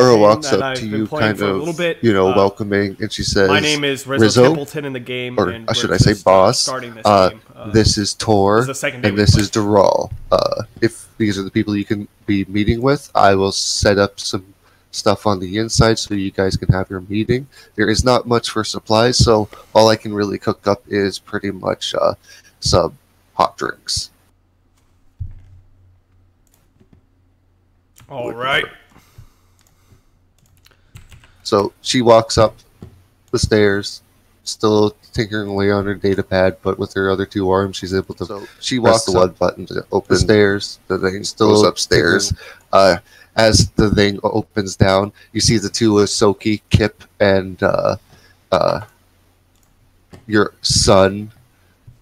Aura name walks that up I've to been you, playing kind for a of, little bit. welcoming, and she says, My name is Rizzo Templeton in the game, or and should we're I say just, boss? starting this game. This is Tor, this is the second day and we this played. is Dural. If these are the people you can be meeting with, I will set up some stuff on the inside so you guys can have your meeting. There is not much for supplies, so all I can really cook up is pretty much some hot drinks. All right. So she walks up the stairs, still tinkering away on her data pad, but with her other two arms, she's able to. So she press the one button to open the stairs. The thing still goes upstairs. As the thing opens down, you see the two Ahsoki, Kip, and your son,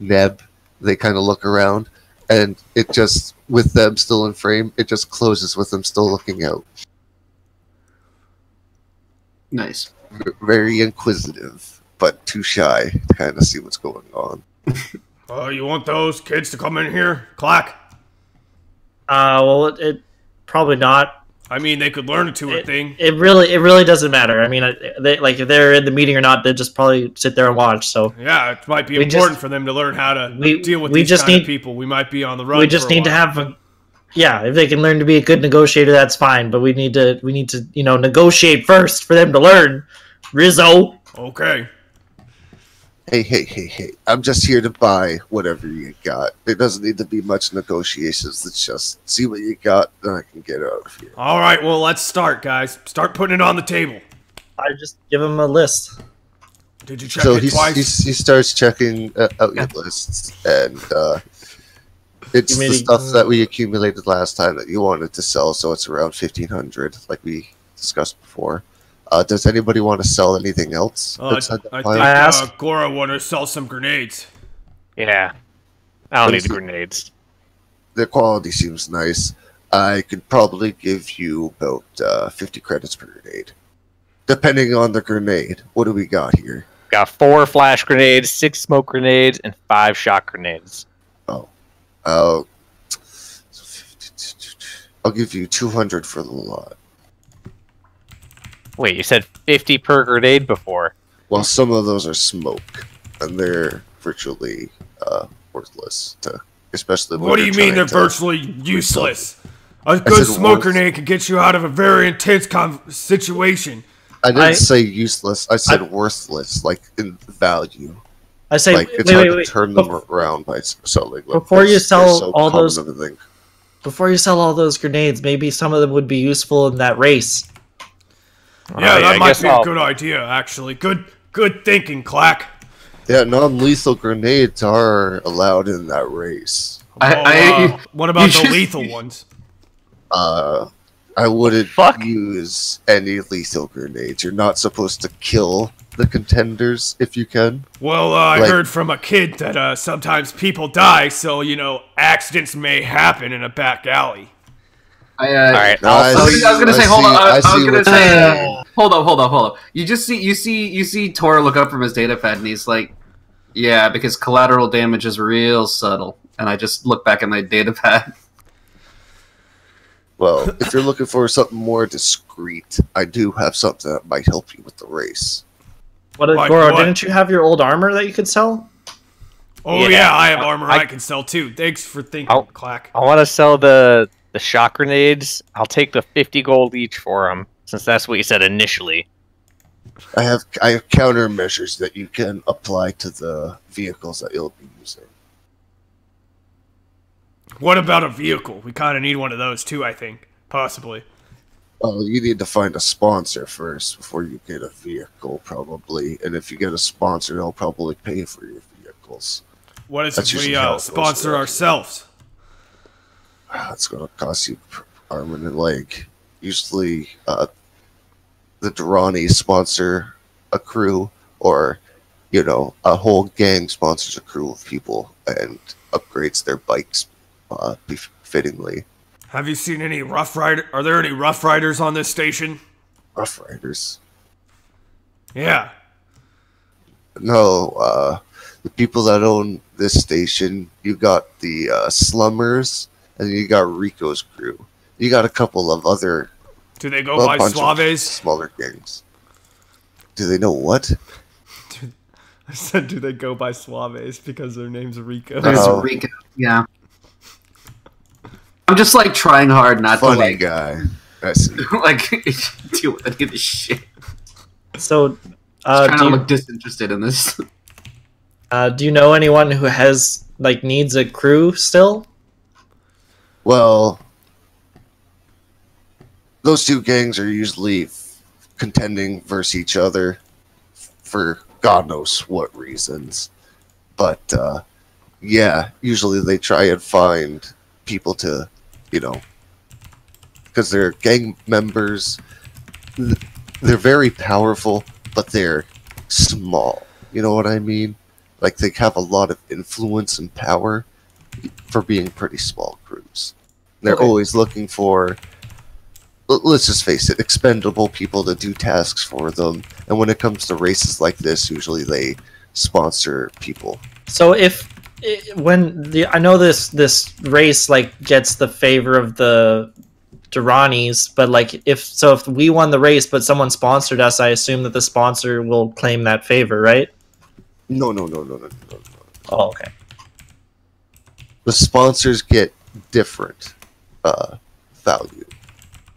Neb. They kind of look around, and it just, with them still in frame, it just closes with them still looking out. Nice. Very inquisitive, but too shy to kind of see what's going on. You want those kids to come in here, Clack? Well, it probably not. I mean, they could learn a tour thing. It really doesn't matter. I mean, if they're in the meeting or not, they just probably sit there and watch. So yeah, it might be important for them to learn how to deal with these kind of people. We might be on the run. We just need to have. Yeah, if they can learn to be a good negotiator, that's fine. But we need to negotiate first for them to learn. Rizzo. Okay. Hey. I'm just here to buy whatever you got. There doesn't need to be much negotiations. Let's just see what you got, then I can get out of here. All right, well, let's start, guys. Start putting it on the table. I just give him a list. Did you check it twice? He starts checking out your lists, and it's the stuff that we accumulated last time that you wanted to sell, so it's around 1,500, like we discussed before. Does anybody want to sell anything else? I think Gora want to sell some grenades. Yeah. I don't need the grenades. The quality seems nice. I could probably give you about 50 credits per grenade. Depending on the grenade. What do we got here? Got 4 flash grenades, 6 smoke grenades, and 5 shot grenades. Oh. I'll give you 200 for the lot. Wait, you said 50 per grenade before? Well, some of those are smoke, and they're virtually worthless, especially. What do you mean they're virtually useless? A good smoke grenade can get you out of a very intense situation. I didn't say useless. I said worthless, like in value. I say like it's hard to turn them around by selling them. Before you sell all those grenades, maybe some of them would be useful in that race. Yeah, that might be a good idea, actually. Good thinking, Clack. Yeah, non-lethal grenades are allowed in that race. What about the lethal ones? I wouldn't use any lethal grenades. You're not supposed to kill the contenders if you can. Well, I heard from a kid that sometimes people die, so, accidents may happen in a back alley. I was gonna say, hold up. You see Tor look up from his data pad, and he's like, "Yeah, because collateral damage is real subtle." And I just look back at my data pad. Well, if you're looking for something more discreet, I do have something that might help you with the race. Goro, didn't you have your old armor that you could sell? Oh yeah, I have armor I can sell too. Thanks for thinking, Clack. I want to sell the shot grenades. I'll take the 50 gold each for them, since that's what you said initially. I have countermeasures that you can apply to the vehicles that you'll be using. What about a vehicle? We kind of need one of those too, I think. Possibly. Well, you need to find a sponsor first before you get a vehicle, probably. And if you get a sponsor, they'll probably pay for your vehicles. What if we sponsor ourselves? It's going to cost you arm and a leg. Usually, the Durrani sponsor a crew, or, a whole gang sponsors a crew of people and upgrades their bikes befittingly. Have you seen any Rough Rider? Are there any Rough Riders on this station? Rough Riders? Yeah. No, the people that own this station, you got the Slummers, and you got Rico's crew. You got a couple of other Do they go by Suaves? Smaller gangs. Do they know what? I said, do they go by Suaves because their name's Rico? There's Rico. Yeah. I'm just like trying hard not Funny to like guy. I see. like deal with any of this shit. So, Trying to look disinterested in this. do you know anyone who has like needs a crew still? Well, those two gangs are usually contending versus each other for God knows what reasons. But, yeah, usually they try and find people to, because they're gang members. They're very powerful, but they're small. You know what I mean? Like, they have a lot of influence and power for being pretty small crews. They're always looking for, let's just face it, expendable people to do tasks for them. And when it comes to races like this, usually they sponsor people. So I know this race like gets the favor of the Duranis, but like if we won the race but someone sponsored us, I assume that the sponsor will claim that favor, right? No. Oh, okay. The sponsors get different value.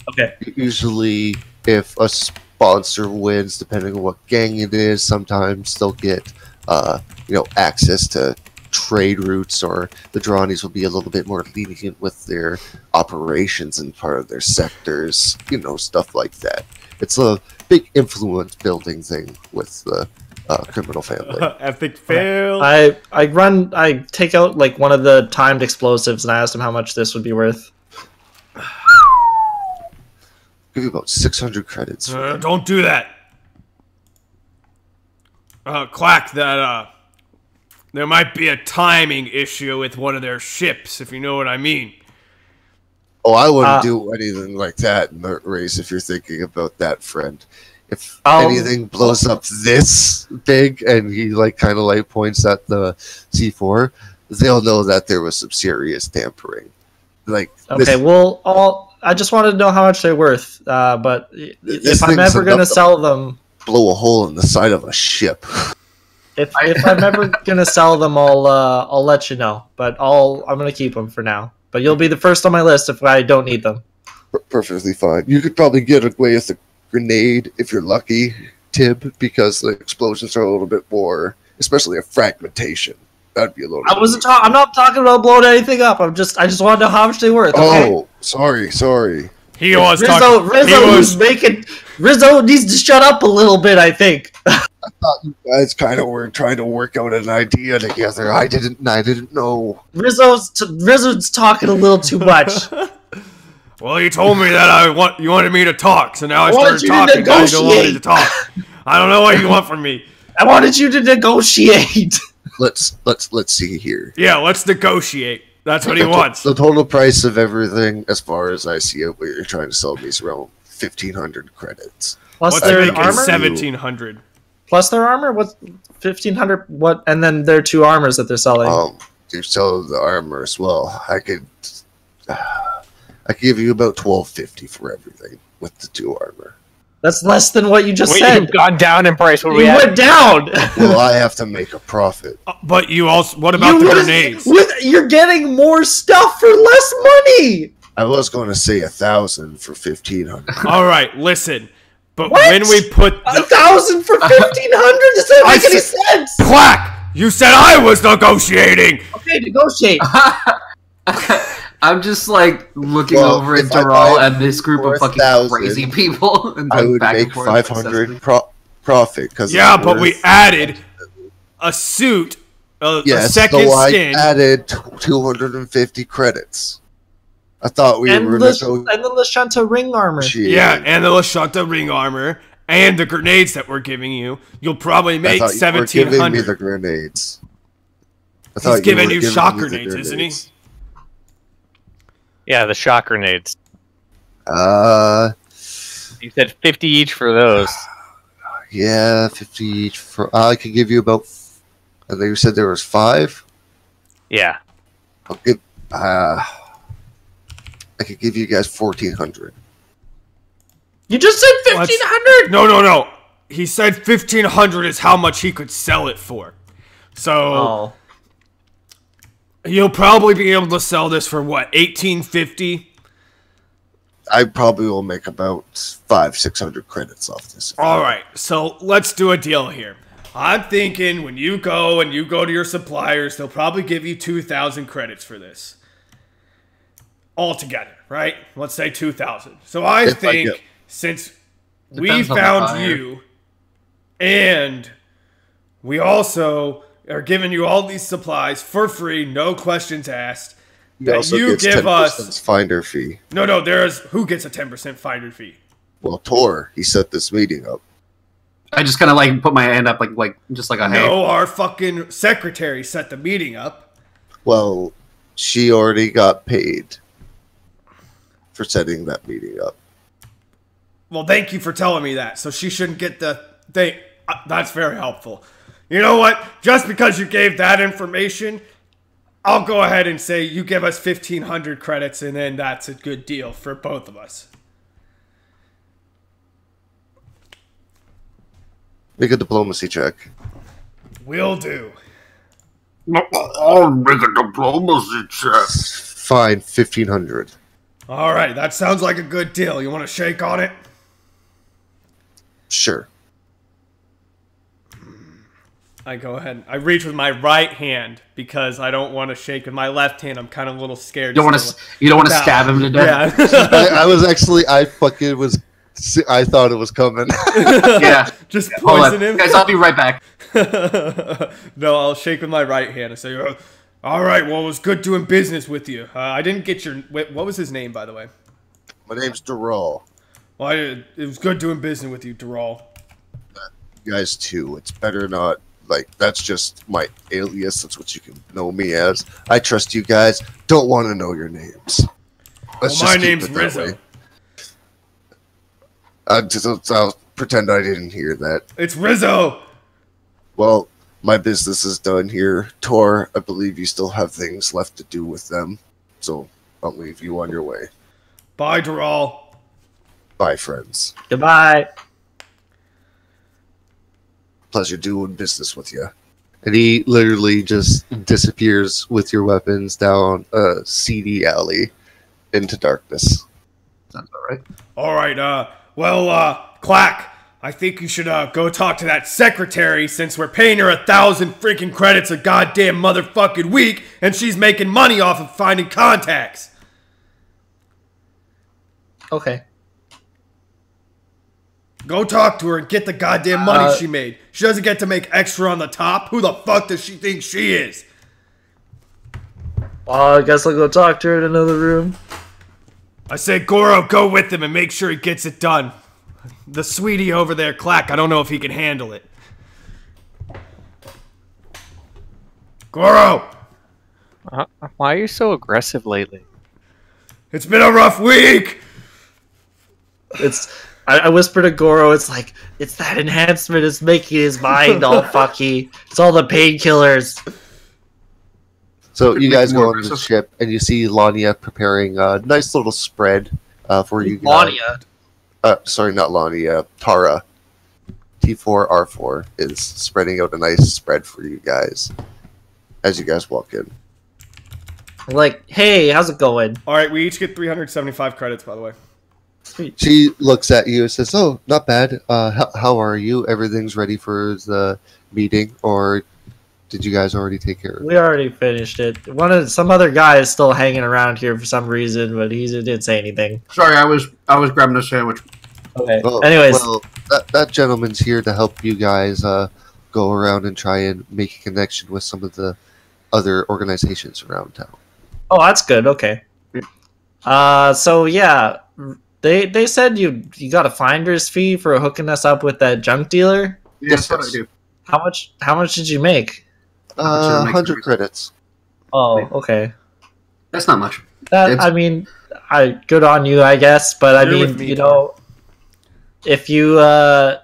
Okay. Usually, if a sponsor wins, depending on what gang it is, sometimes they'll get access to trade routes, or the Drawnies will be a little bit more lenient with their operations and part of their sectors, stuff like that. It's a big influence building thing with the criminal family. Epic fail. I take out like one of the timed explosives and I asked him how much this would be worth. Give you about 600 credits. Don't do that. Quack, that there might be a timing issue with one of their ships, if you know what I mean. Oh, I wouldn't do anything like that in the race if you're thinking about that, friend. If anything blows up this big and he kind of points at the C4, they'll know that there was some serious tampering. I just wanted to know how much they're worth. But if I'm ever going to sell them, blow a hole in the side of a ship. If I'm ever going to sell them, I'll let you know. But I'm going to keep them for now. But you'll be the first on my list if I don't need them. Perfectly fine. You could probably get away with a grenade if you're lucky, Tib, because the explosions are a little bit more, especially a fragmentation. That'd be a little. I'm not talking about blowing anything up. I just wanted to know how much they worth. Okay? Oh, sorry. He was Rizzo needs to shut up a little bit, I think. I thought you guys kind of were trying to work out an idea together. I didn't know. Rizzo's talking a little too much. Well, you told me that you wanted me to talk, so now I started talking. Now you don't want me to talk. I don't know what you want from me. I wanted you to negotiate. Let's see here. Yeah, let's negotiate. That's what he wants. The total price of everything, as far as I see it, what you're trying to sell me is around 1,500 credits. Plus their armor? 1,700. Plus their armor? What's 1,500? What? And then their two armors that they're selling. You sell the armor as well. I could give you about 1,250 for everything with the two armor. That's less than what you just said. You've gone down in price. What you went down. Well, I have to make a profit. But you also. What about the grenades? You're getting more stuff for less money. I was going to say 1,000 for 1,500. All right, listen. But when we put 1,000 for 1,500, this doesn't make any sense. Quack! You said I was negotiating. Okay, negotiate. I'm just looking over at Doral and this group of fucking crazy people. And I would make 500 profit because but we added a suit, a second skin. I added 250 credits. I thought we were and the Lashunta ring armor. Yeah, and the Lashunta ring armor and the grenades that we're giving you. You'll probably make 1,700. You were giving me the grenades. He's giving you shock grenades, isn't he? Yeah, the shock grenades. You said 50 each for those. Yeah, 50 each for. I could give you about. I think you said there was 5. Yeah. I'll give. I could give you guys 1,400. You just said 1,500. No. He said 1,500 is how much he could sell it for. So you'll probably be able to sell this for what, 1,850? I probably will make about 500-600 credits off this. All right, so let's do a deal here. I'm thinking when you go to your suppliers, they'll probably give you 2,000 credits for this. Altogether, right? Let's say 2,000. So I think since we found you and we also are giving you all these supplies for free, no questions asked, that you give us finder fee. No, there's who gets a 10% finder fee? Well, Tor, he set this meeting up. I just kind of like put my hand up like just like a hey. No, our fucking secretary set the meeting up. Well, she already got paid for setting that meeting up. Well, thank you for telling me that. So she shouldn't get the thing. That's very helpful. You know what? Just because you gave that information, I'll go ahead and say you give us 1,500 credits, and then that's a good deal for both of us. Make a diplomacy check. Will do. I'll make a diplomacy check. Fine, 1,500. All right, that sounds like a good deal. You want to shake on it? Sure. I go ahead. I reach with my right hand because I don't want to shake with my left hand. I'm kind of a little scared. You don't want to stab him to death. Yeah. I thought it was coming. Yeah. Just poison him. Guys, I'll be right back. No, I'll shake with my right hand and say, all right, well, it was good doing business with you. I didn't get your... What was his name, by the way? My name's Dural. Well, it was good doing business with you, Dural. You guys, too. It's better not... Like, that's just my alias. That's what you can know me as. I trust you guys. Don't want to know your names. My name's Rizzo. I'll pretend I didn't hear that. It's Rizzo! Well, my business is done here. Tor, I believe you still have things left to do with them. So, I'll leave you on your way. Bye, Dural. Bye, friends. Goodbye. Pleasure doing business with you. And he literally just disappears with your weapons down a seedy alley into darkness. Sounds about right. All right, Quack, I think you should go talk to that secretary since we're paying her 1,000 freaking credits a goddamn motherfucking week and she's making money off of finding contacts. Okay. Go talk to her and get the goddamn money she made. She doesn't get to make extra on the top. Who the fuck does she think she is? I guess I'll go talk to her in another room. I say, Goro, go with him and make sure he gets it done. The sweetie over there, Clack, I don't know if he can handle it. Goro! Why are you so aggressive lately? It's been a rough week! I whisper to Goro, it's like, it's that enhancement is making his mind all fucky. It's all the painkillers. So you guys go on the ship, and you see Lania preparing a nice little spread for you guys. Lania? Sorry, not Lania. Tara. T4R4 is spreading out a nice spread for you guys as you guys walk in. Like, hey, how's it going? All right, we each get 375 credits, by the way. Sweet. She looks at you and says, "Oh, not bad. How are you? Everything's ready for the meeting, or did you guys already take care of it?" We already finished it. Some other guy is still hanging around here for some reason, but he didn't say anything. Sorry, I was grabbing a sandwich. Okay. Well, Anyways, that gentleman's here to help you guys go around and try and make a connection with some of the other organizations around town. oh, that's good. Okay. So yeah, they said you got a finder's fee for hooking us up with that junk dealer. Yeah, that's what I do. How much did you make? 100 credits. Oh, okay. That's not much. I mean, good on you, I guess. But I You're mean, with me, you know, if you, I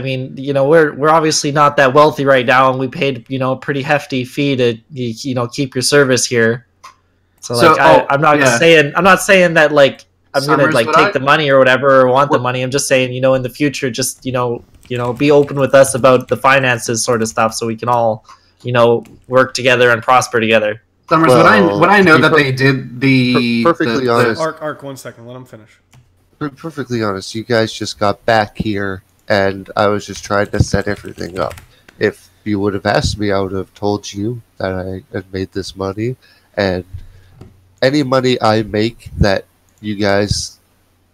mean, you know, we're obviously not that wealthy right now, and we paid, you know, a pretty hefty fee to, you know, keep your service here. So like, I'm not saying that like I'm gonna like take the money or whatever, or want the money. I'm just saying, in the future, just be open with us about the finances sort of stuff, so we can all, work together and prosper together. Summers, what I know that they did perfectly honest. Ark, 1 second, let him finish. Perfectly honest, you guys just got back here, and I was just trying to set everything up. If you would have asked me, I would have told you that I had made this money, and any money I make that you guys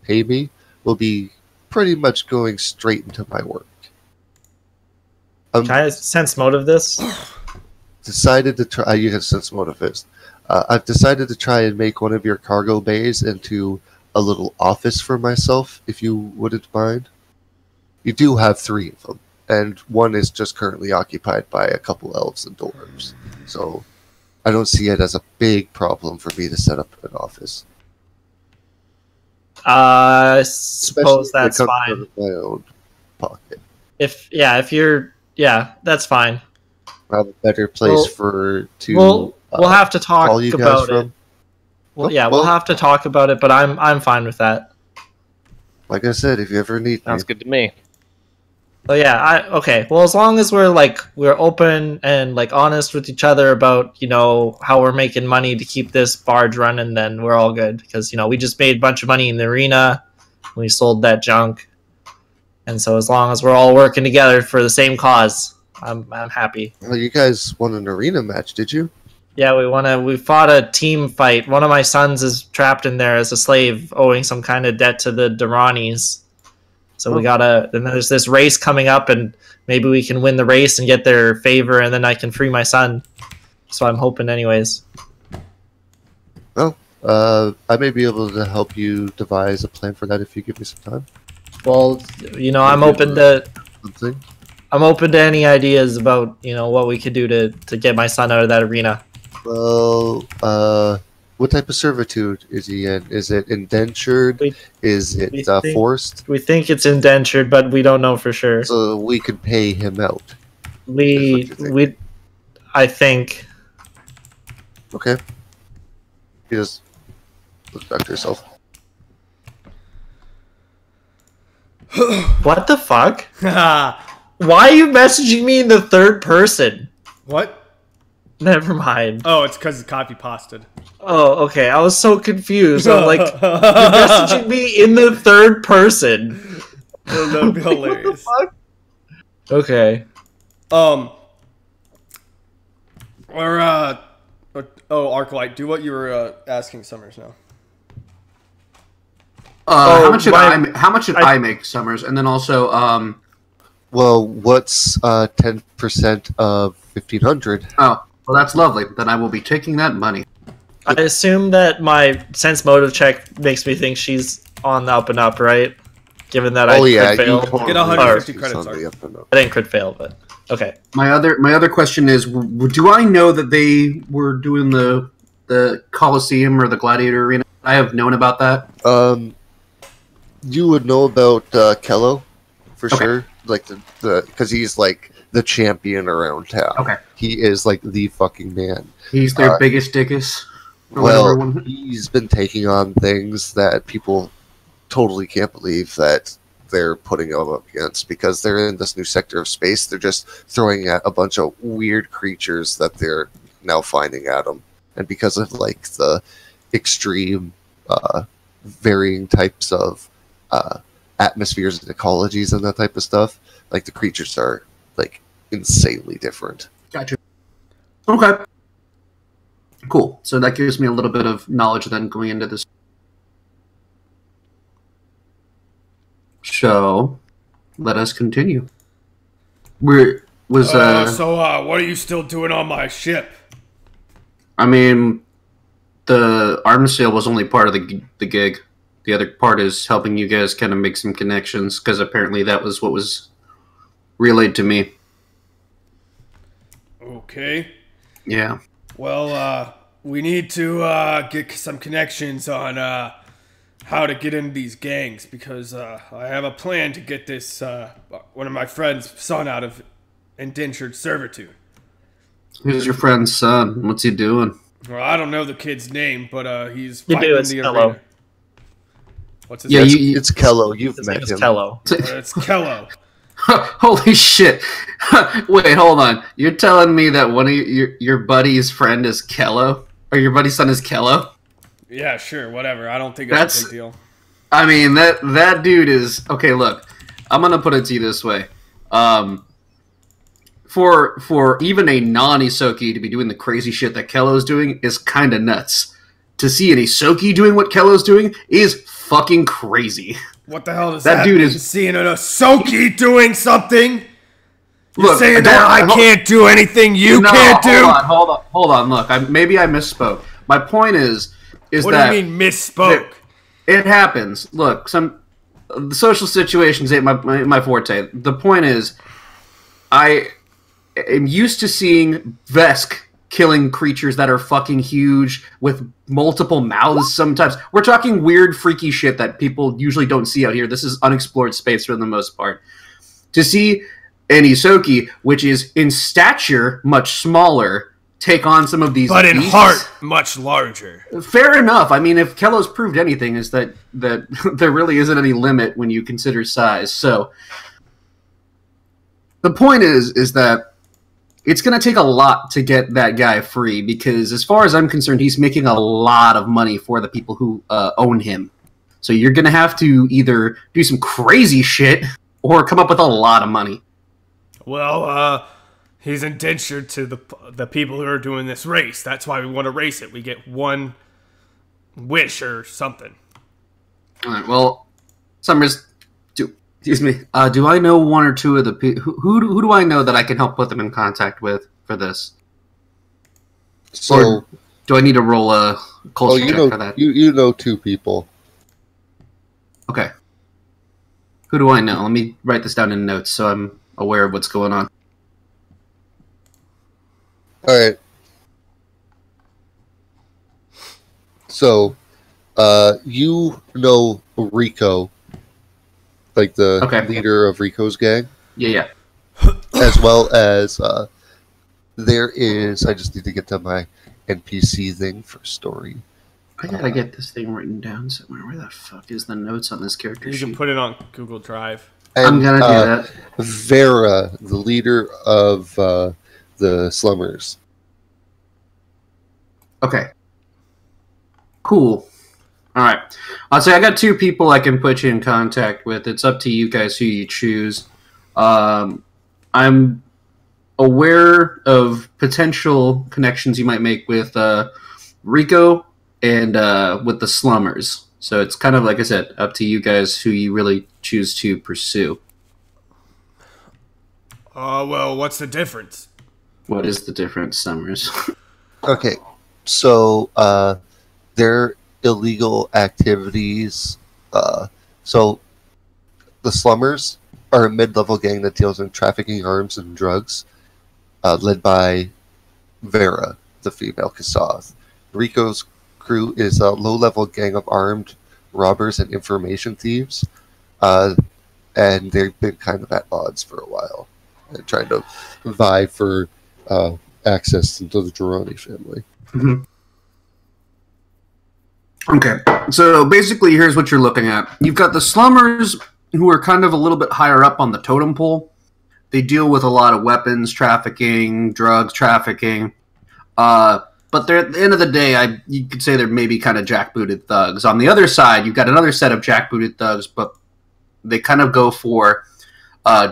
pay me will be pretty much going straight into my work. Can I sense motive this? Decided to try. You have sense motive first. I've decided to try and make one of your cargo bays into a little office for myself, if you wouldn't mind. You do have 3 of them, and one is just currently occupied by a couple elves and dwarves. So I don't see it as a big problem for me to set up an office. I suppose that's fine. Out of my own pocket. If you're, that's fine. I have a better place We'll have to talk about it. We'll have to talk about it, but I'm fine with that. Like I said, if you ever need Sounds good to me. Well, okay. Well, as long as we're open and honest with each other about how we're making money to keep this barge running, then we're all good. Because we just made a bunch of money in the arena, we sold that junk, and so as long as we're all working together for the same cause, I'm happy. Well, you guys won an arena match, did you? Yeah, we fought a team fight. One of my sons is trapped in there as a slave, owing some kind of debt to the Duranis. So then there's this race coming up, and maybe we can win the race and get their favor, and then I can free my son. So I'm hoping anyways. Well, I may be able to help you devise a plan for that if you give me some time. Well, I'm open to any ideas about, what we could do to get my son out of that arena. Well, what type of servitude is he in? Is it indentured? Is it forced? We think it's indentured, but we don't know for sure. So we could pay him out. I think. Okay. You just look back to yourself. What the fuck? Why are you messaging me in the third person? What? Never mind. Oh, it's because it's copy pasted. Oh, okay. I was so confused. I'm like, you're messaging me in the third person. Oh, that'd be hilarious. What the fuck? Okay. Arclight, do what you were asking Summers now. How much did I make, Summers? And then also, well, what's 10% of 1,500? Oh, well, that's lovely. Then I will be taking that money. I assume that my sense motive check makes me think she's on the up and up, right? Given that I crit fail. Get 150 credits. I didn't crit fail, but okay. My other question is: do I know that they were doing the Coliseum or the Gladiator Arena? I have known about that. You would know about Kello for sure, like the because he's like the champion around town. Okay, he is like the fucking man. He's their biggest dickus. Well, he's been taking on things that people totally can't believe that they're putting him up against because they're in this new sector of space. They're just throwing at a bunch of weird creatures that they're now finding at him, and because of like the extreme, varying types of atmospheres and ecologies and that type of stuff, like the creatures are like insanely different. Gotcha. Okay. Cool. So that gives me a little bit of knowledge then going into this. So, let us continue. So what are you still doing on my ship? I mean, the arms sale was only part of the gig. The other part is helping you guys kind of make some connections, because apparently that was what was relayed to me. Okay. Yeah. Well, we need to get some connections on how to get into these gangs, because I have a plan to get this one of my friend's son out of indentured servitude. Who's your friend's son? What's he doing? Well, I don't know the kid's name, but he's fighting in the arena. What's his Yeah, name? you, It's Kello. You've His met name is him. Kello. T- Uh, It's Kello. His name is Kello. It's Kello. Holy shit! Wait, hold on. You're telling me that one of your buddy's friend is Kello, or your buddy's son is Kello? Yeah, sure, whatever. I don't think it's That's- a big deal. I mean that dude is okay. Look, I'm gonna put it to you this way. For even a non-Isoki to be doing the crazy shit that Kello's doing is kind of nuts. To see an Isoki doing what Kello's doing is fucking crazy. What the hell does That that dude mean? is- Seeing an Ahsoki doing something? You're Look, saying don't- that I hold- can't do anything you No, can't do? hold on. Look, maybe I misspoke. My point is What that do you mean misspoke? it happens. Look, the social situations ain't my forte. The point is, I am used to seeing Vesk killing creatures that are fucking huge with multiple mouths sometimes. We're talking weird, freaky shit that people usually don't see out here. This is unexplored space for the most part. To see an Isoki, which is in stature much smaller, take on some of these But in beasts, heart, much larger. fair enough. I mean, if Kello's proved anything, is that there really isn't any limit when you consider size. So the point is that it's going to take a lot to get that guy free, because as far as I'm concerned, he's making a lot of money for the people who own him. So you're going to have to either do some crazy shit or come up with a lot of money. Well, he's indentured to the people who are doing this race. That's why we want to race it. We get one wish or something. All right, well, Summers, excuse me. Do I know one or two of the people? Who do I know that I can help put them in contact with for this? So, Or do I need to roll a culture check for that? you know two people. Okay. Who do I know? Let me write this down in notes so I'm aware of what's going on. All right. So, you know Rico, like the Okay. leader of Rico's gang, Yeah. as well as there is. I just need to get to my NPC thing for story. I gotta get this thing written down somewhere. Where the fuck is the notes on this character You sheet? can put it on Google Drive. I'm gonna do that. Vera, the leader of the Slummers. Okay. Cool. Alright. I'll say I got two people I can put you in contact with. It's up to you guys who you choose. I'm aware of potential connections you might make with Rico and with the Slummers. So it's kind of, like I said, up to you guys who you really choose to pursue. Well, what's the difference? What is the difference, Summers? Okay, so their illegal activities. So the Slummers are a mid-level gang that deals in trafficking arms and drugs, led by Vera, the female Kassav. Rico's crew is a low-level gang of armed robbers and information thieves, and they've been kind of at odds for a while, and trying to vie for access into the Durrani family. Mm-hmm. Okay, so basically here's what you're looking at. You've got the Slummers, who are kind of a little bit higher up on the totem pole. They deal with a lot of weapons trafficking, drugs trafficking, but they're, at the end of the day, you could say they're maybe kind of jackbooted thugs. On the other side, you've got another set of jackbooted thugs, but they kind of go for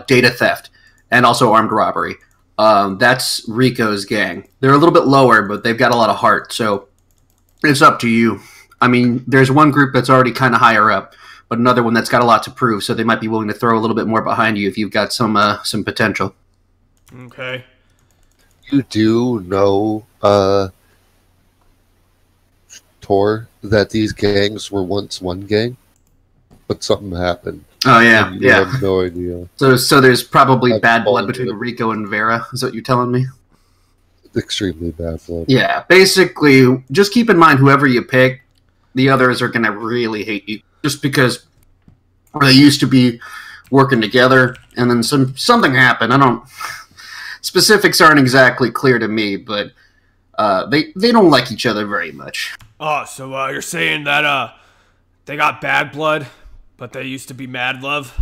data theft and also armed robbery. That's Rico's gang. They're a little bit lower, but they've got a lot of heart, so it's up to you. I mean, there's one group that's already kind of higher up, but another one that's got a lot to prove, so they might be willing to throw a little bit more behind you if you've got some potential. Okay. You do know, Tor, that these gangs were once one gang, but something happened. Oh, yeah, And you yeah. have no idea. So there's probably That's bad blood all between good. Rico and Vera, is what you're telling me? Extremely bad blood. Yeah, basically, just keep in mind whoever you pick, the others are going to really hate you, just because they used to be working together, and then something happened. Specifics aren't exactly clear to me, but they don't like each other very much. Oh, so you're saying that they got bad blood, but they used to be mad love.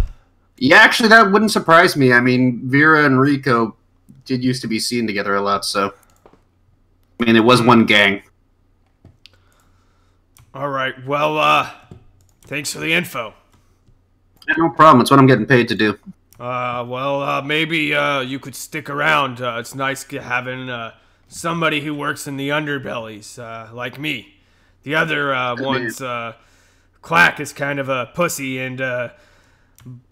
Yeah, actually, that wouldn't surprise me. I mean, Vera and Rico did used to be seen together a lot, so... I mean, it was one gang. Alright, well, thanks for the info. Yeah, no problem. It's what I'm getting paid to do. Maybe, you could stick around. It's nice having, somebody who works in the underbellies, like me. The other, one's, Clack is kind of a pussy, and,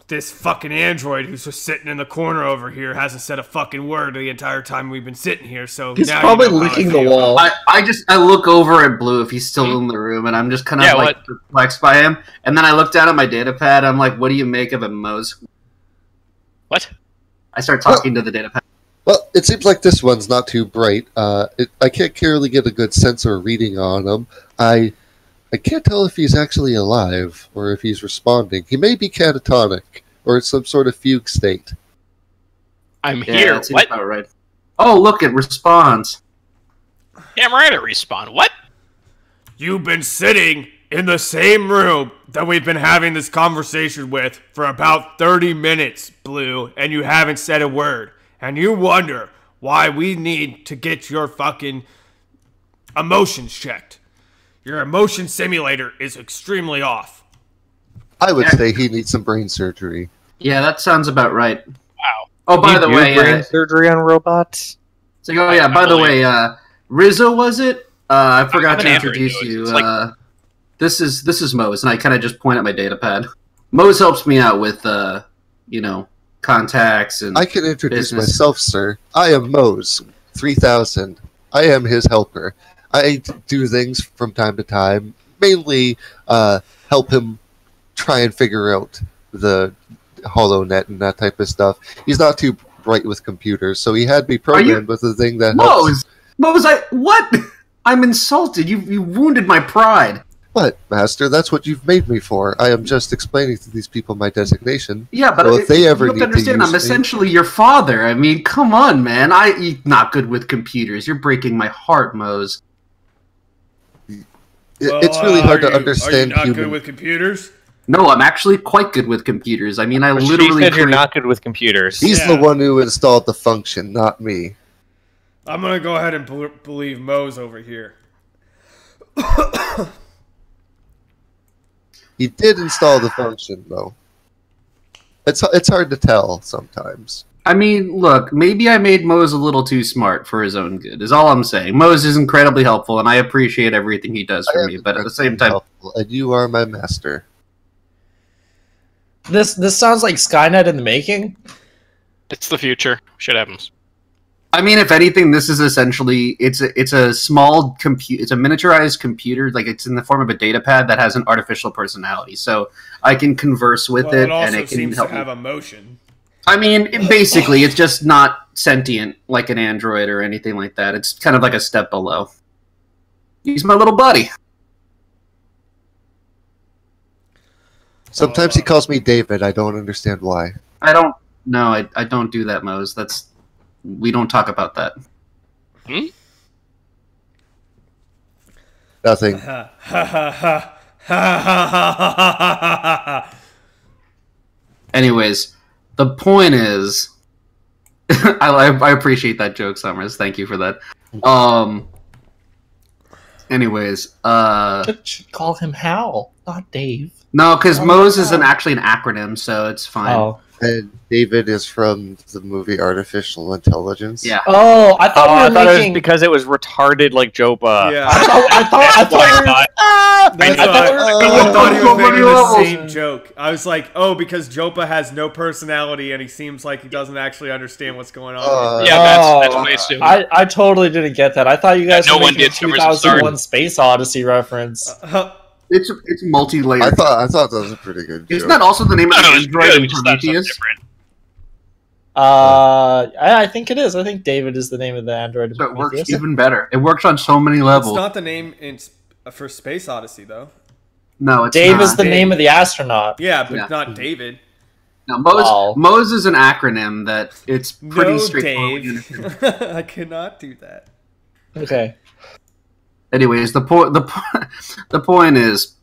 this fucking android who's just sitting in the corner over here hasn't said a fucking word the entire time we've been sitting here, so He's now probably you know how I licking the feel. wall. I look over at Blue if he's still in the room, and I'm just kind of perplexed by him. And then I look down at my data pad. I'm like, "What do you make of him, Mose?" What? I start talking to the data pad. Well, it seems like this one's not too bright. I can't clearly get a good sense or reading on him. I can't tell if he's actually alive or if he's responding. He may be catatonic or some sort of fugue state. I'm Yeah, here. that seems What? about right. Oh, look, it responds. Yeah, I'm right to respawn. What? You've been sitting in the same room that we've been having this conversation with for about 30 minutes, Blue, and you haven't said a word. And you wonder why we need to get your fucking emotions checked. Your emotion simulator is extremely off. I would say he needs some brain surgery. Yeah, that sounds about right. Wow. Oh, by You the do way, brain surgery on robots? it's like, oh yeah, by the way, Rizzo, was it? I forgot I'm to an Android, introduce though. you. It's like- This is Mose, and I kind of just point at my data pad. Mose helps me out with, contacts and. I can introduce business. myself, sir. I am Mose, 3000. I am his helper. I do things from time to time, mainly help him try and figure out the HoloNet and that type of stuff. He's not too bright with computers, so he had me programmed with a thing that helps. Mose, what? I'm insulted. You wounded my pride. What, Master? That's what you've made me for. I am just explaining to these people my designation. Yeah, but so if they ever you have need to understand, use I'm me- essentially your father. I mean, come on, man. I'm not good with computers. You're breaking my heart, Mose. It's really hard to understand Are you not human. good with computers? No, I'm actually quite good with computers. I mean, I But literally. she said you're create- not good with computers. He's Yeah. the one who installed the function, not me. I'm gonna go ahead and believe Mose over here. He did install the function, though. It's hard to tell sometimes. I mean, look, maybe I made Mose a little too smart for his own good, is all I'm saying. Mose is incredibly helpful, and I appreciate everything he does for me, but at the same time... Helpful, and you are my master. This sounds like Skynet in the making. It's the future. Shit happens. I mean, if anything, this is essentially it's a small it's a miniaturized computer, like it's in the form of a data pad that has an artificial personality. So I can converse with Well, it, it also and it can seems help to have me. emotion. I mean, basically, it's just not sentient like an android or anything like that. It's kind of like a step below. He's my little buddy. Sometimes he calls me David. I don't understand why. I don't do that, Mose. We don't talk about that. Nothing. Ha ha ha ha ha ha ha. Anyways, the point is, I appreciate that joke, Summers. Thank you for that. Anyways, Should call him Hal, not Dave. no, because Mose is actually an acronym, so it's fine. Oh, And David is from the movie Artificial Intelligence. Yeah. oh, I thought Oh, we I were thought it was making. because it was retarded like Jopa. Yeah. I thought we were. That's I why thought- I thought he was Somebody making the else. same joke. I was like, oh, because Jopa has no personality and he seems like he doesn't actually understand what's going on. Yeah, that's what I assumed. I totally didn't get that. I thought you guys Yeah, no were one making did. Summers was 2001 Space Odyssey reference. It's multi-layered. I thought that was a pretty good Isn't joke. that also the name No, of no, the it's android good. in We just thought it was Prometheus? different. I think it is. I think David is the name of the android. in So it works Prometheus. even better. It works on so many It's levels. not the name for Space Odyssey, though. No, it's Dave not. is the Dave. name of the astronaut. Yeah, but Yeah. not David. No, Oh. Mose is an acronym that it's pretty No, straightforward. Dave. I cannot do that. Okay. Anyways, the point is,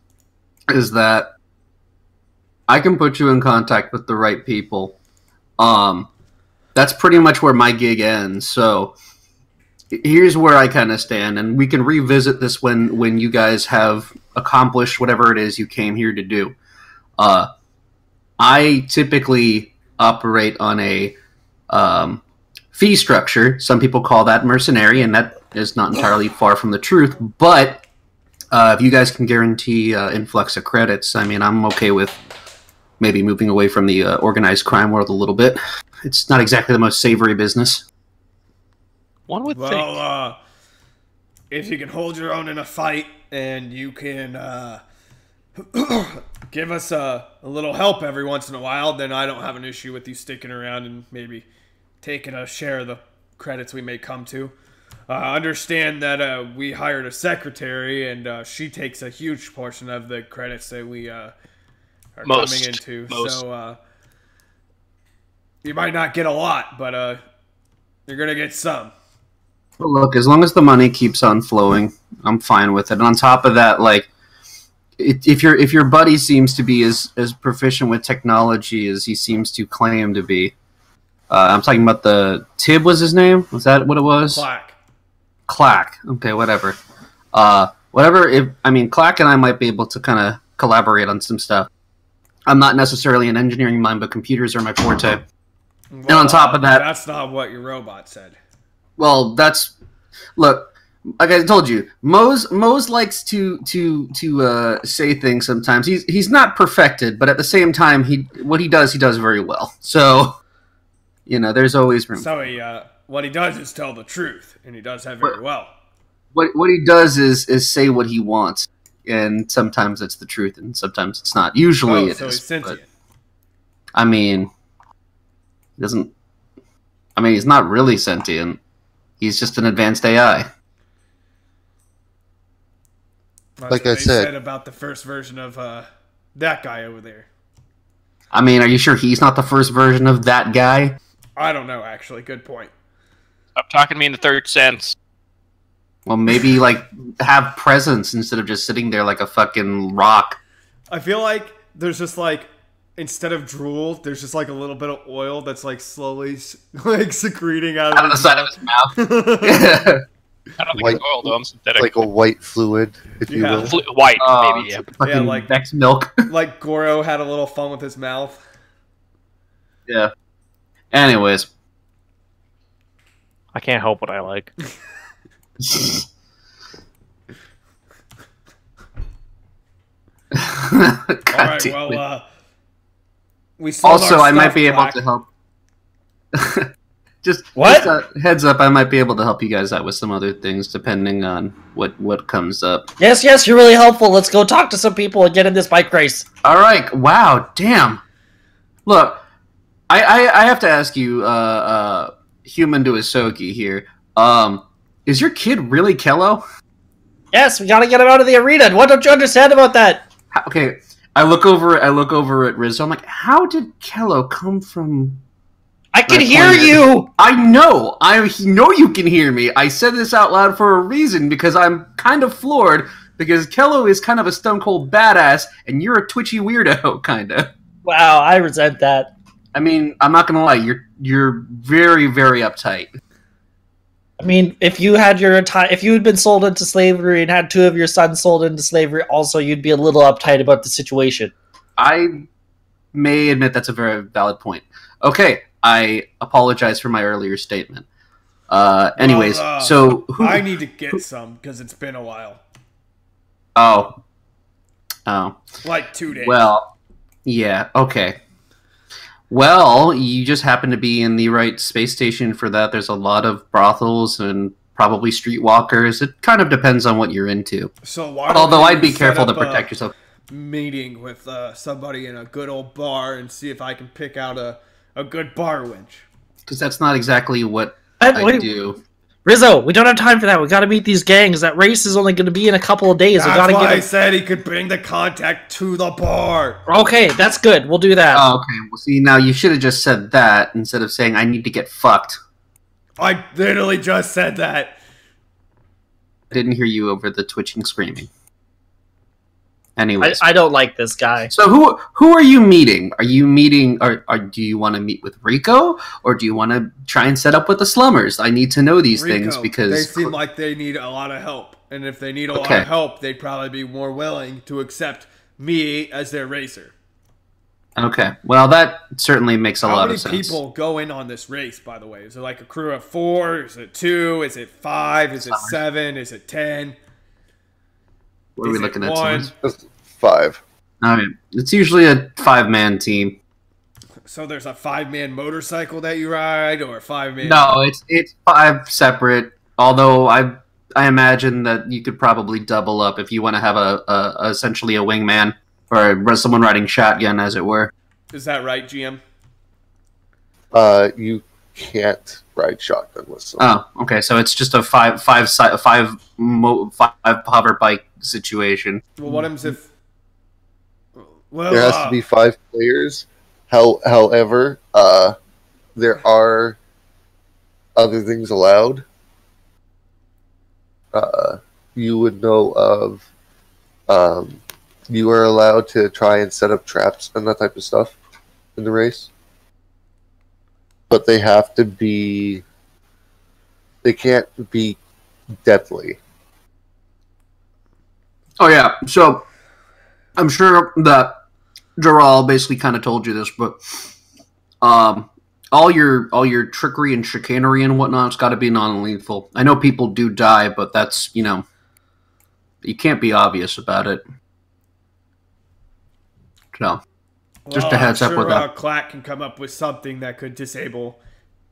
is that I can put you in contact with the right people. That's pretty much where my gig ends. So here's where I kind of stand, and we can revisit this when you guys have accomplished whatever it is you came here to do. I typically operate on a fee structure. Some people call that mercenary, and that is not entirely far from the truth. But if you guys can guarantee influx of credits, I mean, I'm okay with maybe moving away from the organized crime world a little bit. It's not exactly the most savory business. One would think. Well, if you can hold your own in a fight and you can give us a little help every once in a while, then I don't have an issue with you sticking around and maybe taking a share of the credits we may come to. Understand that we hired a secretary, and she takes a huge portion of the credits that we are coming into. So you might not get a lot, but you're going to get some. Well, look, as long as the money keeps on flowing, I'm fine with it. And on top of that, like, if your buddy seems to be as proficient with technology as he seems to claim to be, I'm talking about the Tib was his name? Was that what it was? Clack. Okay, whatever. Clack and I might be able to kind of collaborate on some stuff. I'm not necessarily an engineering mind, but computers are my forte. Well, and on top of that, that's not what your robot said. Well, look, like I told you, Mose likes to say things sometimes. He's not perfected, but at the same time, what he does very well. So, there's always room. So what he does is tell the truth, and he does that very well. What he does is say what he wants, and sometimes it's the truth, and sometimes it's not. Usually it is. He's sentient. He's not really sentient. He's just an advanced AI. That's like what I they said about the first version of that guy over there. Are you sure he's not the first version of that guy? I don't know, actually. Good point. Stop talking to me in the third sense. Well, maybe, have presence instead of just sitting there like a fucking rock. I feel like there's just, instead of drool, there's just, a little bit of oil that's, slowly, secreting out of the side of his mouth. I don't think it's oil, though. I'm synthetic. Like a white fluid, if you will. White, maybe, yeah. Yeah, like Vex milk. Like Goro had a little fun with his mouth. Yeah. Anyways. I can't help what I like. Alright, well, we sold also, our I might stuff be able back. to help. Just What? Heads up, I might be able to help you guys out with some other things depending on what comes up. Yes, you're really helpful. Let's go talk to some people and get in this bike race. All right. Wow. Damn. Look, I have to ask you, human to Isoki here. Is your kid really Kello? Yes, we gotta get him out of the arena. What don't you understand about that? Okay. I look over at Rizzo. I'm like, how did Kello come from? I can hear you! I know you can hear me. I said this out loud for a reason, because I'm kind of floored, because Kello is kind of a stone cold badass, and you're a twitchy weirdo, kinda. Wow, I resent that. I'm not gonna lie, you're very, very uptight. If you had if you had been sold into slavery and had two of your sons sold into slavery, also you'd be a little uptight about the situation. I may admit that's a very valid point. Okay, I apologize for my earlier statement. Anyways, so I need to get some because it's been a while. Oh. 2 days. Well, yeah. Okay. Well, you just happen to be in the right space station for that. There's a lot of brothels and probably streetwalkers. It kind of depends on what you're into. So why although I'd be careful to protect yourself. Meeting with somebody in a good old bar and see if I can pick out a good bar wench. Because that's not exactly what I do. Rizzo, we don't have time for that. We gotta meet these gangs. That race is only gonna be in a couple of days. That's why I said he could bring the contact to the bar. Okay, that's good. We'll do that. Oh, okay, well, see, now you should have just said that instead of saying, I need to get fucked. I literally just said that. I didn't hear you over the twitching screaming. Anyways, I don't like this guy. So who are you meeting? Are you meeting? Or do you want to meet with Rico, or do you want to try and set up with the slummers? I need to know these things because they seem like they need a lot of help, and if they need a lot of help, they'd probably be more willing to accept me as their racer. Okay, well that certainly makes a lot of sense. How many people go in on this race? By the way, is it like a crew of 4? Is it 2? Is it 5? Is it 7? Is it 10? What are we looking at? 5. All right. It's usually a 5-man team. So there's a 5-man motorcycle that you ride, or a 5-man? No, it's 5 separate. Although I imagine that you could probably double up if you want to have a essentially a wingman or someone riding shotgun, as it were. Is that right, GM? You can't ride shotgun with someone. Oh, okay. So it's just a five hover bike situation. Well, what happens if? Well, there has to be 5 players. However, there are other things allowed. You would know of. You are allowed to try and set up traps and that type of stuff in the race, but they have to be. They can't be deadly. Oh yeah, so I'm sure that Jaral basically kind of told you this, but all your trickery and chicanery and whatnot's got to be non-lethal. I know people do die, but that's you can't be obvious about it. So, just a heads up with that. Clack can come up with something that could disable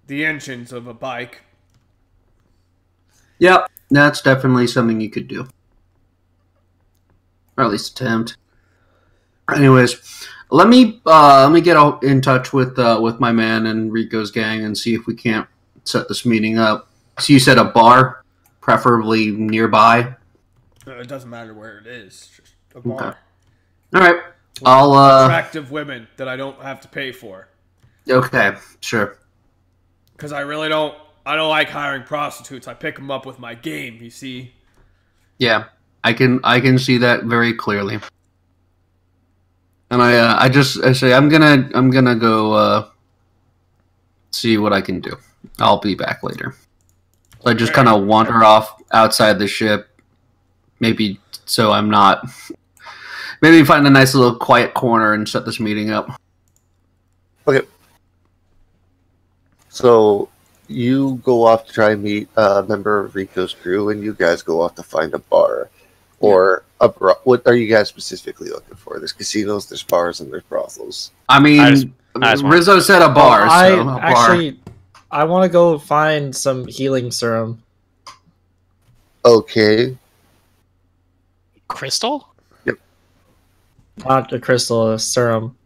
the engines of a bike. Yep, that's definitely something you could do. Or at least attempt. Anyways, let me get in touch with my man and Rico's gang and see if we can't set this meeting up. So you said a bar, preferably nearby? It doesn't matter where it is, just a bar. Okay. All right. Attractive women that I don't have to pay for. Okay, sure. Because I don't like hiring prostitutes. I pick them up with my game, you see. Yeah, I can see that very clearly. And I say I'm gonna go see what I can do. I'll be back later. So I just kind of wander off outside the ship, maybe so I'm not. Maybe find a nice little quiet corner and set this meeting up. Okay. So you go off to try and meet a member of Rico's crew, and you guys go off to find a bar. Or what are you guys specifically looking for? There's casinos, there's bars, and there's brothels. I mean, Rizzo said a bar. I want to go find some healing serum. Okay. Crystal? Yep. Not a crystal, a serum.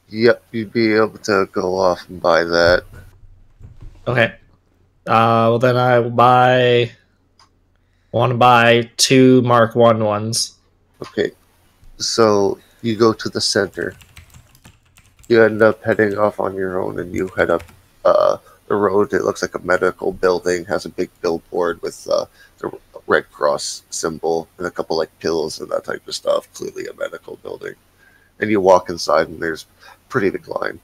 Yep, you'd be able to go off and buy that. Okay. Well, then I will buy. I want to buy 2 Mark 1 ones. Okay. So you go to the center. You end up heading off on your own, and you head up the road. It looks like a medical building. Has a big billboard with the Red Cross symbol and a couple like pills and that type of stuff. Clearly a medical building. And you walk inside, and there's a pretty big line.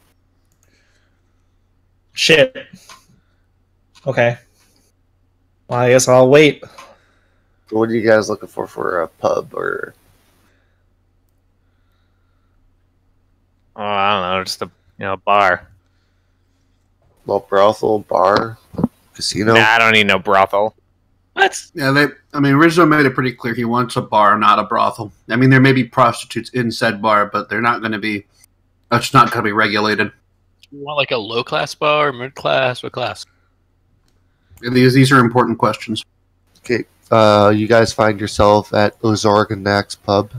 Shit. Okay. Well, I guess I'll wait. So what are you guys looking for a pub or? Oh, I don't know, just a bar. Well, brothel, bar, casino. Nah, I don't need no brothel. What? Yeah, Rizzo made it pretty clear he wants a bar, not a brothel. I mean, there may be prostitutes in said bar, but they're not going to be. It's not going to be regulated. You want like a low class bar, mid class, what class? These are important questions. Okay, you guys find yourself at Ozarganak's pub.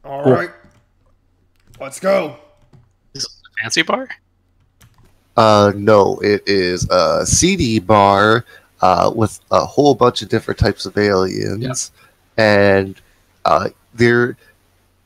All right, let's go. Is it a fancy bar? No, it is a seedy bar with a whole bunch of different types of aliens, and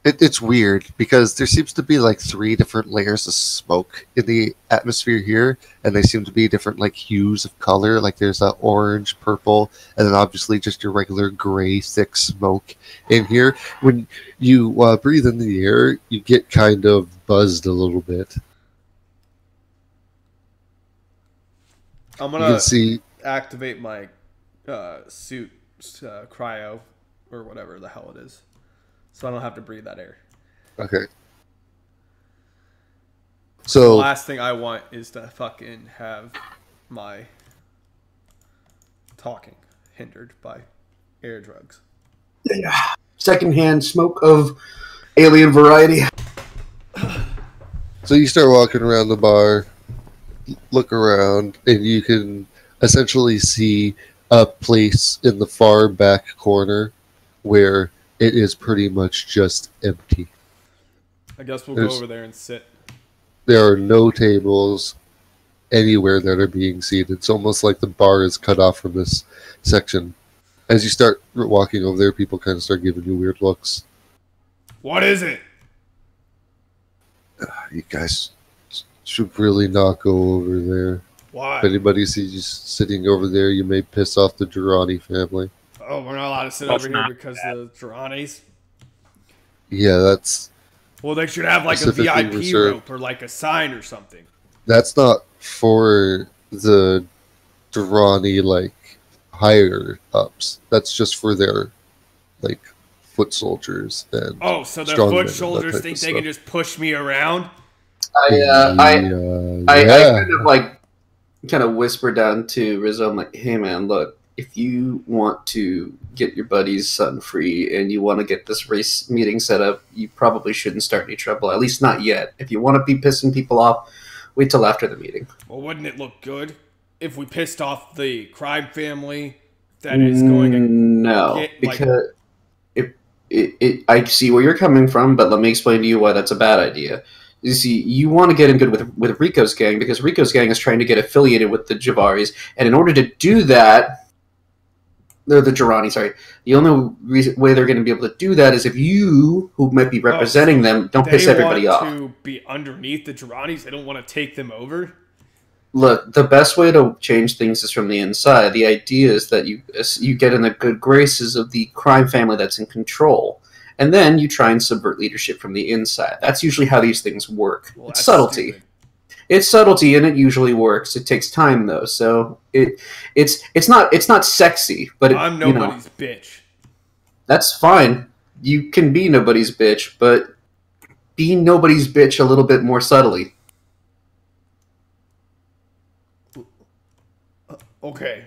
It's weird because there seems to be like 3 different layers of smoke in the atmosphere here, and they seem to be different like hues of color. Like there's a orange, purple, and then obviously just your regular gray, thick smoke in here. When you breathe in the air, you get kind of buzzed a little bit. I'm You gonna can see activate my suit, cryo, or whatever the hell it is, so I don't have to breathe that air. okay. The So last thing I want is to fucking have my talking hindered by air drugs. Yeah. Secondhand smoke of alien variety. So you start walking around the bar, look around, and you can essentially see a place in the far back corner where it is pretty much just empty. I guess we'll go over there and sit. There are no tables anywhere that are being seated. It's almost like the bar is cut off from this section. As you start walking over there, people kind of start giving you weird looks. What is it? You guys should really not go over there. Why? If anybody sees you sitting over there, you may piss off the Girardi family. Oh, we're not allowed to sit over here because of the Tiranis? Yeah, that's... Well, they should have like a specifically VIP reserved. rope or like a sign or something. That's not for the Durrani, like, higher ups. That's just for their, like, foot soldiers and Oh, so the strongmen foot and that soldiers type think of they can stuff. just push me around? I Yeah. kind of like whisper down to Rizzo. I'm like, hey man, look, if you want to get your buddy's son free and you want to get this race meeting set up, you probably shouldn't start any trouble. At least not yet. If you want to be pissing people off, wait till after the meeting. Well, wouldn't it look good if we pissed off the crime family that is going to No, get, like- because I see where you're coming from, but let me explain to you why that's a bad idea. You see, you want to get in good with Rico's gang because Rico's gang is trying to get affiliated with the Javaris, and in order to do that, they're the Jirani, sorry. The only way they're going to be able to do that is if you, who might be representing them, don't piss everybody off. They want to be underneath the Jiranis. They don't want to take them over. Look, the best way to change things is from the inside. The idea is that you get in the good graces of the crime family that's in control, and then you try and subvert leadership from the inside. That's usually how these things work. Well, It's that's subtlety. stupid. It's subtlety, and it usually works. It takes time, though, so it's not sexy, but I'm nobody's bitch. that's fine. You can be nobody's bitch, but be nobody's bitch a little bit more subtly. Okay.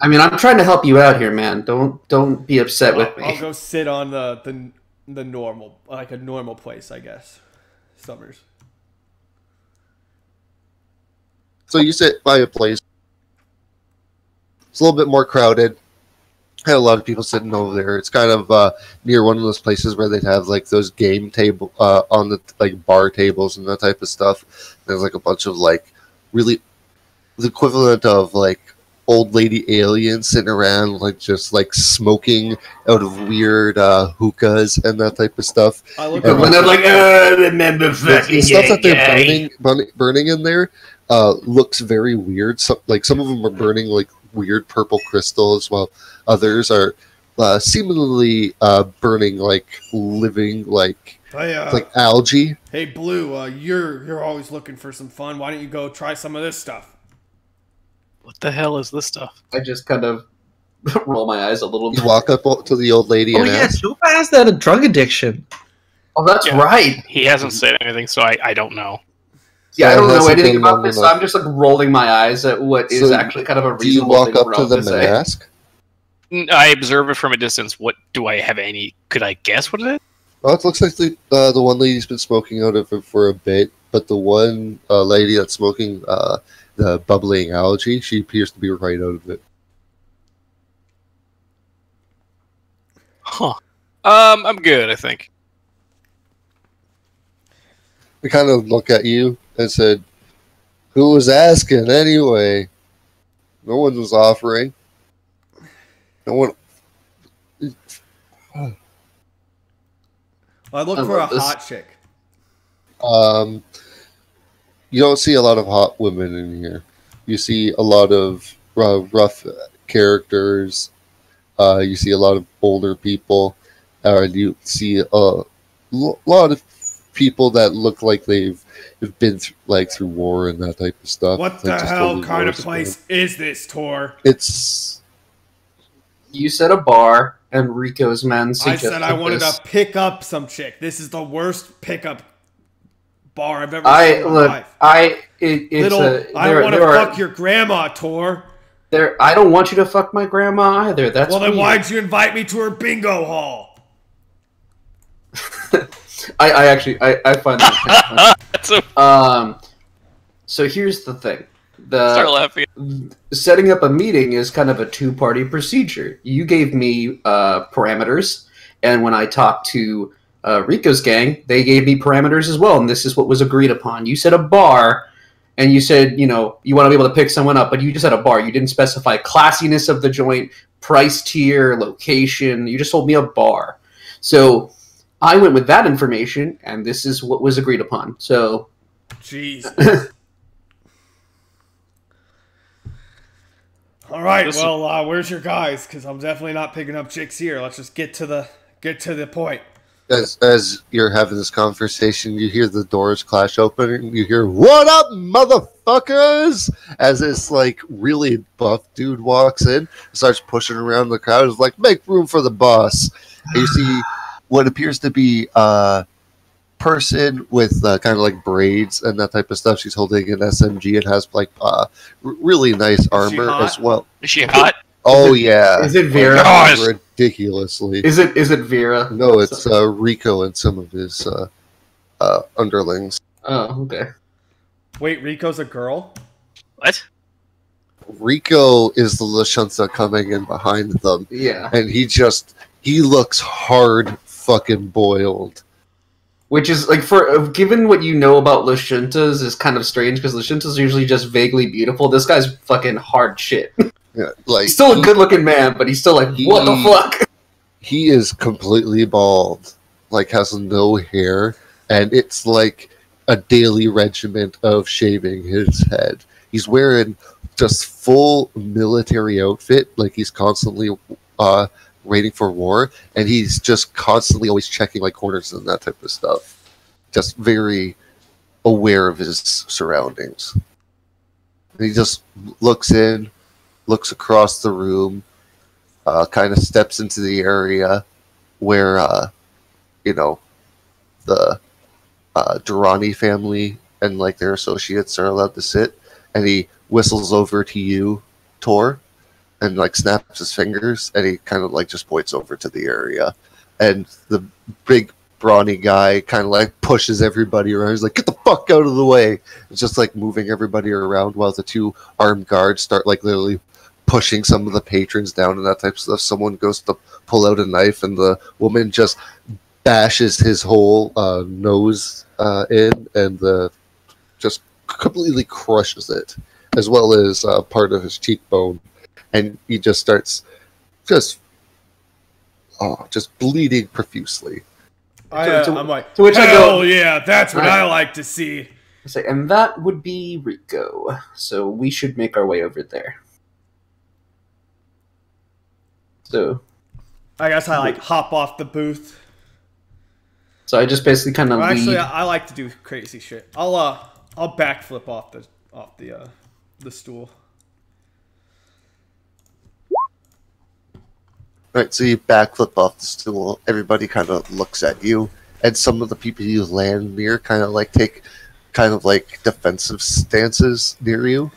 I mean, I'm trying to help you out here, man. Don't be upset with me. I'll go sit on the normal, like a normal place, I guess. Summers. So you sit by a place. It's a little bit more crowded. Had a lot of people sitting over there. It's kind of near one of those places where they'd have like those game table on the like bar tables and that type of stuff. There's like a bunch of like really the equivalent of like old lady aliens sitting around like just like smoking out of weird hookahs and that type of stuff. I look And When around. I'm like, remember the fucking stuff that gay. they're burning in there looks very weird. So, like some of them are burning like weird purple crystals, while others are seemingly burning like living like algae. Hey, Blue, you're always looking for some fun. Why don't you go try some of this stuff? What the hell is this stuff? I just kind of roll my eyes a little You bit. walk up to the old lady Oh and yeah, ask, Chupa has that a drug addiction. Oh, that's Yeah. right. He hasn't said anything, so I don't know. Yeah, I don't Has know he anything been about long this, so enough? I'm just like rolling my eyes at what is So, actually kind of a do you reasonable walk thing up for to Rob them to and say. ask? I observe it from a distance. What do I have any? Could I guess what it is? Well, it looks like the one lady's been smoking out of it for a bit, but the one lady that's smoking the bubbling algae, she appears to be right out of it. Huh. I'm good, I think. They kind of look at you and said, "Who was asking anyway? No one was offering. No one." I look for a hot chick. You don't see a lot of hot women in here. You see a lot of rough characters. You see a lot of older people. You see a lot of people that look like they've been through war and that type of stuff. What the hell kind of place is this, Tor? It's... You said a bar, and Rico's men suggested I said I wanted to pick up some chick. This is the worst pickup bar I've ever seen in my life. I want to fuck your grandma, Tor. I don't want you to fuck my grandma either. That's well, then weird. why'd you invite me to her bingo hall? I find that so here's the thing. Start laughing. Setting up a meeting is kind of a two-party procedure. You gave me parameters, and when I talked to Rico's gang, they gave me parameters as well, and this is what was agreed upon. You said a bar, and you said, you want to be able to pick someone up, but you just said a bar. You didn't specify classiness of the joint, price tier, location. You just told me a bar. So I went with that information, and this is what was agreed upon. So, jeez. All right, well, where's your guys? Because I'm definitely not picking up chicks here. Let's just get to the point. As you're having this conversation, you hear the doors clash open, and you hear, "What up, motherfuckers?" As this really buff dude walks in, starts pushing around the crowd, is like, "Make room for the boss." And you see what appears to be a person with kind of braids and that type of stuff. She's holding an SMG and has really nice armor as well. Is she hot? Oh yeah. Is it Vera? Ridiculously. Is it Vera? No, it's Rico and some of his underlings. Oh, okay. Wait, Rico's a girl? What? Rico is the Lashunta coming in behind them. Yeah. And he looks hard fucking boiled. Which is, given what you know about Lashuntas is kind of strange, because Lashuntas are usually just vaguely beautiful. This guy's fucking hard shit. Yeah, he's still a good-looking man, but he's still what the fuck? He is completely bald. Has no hair. And it's a daily regimen of shaving his head. He's wearing just full military outfit. He's constantly waiting for war, and he's just constantly always checking corners and that type of stuff. Just very aware of his surroundings. And he just looks across the room, kind of steps into the area where the Durrani family and their associates are allowed to sit, and he whistles over to you, Tor, and snaps his fingers, and he kind of just points over to the area, and the big brawny guy kind of pushes everybody around. He's like, "Get the fuck out of the way!" It's just moving everybody around while the two armed guards start literally pushing some of the patrons down and that type of stuff. Someone goes to pull out a knife, and the woman just bashes his whole nose in, and just completely crushes it, as well as part of his cheekbone. And he just starts just bleeding profusely. I'm like, hell yeah, that's what I like to see. And that would be Rico. So we should make our way over there. So I guess I hop off the booth. So I just basically kind of lead. Actually, I like to do crazy shit. I'll backflip off the stool. Right, so you backflip off the stool. Everybody kind of looks at you, and some of the people you land near kind of take defensive stances near you.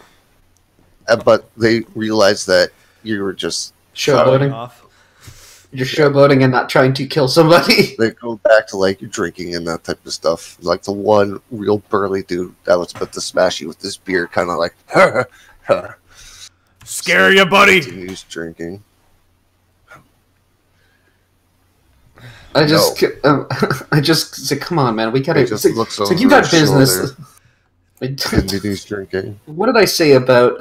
But they realize that you were just showboating. You're showboating and not trying to kill somebody. They go back to drinking and that type of stuff. The one real burly dude that was about to smash you with this beer, kind of scare you, buddy. Continues drinking. I just said, come on, man, we gotta. Looks you got business. Continues drinking. What did I say about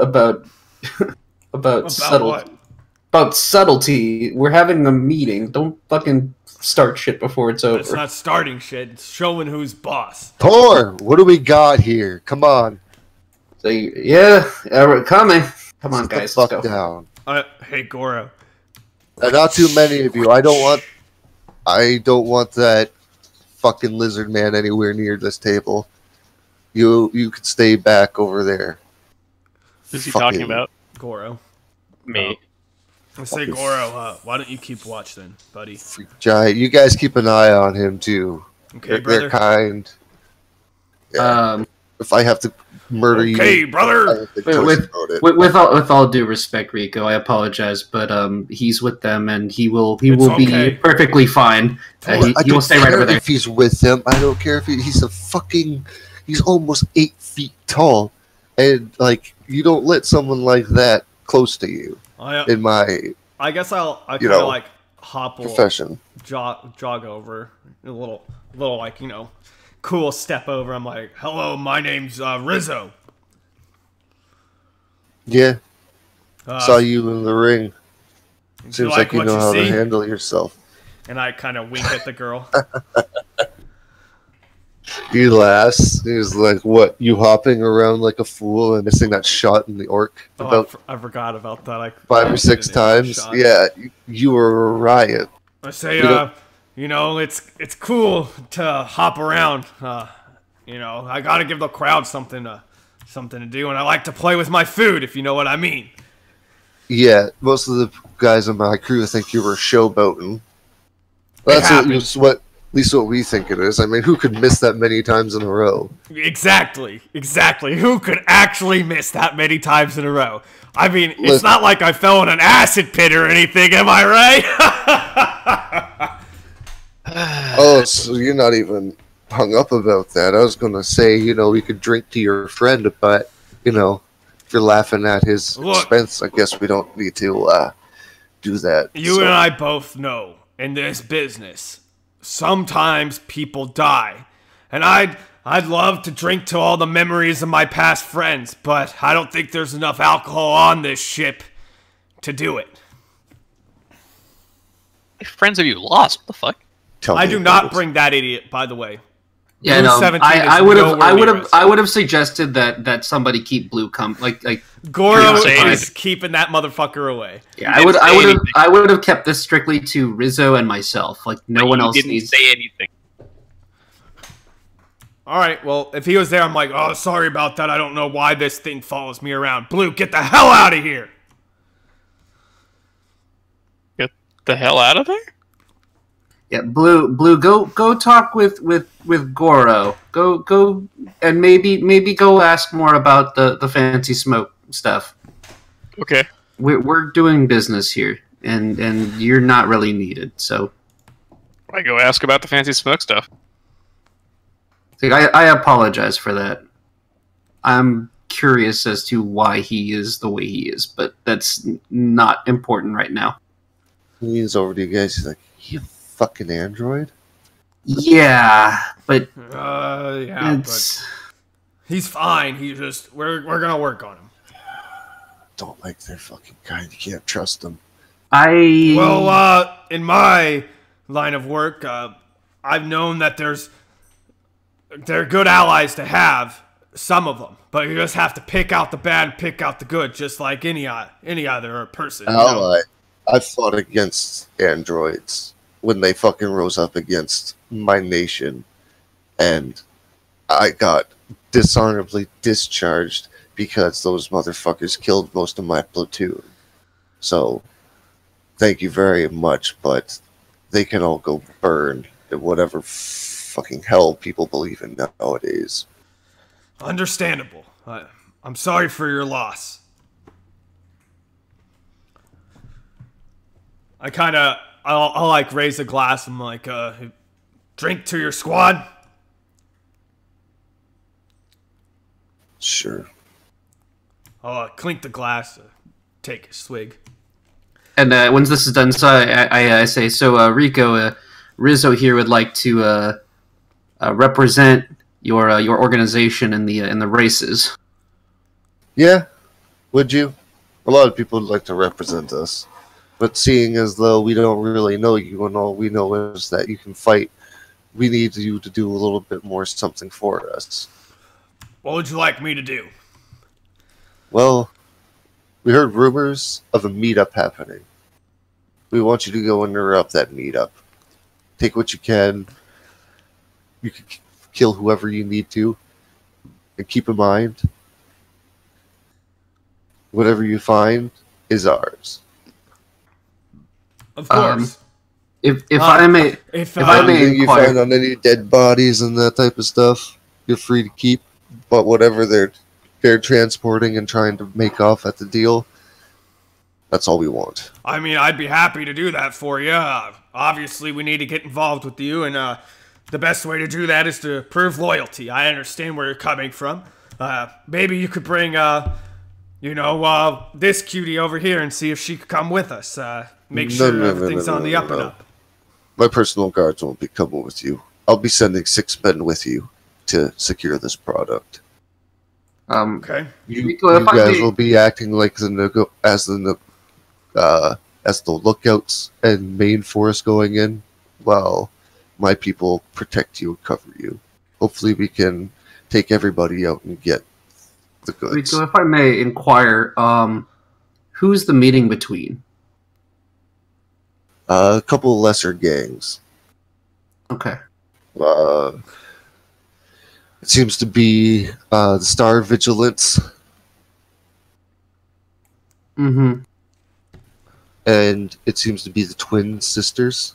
subtlety? What? About subtlety. We're having a meeting. Don't fucking start shit before it's over. It's not starting shit. It's showing who's boss. Tor, what do we got here? Come on. So yeah, we're coming. Come on, Sit guys, the let's fuck go. down. Hey, Goro. Not too many of you. I don't want that fucking lizard man anywhere near this table. You could stay back over there. Who's he talking about? Goro. Me. I say, Goro, why don't you keep watch then, buddy? Freak giant. You guys keep an eye on him too. Okay, They're kind. Yeah. If I have to murder you, okay, brother. With all due respect, Rico, I apologize, but he's with them, and he will be perfectly fine. He will stay right over there. If he's with them, I don't care if he's he's almost 8 feet tall, and like you don't let someone like that close to you. I guess I'll kind of like hop profession, jog over a little like cool step over. I'm like, hello, my name's Rizzo. Yeah, saw you in the ring. Seems like you know how to handle yourself. And I kind of wink at the girl. He laughs. He's like, "What? You hopping around like a fool and missing that shot in the orc about I forgot about that. 5 or 6 times? Yeah, you were a riot." I say, it's cool to hop around. I gotta give the crowd something to do, and I like to play with my food, if you know what I mean. Yeah, most of the guys on my crew think you were showboating. That's at least what we think it is. I mean, who could miss that many times in a row? Exactly. Who could actually miss that many times in a row? I mean, it's not like I fell in an acid pit or anything, am I right? Oh, so you're not even hung up about that. I was going to say, we could drink to your friend, but, if you're laughing at his expense, I guess we don't need to do that. You and I both know, in this business, sometimes people die. And I'd love to drink to all the memories of my past friends, but I don't think there's enough alcohol on this ship to do it. How many friends have you lost? What the fuck? I do not bring that idiot, by the way. Yeah, no. I would have suggested that somebody keep Blue like Goro is keeping that motherfucker away. Yeah, I would have kept this strictly to Rizzo and myself. Like no one else needs. Say anything. All right, well, if he was there, I'm like, oh, sorry about that. I don't know why this thing follows me around. Blue, get the hell out of here! Get the hell out of there? Yeah, Blue, go talk with Goro. Go, and maybe go ask more about the fancy smoke stuff. Okay. We're doing business here, and you're not really needed. So I go ask about the fancy smoke stuff. I apologize for that. I'm curious as to why he is the way he is, but that's not important right now. He leans over to you guys. He's like, "You fucking android." Yeah, but but he's fine. He just we're gonna work on him. Don't like their fucking kind. You can't trust them. In my line of work, I've known that they're good allies to have, some of them, but you just have to pick out the bad and pick out the good, just like any other person. Ally. I've fought against androids when they fucking rose up against my nation, and I got dishonorably discharged because those motherfuckers killed most of my platoon. So, thank you very much, but they can all go burn in whatever fucking hell people believe in nowadays. Understandable. I'm sorry for your loss. I'll like raise a glass and like, drink to your squad. Sure. I'll clink the glass, take a swig. And once this is done, so I say, so Rico, Rizzo here would like to represent your organization in the races. Yeah, would you? A lot of people would like to represent us. But seeing as though we don't really know you and all we know is that you can fight, we need you to do a little bit more something for us. What would you like me to do? Well, we heard rumors of a meetup happening. We want you to go interrupt that meetup. Take what you can. You can kill whoever you need to. And keep in mind, whatever you find is ours. Of course. If I may, if I may Anything you inquire, find on any dead bodies and that type of stuff, you're free to keep. But whatever they're transporting and trying to make off at the deal, that's all we want. I mean, I'd be happy to do that for you. Obviously, we need to get involved with you, and the best way to do that is to prove loyalty. I understand where you're coming from. Maybe you could bring, this cutie over here and see if she could come with us. Make sure everything's on the up and up. My personal guards won't be coming with you. I'll be sending 6 men with you to secure this product. Okay. You guys will be acting like as the lookouts and main force going in, while my people protect you and cover you. Hopefully we can take everybody out and get the goods. Rico, if I may inquire, who's the meeting between? A couple of lesser gangs. Okay. It seems to be the Star Vigilance. Mm-hmm. And it seems to be the Twin Sisters.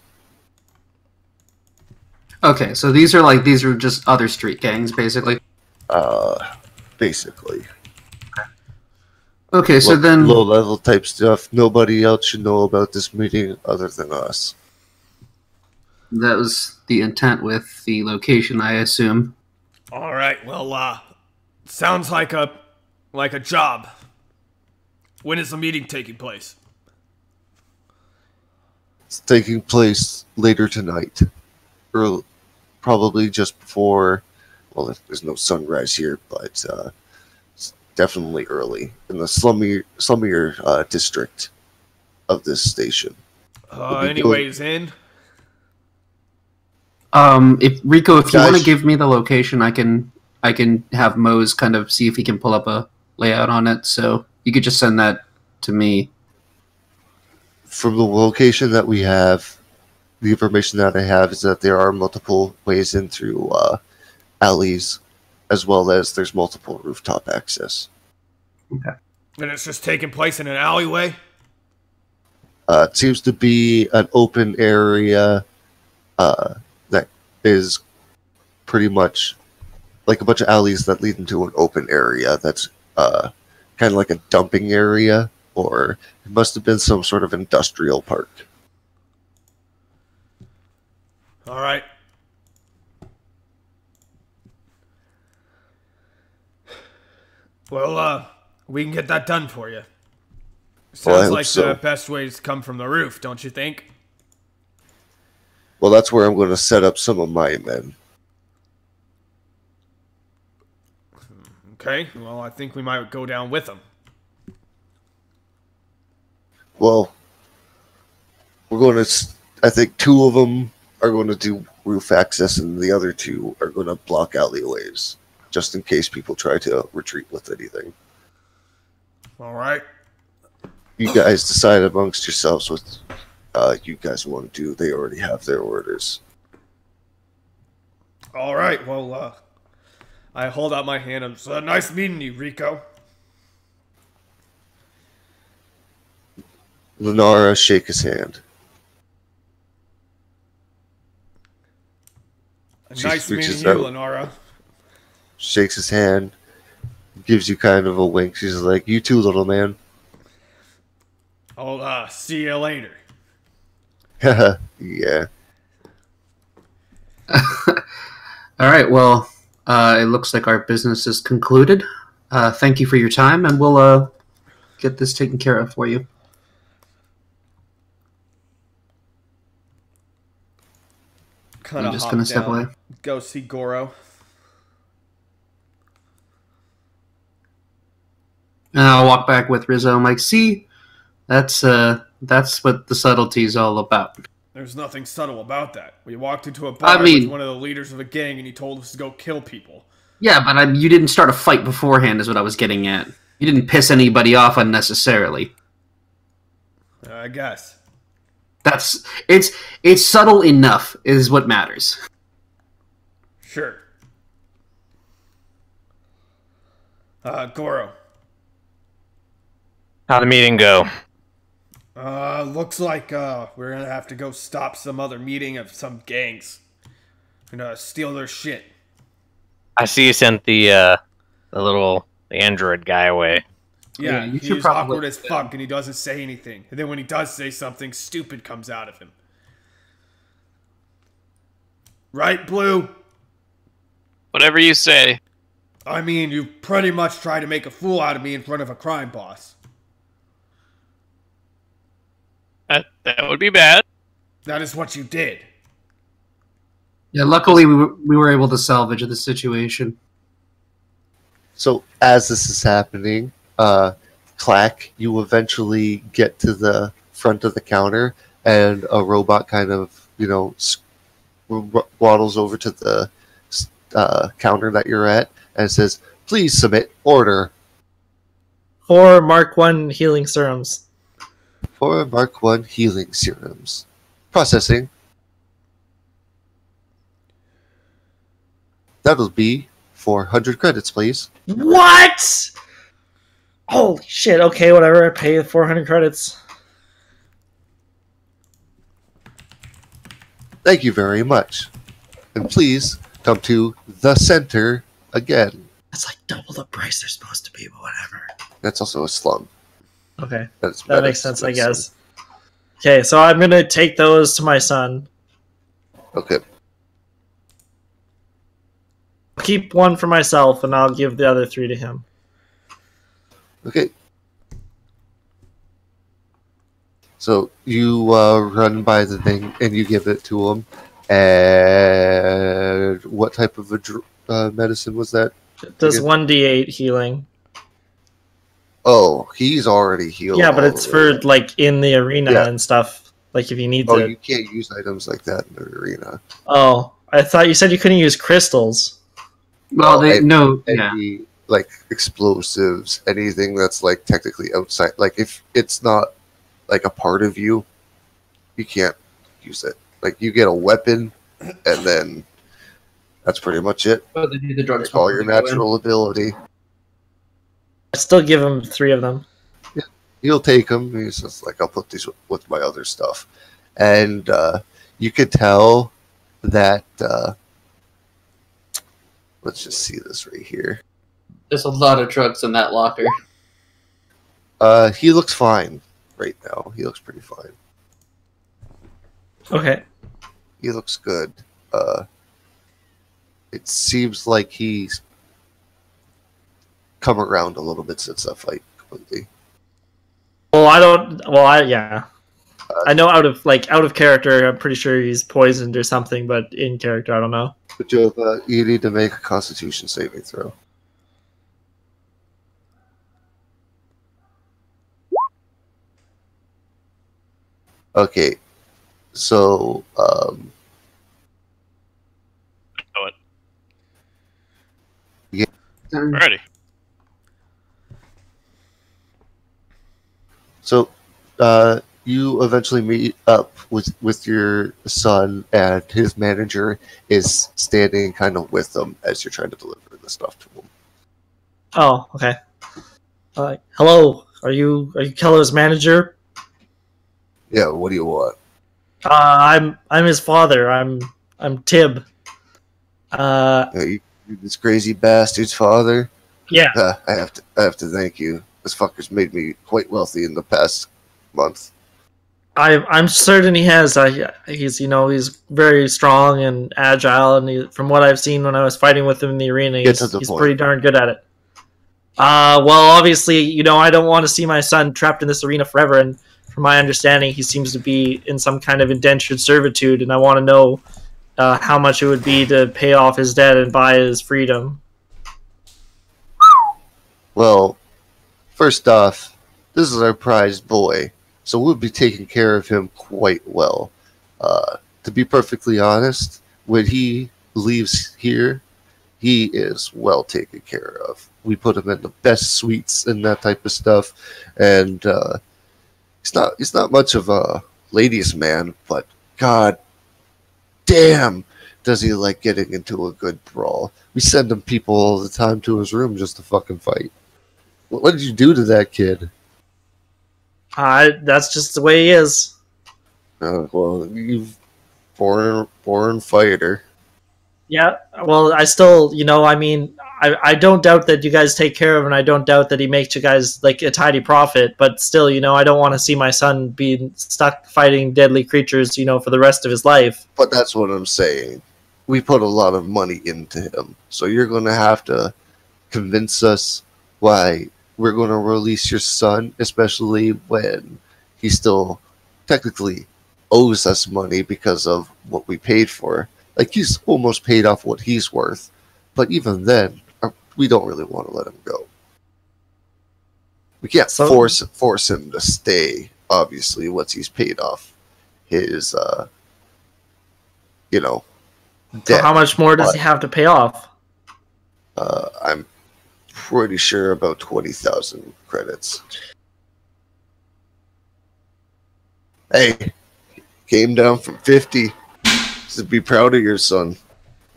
Okay, so these are just other street gangs, basically. Basically. Okay, so then low-level type stuff. Nobody else should know about this meeting other than us. that was the intent with the location, I assume. All right. Well, sounds like a job. When is the meeting taking place? It's taking place later tonight. Probably just before. Well, there's no sunrise here, but it's definitely early in the slummier district of this station. Anyways, in. If Rico, if you want to give me the location, I can have Mose kind of see if he can pull up a layout on it. So you could just send that to me. From the location that we have, the information that I have is that there are multiple ways in through alleys, as well as there's multiple rooftop access. Okay. And it's just taking place in an alleyway? It seems to be an open area that is pretty much like a bunch of alleys that lead into an open area that's kind of like a dumping area, or it must have been some sort of industrial park. All right. Well, we can get that done for you. Sounds like the best ways come from the roof, don't you think? Well, that's where I'm going to set up some of my men. Okay, well, I think we might go down with them. Well, we're going to... I think 2 of them are going to do roof access, and the other 2 are going to block alleyways, just in case people try to retreat with anything. All right. You guys decide amongst yourselves what you guys want to do. They already have their orders. All right, well, I hold out my hand. It's nice meeting you, Rico. Lenara, shake his hand. Nice meeting you, Lenara. Shakes his hand, gives you kind of a wink. She's like, "You too, little man." I'll see you later. Yeah. All right. Well, it looks like our business is concluded. Thank you for your time, and we'll get this taken care of for you. I'm just gonna step away. Go see Goro. And I'll walk back with Rizzo. I'm like, see, that's That's what the subtlety's all about. There's nothing subtle about that. We walked into a bar with one of the leaders of a gang and he told us to go kill people. Yeah, but you didn't start a fight beforehand is what I was getting at. You didn't piss anybody off unnecessarily. I guess. It's subtle enough is what matters. Sure. Goro. How'd the meeting go? Looks like we're gonna have to go stop some other meeting of some gangs. Gonna steal their shit. I see you sent the android guy away. Yeah, he's awkward as fuck and he doesn't say anything. And then when he does say something, stupid comes out of him. Right, Blue? Whatever you say. I mean, you pretty much tried to make a fool out of me in front of a crime boss. That would be bad. That is what you did. Yeah, luckily we were able to salvage the situation. So as this is happening, Clack, you eventually get to the front of the counter, and a robot kind of, waddles over to the counter that you're at, and says, "Please submit order." 4 Mark 1 healing serums. 4 Mark 1 healing serums. Processing. That'll be 400 credits, please. What? Holy shit, okay, whatever, I pay 400 credits. Thank you very much. And please come to the center again. That's like double the price they're supposed to be, but whatever. That's also a slum. Okay, That makes sense, I guess. Okay, so I'm gonna take those to my son. Okay. Keep 1 for myself, and I'll give the other 3 to him. Okay. So you run by the thing and you give it to him. And what type of medicine was that? It does 1d8 healing. Oh, he's already healed. Yeah, but it's for like in the arena and stuff. Like if you need to. Oh, you can't use items like that in the arena. Oh, I thought you said you couldn't use crystals. Well, any like explosives, anything that's like technically outside. Like if it's not like a part of you, you can't use it. Like you get a weapon, and then that's pretty much it. Oh, they need the drugs. Like all your natural ability. I still give him 3 of them. Yeah, he'll take them. He's just like, I'll put these with my other stuff, and you could tell that. Let's just see this right here. There's a lot of drugs in that locker. He looks fine right now. He looks pretty fine. Okay. He looks good. It seems like he's come around a little bit since that fight completely. Well, yeah. I know out of character, I'm pretty sure he's poisoned or something, but in character, I don't know. But you need to make a Constitution saving throw. Okay, so yeah. Alrighty. So, you eventually meet up with your son, and his manager is standing kind of with him as you're trying to deliver the stuff to him. Oh, okay. Hello, are you Keller's manager? Yeah, what do you want? I'm his father. I'm Tib. You this crazy bastard's father? Yeah. I have to thank you. This fucker's made me quite wealthy in the past month. I'm certain he has. He's very strong and agile, and from what I've seen when I was fighting with him in the arena, he's pretty darn good at it. Well, obviously, I don't want to see my son trapped in this arena forever, and from my understanding, he seems to be in some kind of indentured servitude, and I want to know how much it would be to pay off his debt and buy his freedom. Well, first off, this is our prized boy. So we'll be taking care of him quite well. To be perfectly honest, when he leaves here, he is well taken care of. We put him in the best suites and that type of stuff, and he's not much of a ladies' man, but god damn, does he like getting into a good brawl. We send him people all the time to his room just to fucking fight. What did you do to that kid? That's just the way he is. Well, you've born fighter. Yeah, well, I still, I mean, I don't doubt that you guys take care of him, and I don't doubt that he makes you guys, like, a tidy profit, but still, I don't want to see my son being stuck fighting deadly creatures, for the rest of his life. But that's what I'm saying. We put a lot of money into him, so you're going to have to convince us why we're going to release your son, especially when he still technically owes us money because of what we paid for. Like, he's almost paid off what he's worth, but even then, we don't really want to let him go. We can't force him to stay, obviously, once he's paid off his, debt. So how much more does he have to pay off? I'm pretty sure about 20,000 credits. Hey, came down from 50. To be proud of your son.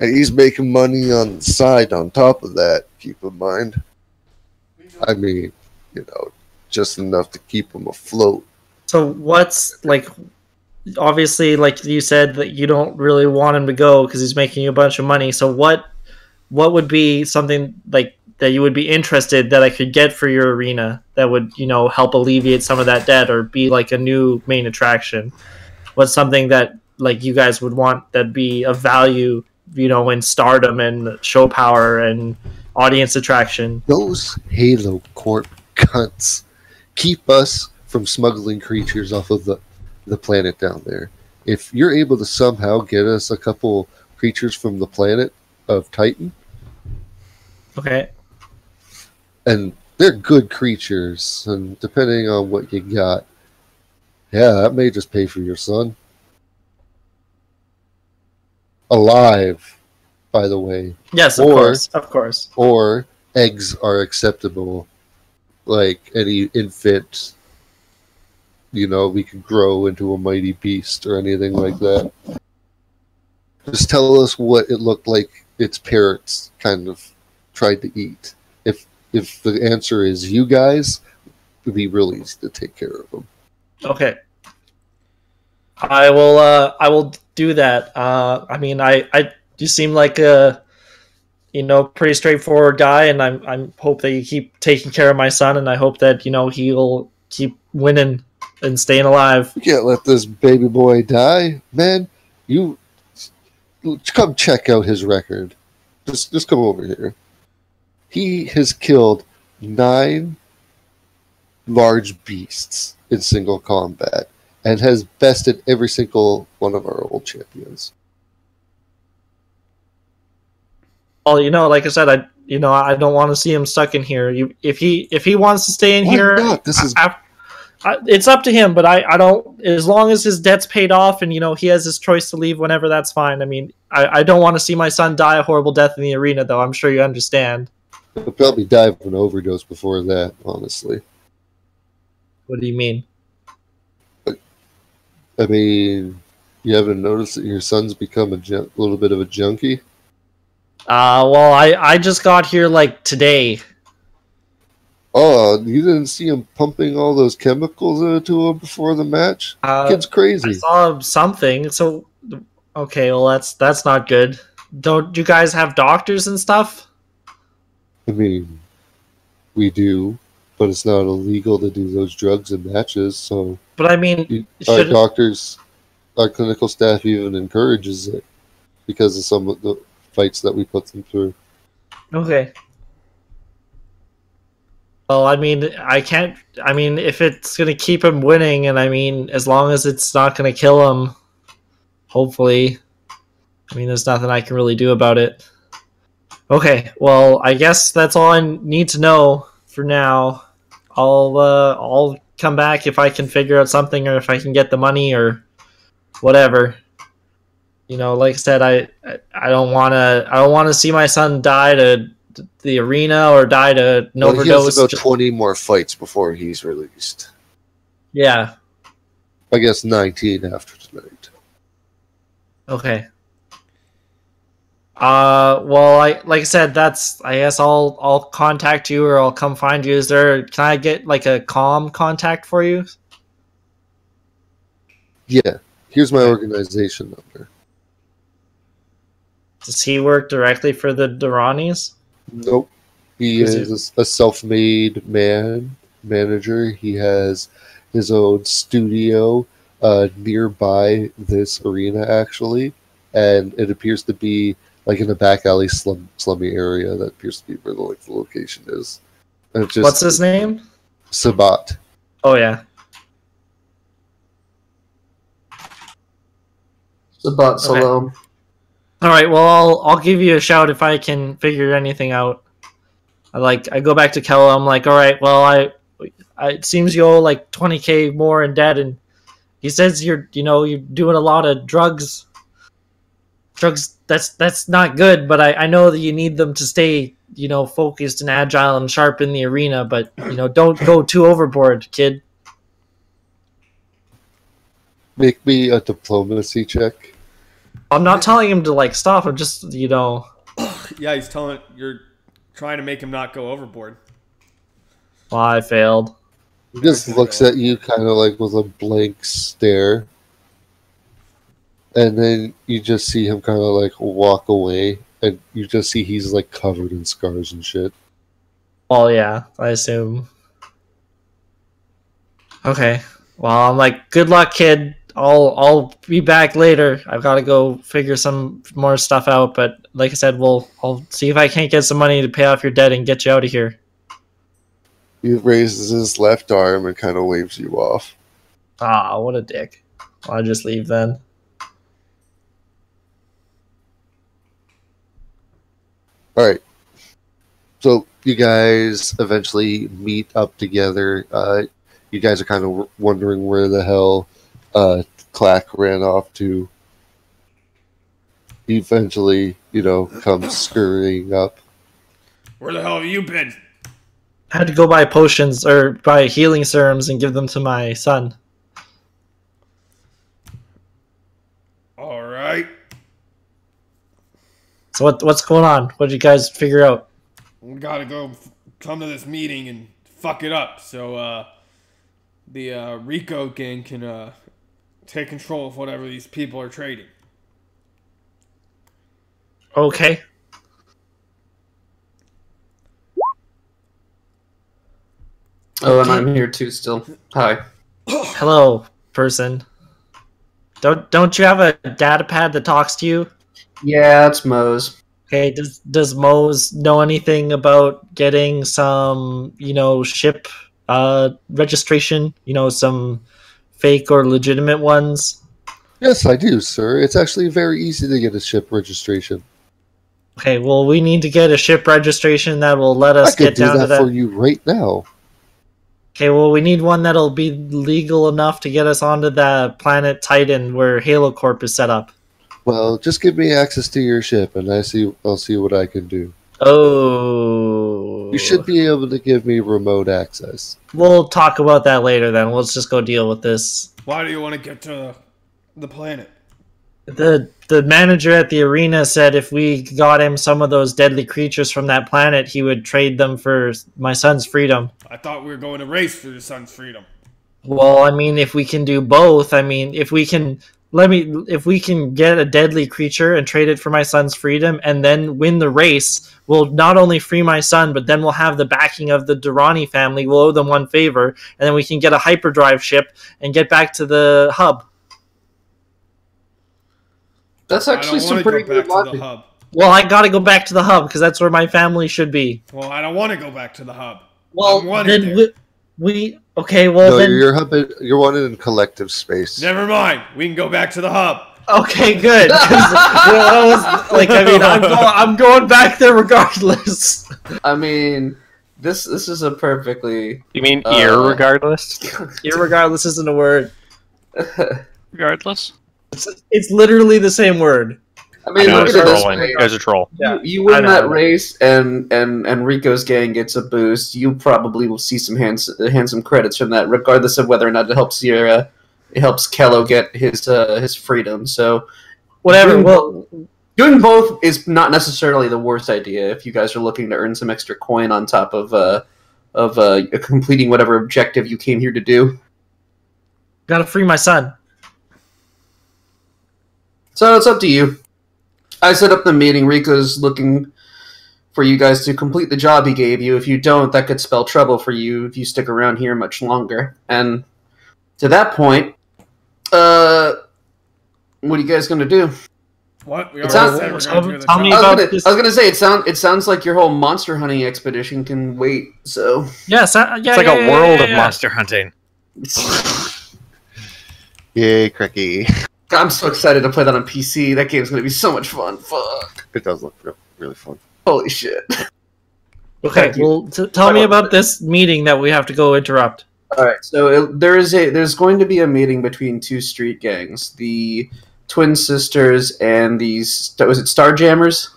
And he's making money on the side on top of that, keep in mind. I mean, just enough to keep him afloat. So what's, like, obviously, like you said, that you don't really want him to go because he's making you a bunch of money. So what would be something, like, that you would be interested that I could get for your arena that would, help alleviate some of that debt or be, like, a new main attraction? What's something that, like, you guys would want that be of value, in stardom and show power and audience attraction? Those Halo Corp cunts keep us from smuggling creatures off of the planet down there. If you're able to somehow get us a couple creatures from the planet of Titan. Okay. And they're good creatures, and depending on what you got, yeah, that may just pay for your son. Alive, by the way. Yes, of course. Or eggs are acceptable. Like any infant, we could grow into a mighty beast or anything like that. Just tell us what it looked like its parents kind of tried to eat. If the answer is you guys, it'd be really easy to take care of them. Okay. I will do that. I mean, you seem like a, pretty straightforward guy, and I hope that you keep taking care of my son, and I hope that, he'll keep winning and staying alive. You can't let this baby boy die, man. You come check out his record. Just come over here. He has killed 9 large beasts in single combat and has bested every single one of our old champions. Well, like I said, I don't want to see him stuck in here. If he wants to stay in here, not? This is it's up to him. But I don't. As long as his debt's paid off and he has his choice to leave whenever, that's fine. I mean, I don't want to see my son die a horrible death in the arena, though. I'm sure you understand. He'll probably die of an overdose before that, honestly. What do you mean? I mean, you haven't noticed that your son's become a little bit of a junkie? Well, I just got here, like, today. Oh, you didn't see him pumping all those chemicals into him before the match? Kid's crazy. I saw something, so... Okay, well, that's not good. Don't you guys have doctors and stuff? I mean, we do, but it's not illegal to do those drugs in matches, so... But I mean... Our doctors, our clinical staff even encourages it because of some of the fights that we put them through. Okay. Well, I mean, I can't... I mean, if it's going to keep him winning, and I mean, as long as it's not going to kill him, hopefully, I mean, there's nothing I can really do about it. Okay, well, I guess that's all I need to know for now. I'll come back if I can figure out something, or if I can get the money, or whatever. You know, like I said, I don't want to see my son die to the arena or die to an overdose. He has about 20 more fights before he's released. Yeah. I guess 19 after tonight. Okay. Well, like I said, that's. I guess I'll contact you, or I'll come find you. Can I get like a comm contact for you? Yeah. Here's my organization number. Does he work directly for the Duranis? Nope. He is a self-made manager. He has his own studio nearby this arena, actually, and it appears to be like in a back alley slummy area. That appears to be where the location is. And What's his name? Sabat. Oh yeah. Sabat Salam. Okay. All right. Well, I'll give you a shout if I can figure anything out. I go back to Kella. I'm like, all right. Well, it seems you owe like 20K more in debt, and he says you're doing a lot of drugs. That's not good. But I know that you need them to stay focused and agile and sharp in the arena. But don't go too overboard, kid. Make me a diplomacy check. I'm not telling him to like stop. I'm just Yeah, he's telling you're trying to make him not go overboard. Well, I failed. He just looks at you kind of like with a blank stare. And then you just see him kind of like walk away. And you just see he's like covered in scars and shit. Oh, yeah, I assume. Okay. Well, I'm like, good luck, kid. I'll be back later. I've got to go figure some more stuff out. But like I said, I'll see if I can't get some money to pay off your debt and get you out of here. He raises his left arm and kind of waves you off. Ah, what a dick. I'll just leave then. All right. So you guys eventually meet up together. You guys are kind of wondering where the hell Clack ran off to. He eventually, comes scurrying up. Where the hell have you been? I had to go buy potions or buy healing serums and give them to my son. All right. So what's going on? What did you guys figure out? We gotta go come to this meeting and fuck it up so the Rico gang can take control of whatever these people are trading. Okay. Oh, and I'm here too still. Hi. Hello, person. Don't you have a data pad that talks to you? Yeah, it's Moe's. Okay, does Mose know anything about getting some, ship registration? Some fake or legitimate ones? Yes, I do, sir. It's actually very easy to get a ship registration. Okay, well, we need to get a ship registration that will let us get down to that. I could do that for you right now. Okay, well, we need one that'll be legal enough to get us onto the planet Titan where Halo Corp is set up. Well, just give me access to your ship, and I'll see what I can do. Oh. You should be able to give me remote access. We'll talk about that later then. Let's just go deal with this. Why do you want to get to the planet? The manager at the arena said if we got him some of those deadly creatures from that planet, he would trade them for my son's freedom. I thought we were going to race for your son's freedom. Well, I mean, if we can do both, if we can get a deadly creature and trade it for my son's freedom and then win the race, we'll not only free my son, but then we'll have the backing of the Durrani family. We'll owe them one favor, and then we can get a hyperdrive ship and get back to the hub. That's actually some pretty good logic. Well, I gotta go back to the hub because that's where my family should be. Well, I don't want to go back to the hub. Well, then okay. Well, no, then you're wanted in collective space. Never mind. We can go back to the hub. Okay, good. I'm going back there regardless. I mean, This is a perfectly. You mean irregardless? Irregardless isn't a word. Regardless. It's literally the same word. I mean, I look know at it this trolling. way. It was a troll. You win that race, and Rico's gang gets a boost. You probably will see some handsome credits from that, regardless of whether or not it helps it helps Kello get his freedom. So, Whatever. Doing both is not necessarily the worst idea if you guys are looking to earn some extra coin on top of completing whatever objective you came here to do. Gotta free my son. So it's up to you. I set up the meeting. Rico's looking for you guys to complete the job he gave you. If you don't, that could spell trouble for you if you stick around here much longer. And to that point, what are you guys going to do? What? We It already sounds- said we're gonna do the tell me job. I about was gonna say it sounds like your whole monster hunting expedition can wait. So Yes, It's like a world of monster hunting. Yay, Cricky. I'm so excited to play that on PC. That game's gonna be so much fun. Fuck. It does look really fun. Holy shit. Okay, Thank you. well, tell me about this meeting that we have to go interrupt. All right, so there's going to be a meeting between two street gangs, the Twin Sisters and these. Was it Starjammers?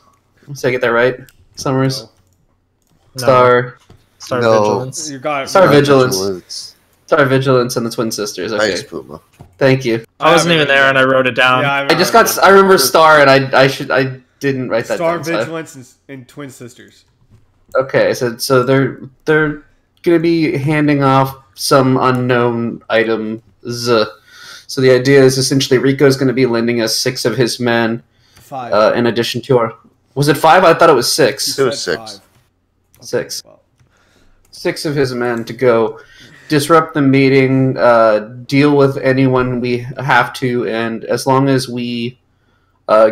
Did I get that right? Summers. No. Star No. Vigilance. You got it. Star man. Vigilance. Star Vigilance and the Twin Sisters. Okay, Nice, Puma. thank you. I wasn't even there, and I wrote it down. Yeah, I remember Star, and I didn't write that Star down. so Vigilance and Twin Sisters. Okay, so they're gonna be handing off some unknown items. So the idea is essentially Rico's gonna be lending us 6 of his men, 5. in addition to our. Was it 5? I thought it was 6. It was 6. 6. Well, 6 of his men to go disrupt the meeting, deal with anyone we have to, and as long as we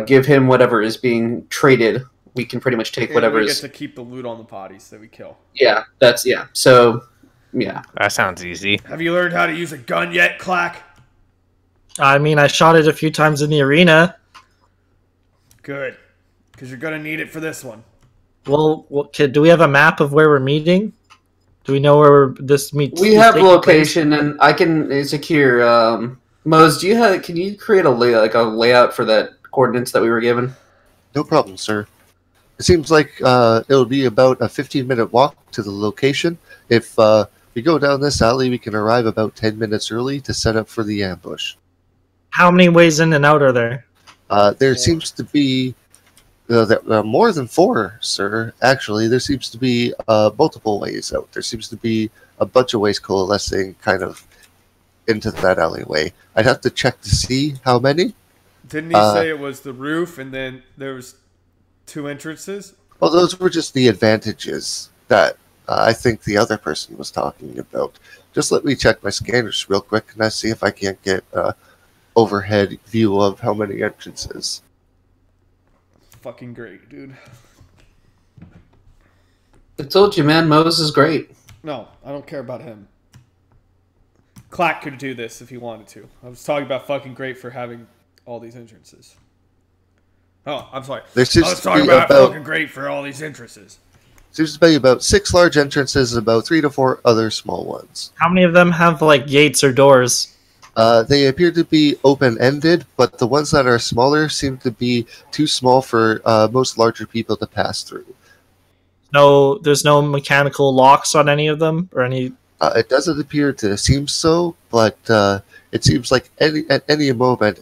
give him whatever is being traded, we can pretty much take whatever we get is. to keep the loot on the bodies that we kill. Yeah, that's yeah. So, yeah. That sounds easy. Have you learned how to use a gun yet, Clack? I mean, I shot it a few times in the arena. Good, because you're gonna need it for this one. Well, do we have a map of where we're meeting? Do we know where this meets? We have location, and I can secure. Mose, can you create a layout for that coordinates that we were given? No problem, sir. It seems like it'll be about a 15-minute walk to the location. If we go down this alley, we can arrive about 10 minutes early to set up for the ambush. How many ways in and out are there? There seems to be more than 4, sir. Actually, there seems to be multiple ways out. There seems to be a bunch of ways coalescing kind of into that alleyway. I'd have to check to see how many. Didn't he say it was the roof and then there was 2 entrances? Well, those were just the advantages that I think the other person was talking about. Just let me check my scanners real quick and I see if I can't get an overhead view of how many entrances. Fucking great, dude. I told you, man. Mose is great. No, I don't care about him. Clack could do this if he wanted to. I was talking about fucking great for having all these entrances. Oh, I'm sorry. There I seems was to talking be about about fucking great for all these entrances. seems to be about 6 large entrances and about 3 to 4 other small ones. How many of them have like gates or doors? They appear to be open-ended, but the ones that are smaller seem to be too small for most larger people to pass through. No, there's no mechanical locks on any of them, or any. It doesn't appear to seem so, but it seems like at any moment,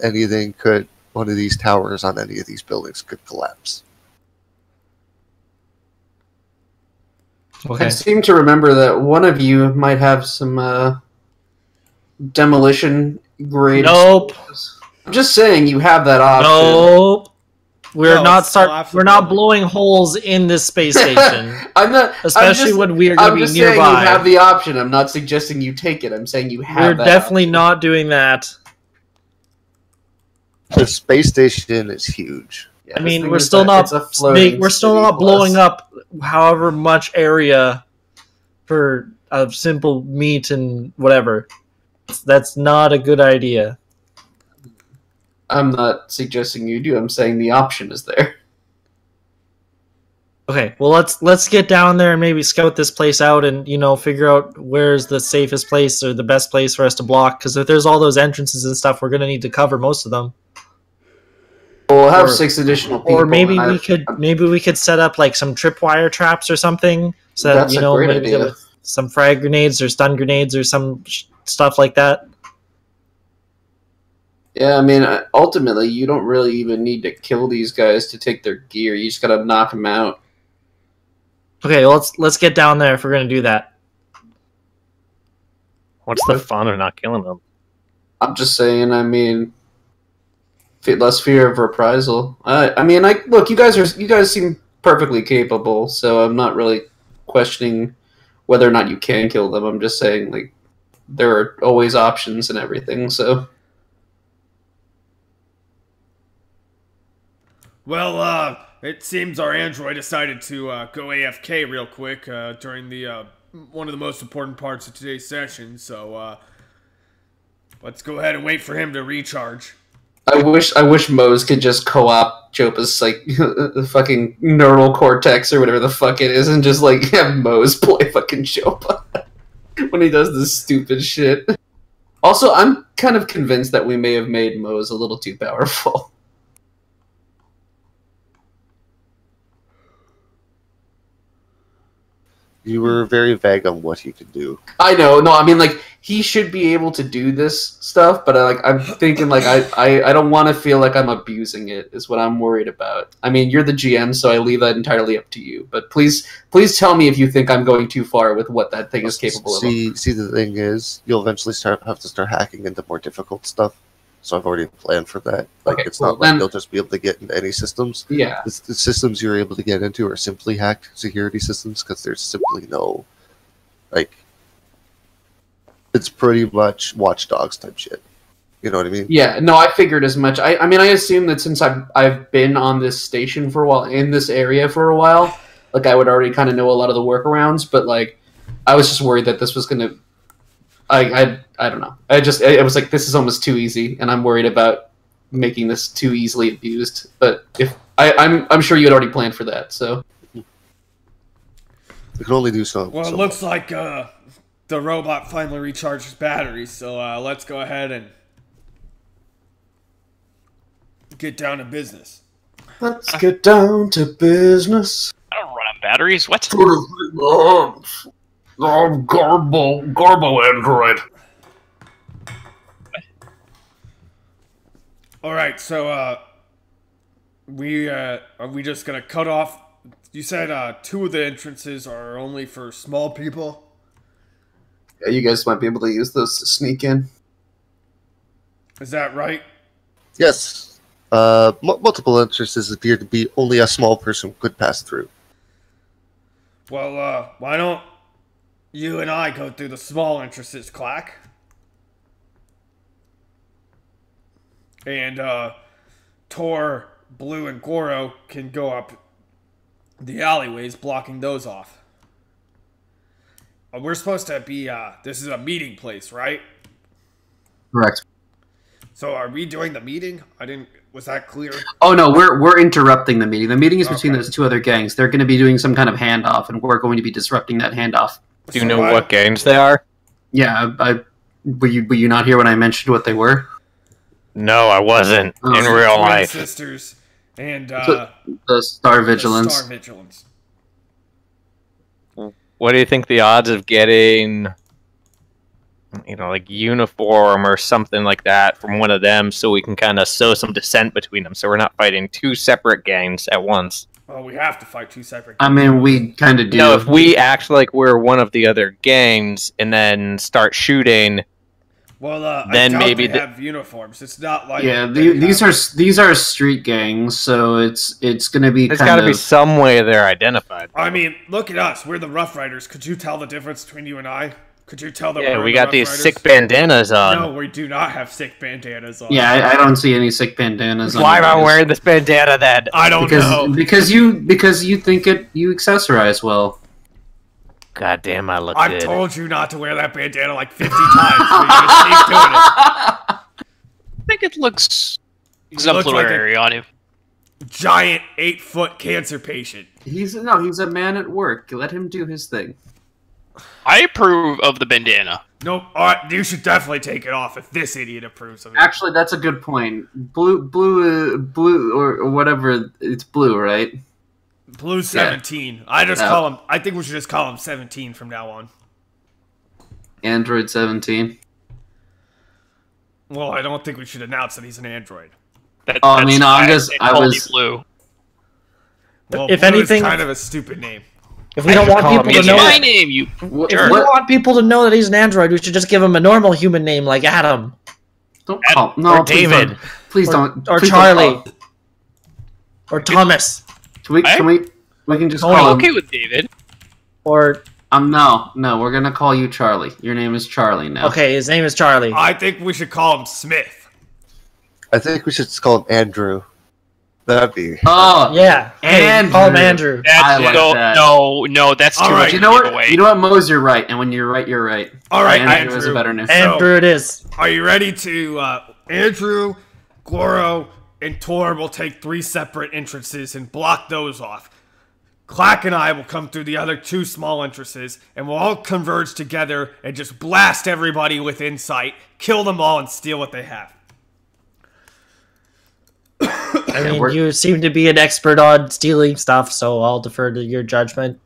one of these towers on any of these buildings could collapse. Okay. I seem to remember that one of you might have some demolition grade. Nope. I'm just saying you have that option. Nope. We're No, not it's still We're not absolutely- blowing holes in this space station, I'm not. especially when we are going I'm to be just saying nearby. you have the option. I'm not suggesting you take it. I'm saying you have. We're that definitely option. not doing that. The space station is huge. Yeah, I this mean, thing we're is still not. it's a floating We're still city not plus. blowing up however much area for a simple meat and whatever. That's not a good idea. I'm not suggesting you do. I'm saying the option is there. Okay, well let's get down there and maybe scout this place out and figure out where's the safest place or the best place for us to block. Because if there's all those entrances and stuff, we're gonna need to cover most of them. We'll have 6 additional people. Or maybe we could set up like some tripwire traps or something, so that That's a great idea. with some frag grenades or stun grenades or some stuff like that. Yeah, I mean, ultimately, you don't really even need to kill these guys to take their gear. You just gotta knock them out. Okay, well, let's get down there if we're gonna do that. What's the fun of not killing them? I'm just saying. I mean, less fear of reprisal. Look, you guys seem perfectly capable, so I'm not really questioning whether or not you can kill them. I'm just saying, like, there are always options and everything. So. Well, it seems our android decided to go AFK real quick during the one of the most important parts of today's session. So let's go ahead and wait for him to recharge. I wish Mose could just co-op Jopa's like the fucking neural cortex or whatever the fuck it is, and just like have Mose play fucking Jopa when he does this stupid shit. Also, I'm kind of convinced that we may have made Mose a little too powerful. You were very vague on what he could do. I know, no, I mean, like, he should be able to do this stuff, but I'm thinking, like, I don't want to feel like I'm abusing it, is what I'm worried about. I mean, you're the GM, so I leave that entirely up to you, but please tell me if you think I'm going too far with what that thing is capable of. See, the thing is, you'll eventually have to start hacking into more difficult stuff. So I've already planned for that. Like, okay, it's not like you'll just be able to get into any systems. Yeah. The systems you're able to get into are simply hacked security systems because there's simply no, like, it's pretty much Watch Dogs type shit. You know what I mean? Yeah, no, I figured as much. I mean, I assume that since I've been on this station for a while, in this area for a while, like, I would already kind of know a lot of the workarounds, but, like, I was just worried that this was going to... I don't know. I was like, this is almost too easy, and I'm worried about making this too easily abused. But if I'm sure you had already planned for that, so we can only do so. Well, it looks like the robot finally recharged his batteries, so let's go ahead and get down to business. Let's get down to business. I don't run on batteries. What? Garbo android. Alright, so, are we just gonna cut off... You said, 2 of the entrances are only for small people? Yeah, you guys might be able to use those to sneak in. Is that right? Yes. Multiple entrances appear to be only a small person could pass through. Well, why don't you and I go through the small entrances, Clack? And, Tor, Blue, and Goro can go up the alleyways, blocking those off. We're supposed to be, this is a meeting place, right? Correct. So are we doing the meeting? Was that clear? Oh no, we're interrupting the meeting. The meeting is between those 2 other gangs. They're going to be doing some kind of handoff, and we're going to be disrupting that handoff. Do you know what gangs they are? Yeah, were you not here when I mentioned what they were? No, I wasn't in real life. Sisters and the Star Vigilance. Star Vigilance. What do you think the odds of getting, like uniform or something like that from one of them, so we can kind of sow some dissent between them, so we're not fighting 2 separate gangs at once? Well, we have to fight 2 separate gangs. I mean, we kind of do. No, if we act like we're one of the other gangs and then start shooting. Well, then I doubt maybe they have uniforms. It's not like these are street gangs, so it's going to be. There's got to be some way they're identified. I mean, look at us. We're the Rough Riders. Could you tell the difference between you and I? Could you tell that? Yeah, we the got Rough these Riders? sick bandanas on. No, we do not have sick bandanas on. Yeah, I don't see any sick bandanas on. Why am I wearing this bandana then? I don't know. Because you think you accessorize well. God damn, I look I've good. told you not to wear that bandana like 50 times. But you just keep doing it. I think it looks exemplary on you. giant 8-foot cancer patient. He's a man at work. Let him do his thing. I approve of the bandana. Nope. All right, you should definitely take it off if this idiot approves of it. Actually, that's a good point. Blue, or whatever. It's blue, right? Blue 17. Call him. I think we should just call him 17 from now on. Android 17. Well, I don't think we should announce that he's an android. I was blue. Well, If Blue anything, is kind of a stupid name. If we don't want people to It's know, my name, you if we jerk. don't want people to know that he's an android, we should just give him a normal human name like Adam Don't call no, or David. Please don't. or Please Charlie don't or Thomas we can just Oh, call I'm him. okay with David. or No, we're gonna call you Charlie. Your name is Charlie now. okay, his name is Charlie. I think we should call him Smith. I think we should just call him Andrew. That'd be. Oh, Yeah, hey, call him Andrew. Andrew. I like that. No, that's too All much. right, You know what? Giveaway. You know what, Mose? You're right. And when you're right, you're right. All right, Andrew is a Andrew. better name. Andrew it is. Are you ready to, Andrew, Goro, and Tor will take 3 separate entrances and block those off. Clack and I will come through the other 2 small entrances, and we'll all converge together and just blast everybody within sight, kill them all, and steal what they have. I mean, you seem to be an expert on stealing stuff, so I'll defer to your judgment.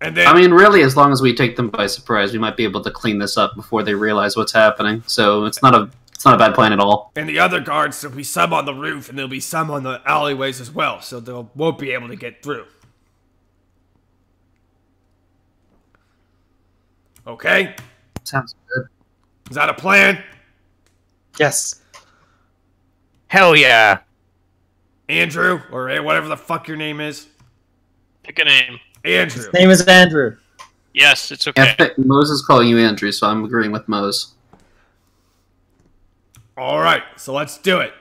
And then, I mean, really, as long as we take them by surprise, we might be able to clean this up before they realize what's happening. So it's not a bad plan at all. and the other guards, there'll be some on the roof, and there'll be some on the alleyways as well, so they won't be able to get through. Okay? Sounds good. Is that a plan? Yes. Hell yeah. Andrew, or whatever the fuck your name is. Pick a name. Andrew. His name is Andrew. Yes, it's okay. Mose is calling you Andrew, so I'm agreeing with Mose. All right, so let's do it.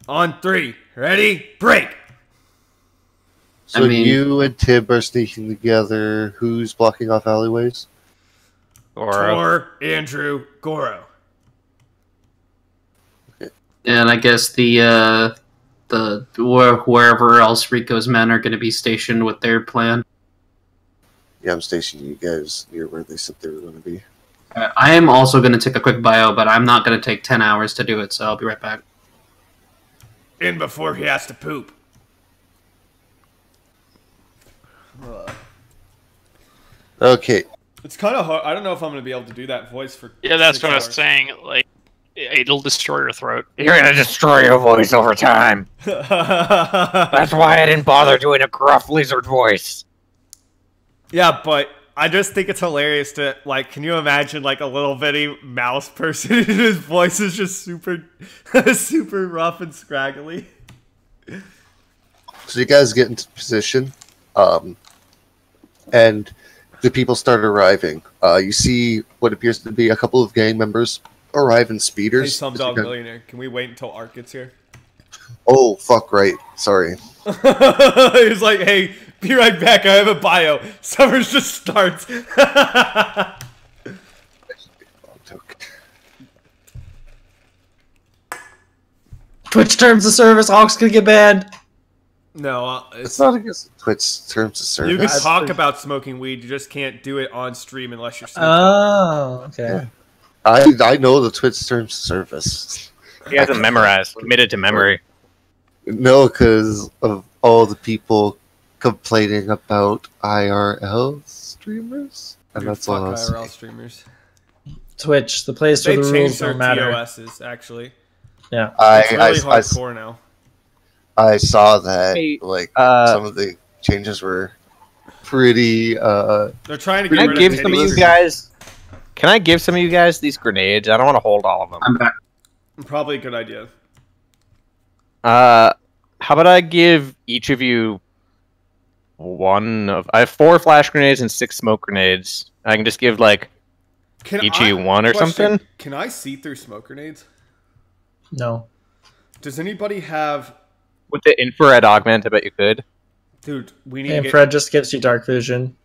On 3. Ready? Break! So I mean- you and Tib are sneaking together. Who's blocking off alleyways? Or Tor, Andrew, Goro. And I guess wherever else Rico's men are going to be stationed with their plan. Yeah, I'm stationing you guys near where they said they were going to be. I am also going to take a quick bio, but I'm not going to take 10 hours to do it, so I'll be right back. In before he has to poop. Okay. It's kind of hard. I don't know if I'm going to be able to do that voice for. Yeah, that's 6 what I was hours. saying. Like, it'll destroy your throat. you're gonna destroy your voice over time. That's why I didn't bother doing a gruff lizard voice. Yeah, but I just think it's hilarious to, like, can you imagine, like, a little bitty mouse person and his voice is just super, super rough and scraggly? So you guys get into position, and the people start arriving. You see what appears to be a couple of gang members arrive in speeders. Hey, some dog millionaire, can we wait until Art gets here? Oh, fuck, right. Sorry. He's like, hey, be right back, I have a bio. Summers just starts. Twitch terms of service, Hawk's gonna get banned. No, It's not against Twitch terms of service. you can talk about smoking weed, you just can't do it on stream unless you're smoking. Oh, okay. I know the Twitch terms of service. He hasn't memorized. Committed to memory. No, because of all the people complaining about IRL streamers. And Dude, that's fuck all I was IRL saying. streamers. Twitch, the place They where the changed rules their don't matter. TOSs, actually. Yeah. It's really hardcore now. I saw that. Hey, some of the changes were pretty. They're trying to Can get I rid give of some of you titties. guys? Can I give some of you guys these grenades? I don't want to hold all of them. I'm back. Probably a good idea. How about I give each of you one of? I have 4 flash grenades and 6 smoke grenades. I can just give like each of you one or something. Can I see through smoke grenades? No. Does anybody have... With the infrared augment, I bet you could. Dude, we need And to get... Fred just gives you dark vision.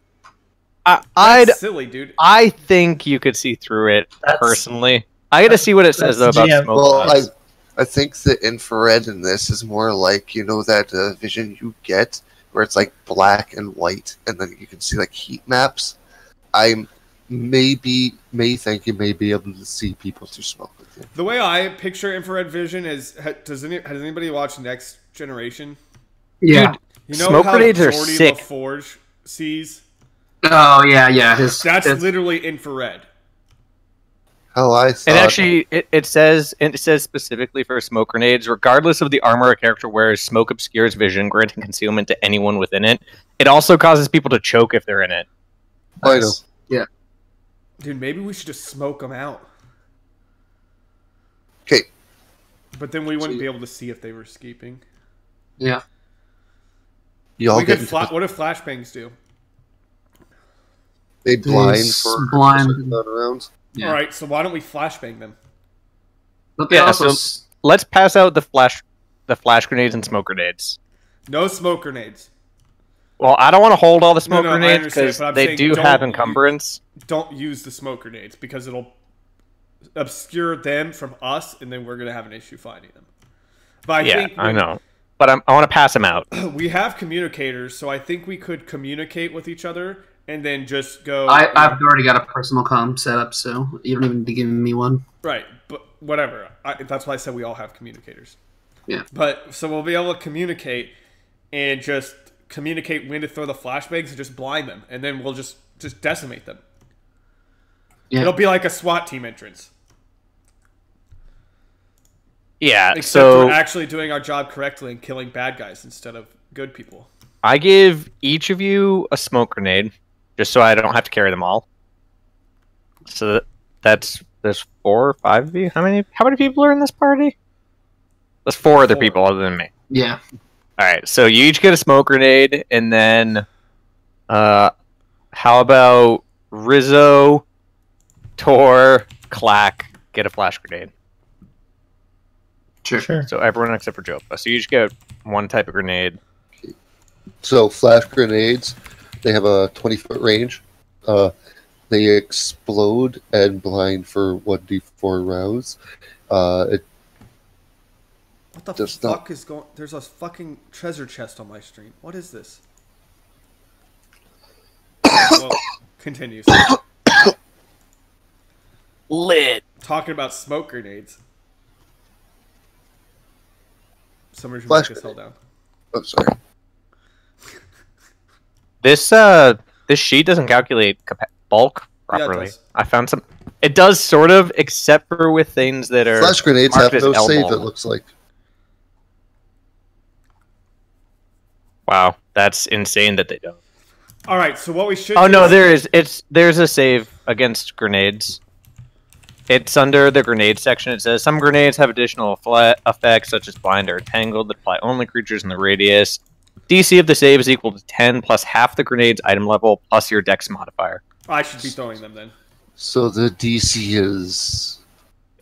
That's silly, dude. I think you could see through it That's- personally. I got to see what it says though that's about GM. smoke. Well, dots. I think the infrared in this is more like, you know, that vision you get where it's like black and white, and then you can see like heat maps. I may think you may be able to see people through smoke with you. The way I picture infrared vision is, has anybody watched Next Generation? Yeah. Dude, You know smoke how grenades are Geordi sick. LaForge sees? Oh yeah. That's literally infrared. Hell, I thought... And actually, it says specifically for smoke grenades, regardless of the armor a character wears, smoke obscures vision, granting concealment to anyone within it. It also causes people to choke if they're in it. I know. Yeah. Dude, maybe we should just smoke them out. Okay. But then we wouldn't be able to see if they were escaping. Yeah. Y'all What get if flashbangs do? they blind for blind. a certain amount of rounds. Yeah. All right, so why don't we flashbang them? But they Yeah, also so let's pass out the flash grenades and smoke grenades. No smoke grenades. Well, I don't want to hold all the smoke No, I grenades understand, because but I'm they saying do don't have encumbrance. Don't use the smoke grenades because it'll obscure them from us, and then we're gonna have an issue finding them. But I know. But I want to pass them out. We have communicators, so I think we could communicate with each other and then just go. I've already got a personal comm set up, so you don't even need to give me one. Right, but whatever. That's why I said we all have communicators. Yeah. But so we'll be able to communicate and just communicate when to throw the flashbangs and just blind them, and then we'll just decimate them. Yeah. It'll be like a SWAT team entrance. Yeah, Except so we're actually doing our job correctly and killing bad guys instead of good people. I give each of you a smoke grenade, just so I don't have to carry them all. So there's 4 or 5 of you. How many people are in this party? There's 4 other people other than me. Yeah. All right, so you each get a smoke grenade, and then how about Rizzo, Tor, Clack get a flash grenade? Sure. So everyone except for Joe. So you each get one type of grenade. So flash grenades, they have a 20-foot range. They explode and blind for 1d4 rounds. What the fuck is going? There's a fucking treasure chest on my stream. What is this? Well, continue. Lit. Talking about smoke grenades. Somebody should Flash make this hell down. Oh, sorry. This sheet doesn't calculate bulk properly. does. I found some. It does sort of, except for with things that are Flash grenades marked have as no save, elbow. it looks like. Wow, that's insane that they don't. All right, so what we should. Oh do no, is- there's a save against grenades. It's under the grenade section. It says some grenades have additional effects such as blind or entangled that apply only creatures in the radius. DC of the save is equal to 10 plus half the grenade's item level plus your dex modifier. I should be throwing them then. So the DC is...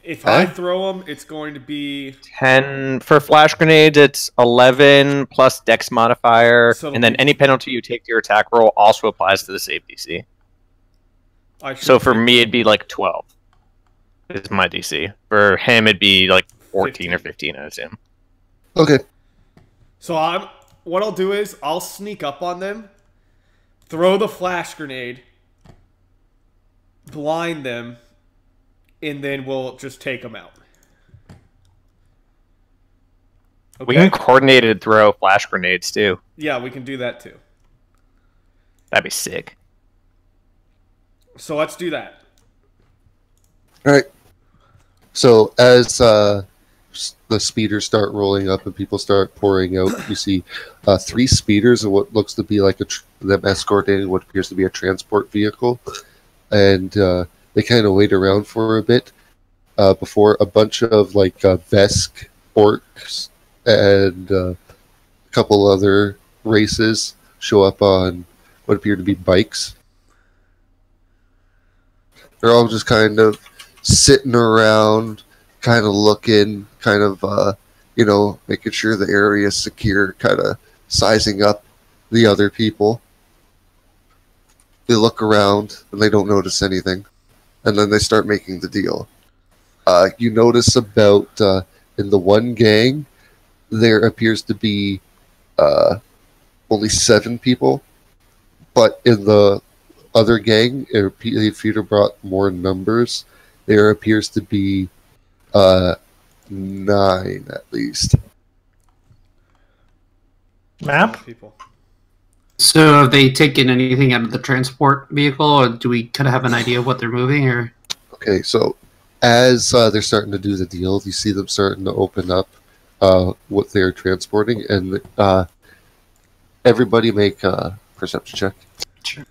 If Huh? I throw them, it's going to be 10 for flash grenades. It's 11 plus dex modifier, So it'll and then be- any penalty you take to your attack roll also applies to the save DC. I should So for take- me, it'd be like 12. Is my DC. For him, it'd be like 14 or 15, I assume. Okay. So what I'll do is I'll sneak up on them, throw the flash grenade, blind them, and then we'll just take them out. We can coordinated throw flash grenades too. Yeah, we can do that too. That'd be sick. So let's do that. All right. So as the speeders start rolling up and people start pouring out, you see 3 speeders and what looks to be like them escorting what appears to be a transport vehicle, and they kind of wait around for a bit before a bunch of like Vesk orcs and a couple other races show up on what appear to be bikes. They're all just kind of sitting around, kind of looking, kind of, making sure the area is secure, kind of sizing up the other people. They look around and they don't notice anything. And then they start making the deal. You notice about in the one gang, there appears to be only 7 people, but in the other gang, if you'd have brought more numbers, there appears to be 9 at least. Map? People. So have they taken anything out of the transport vehicle, or do we kind of have an idea of what they're moving? Or Okay, so as they're starting to do the deal, you see them starting to open up what they're transporting, and everybody make a perception check. Sure.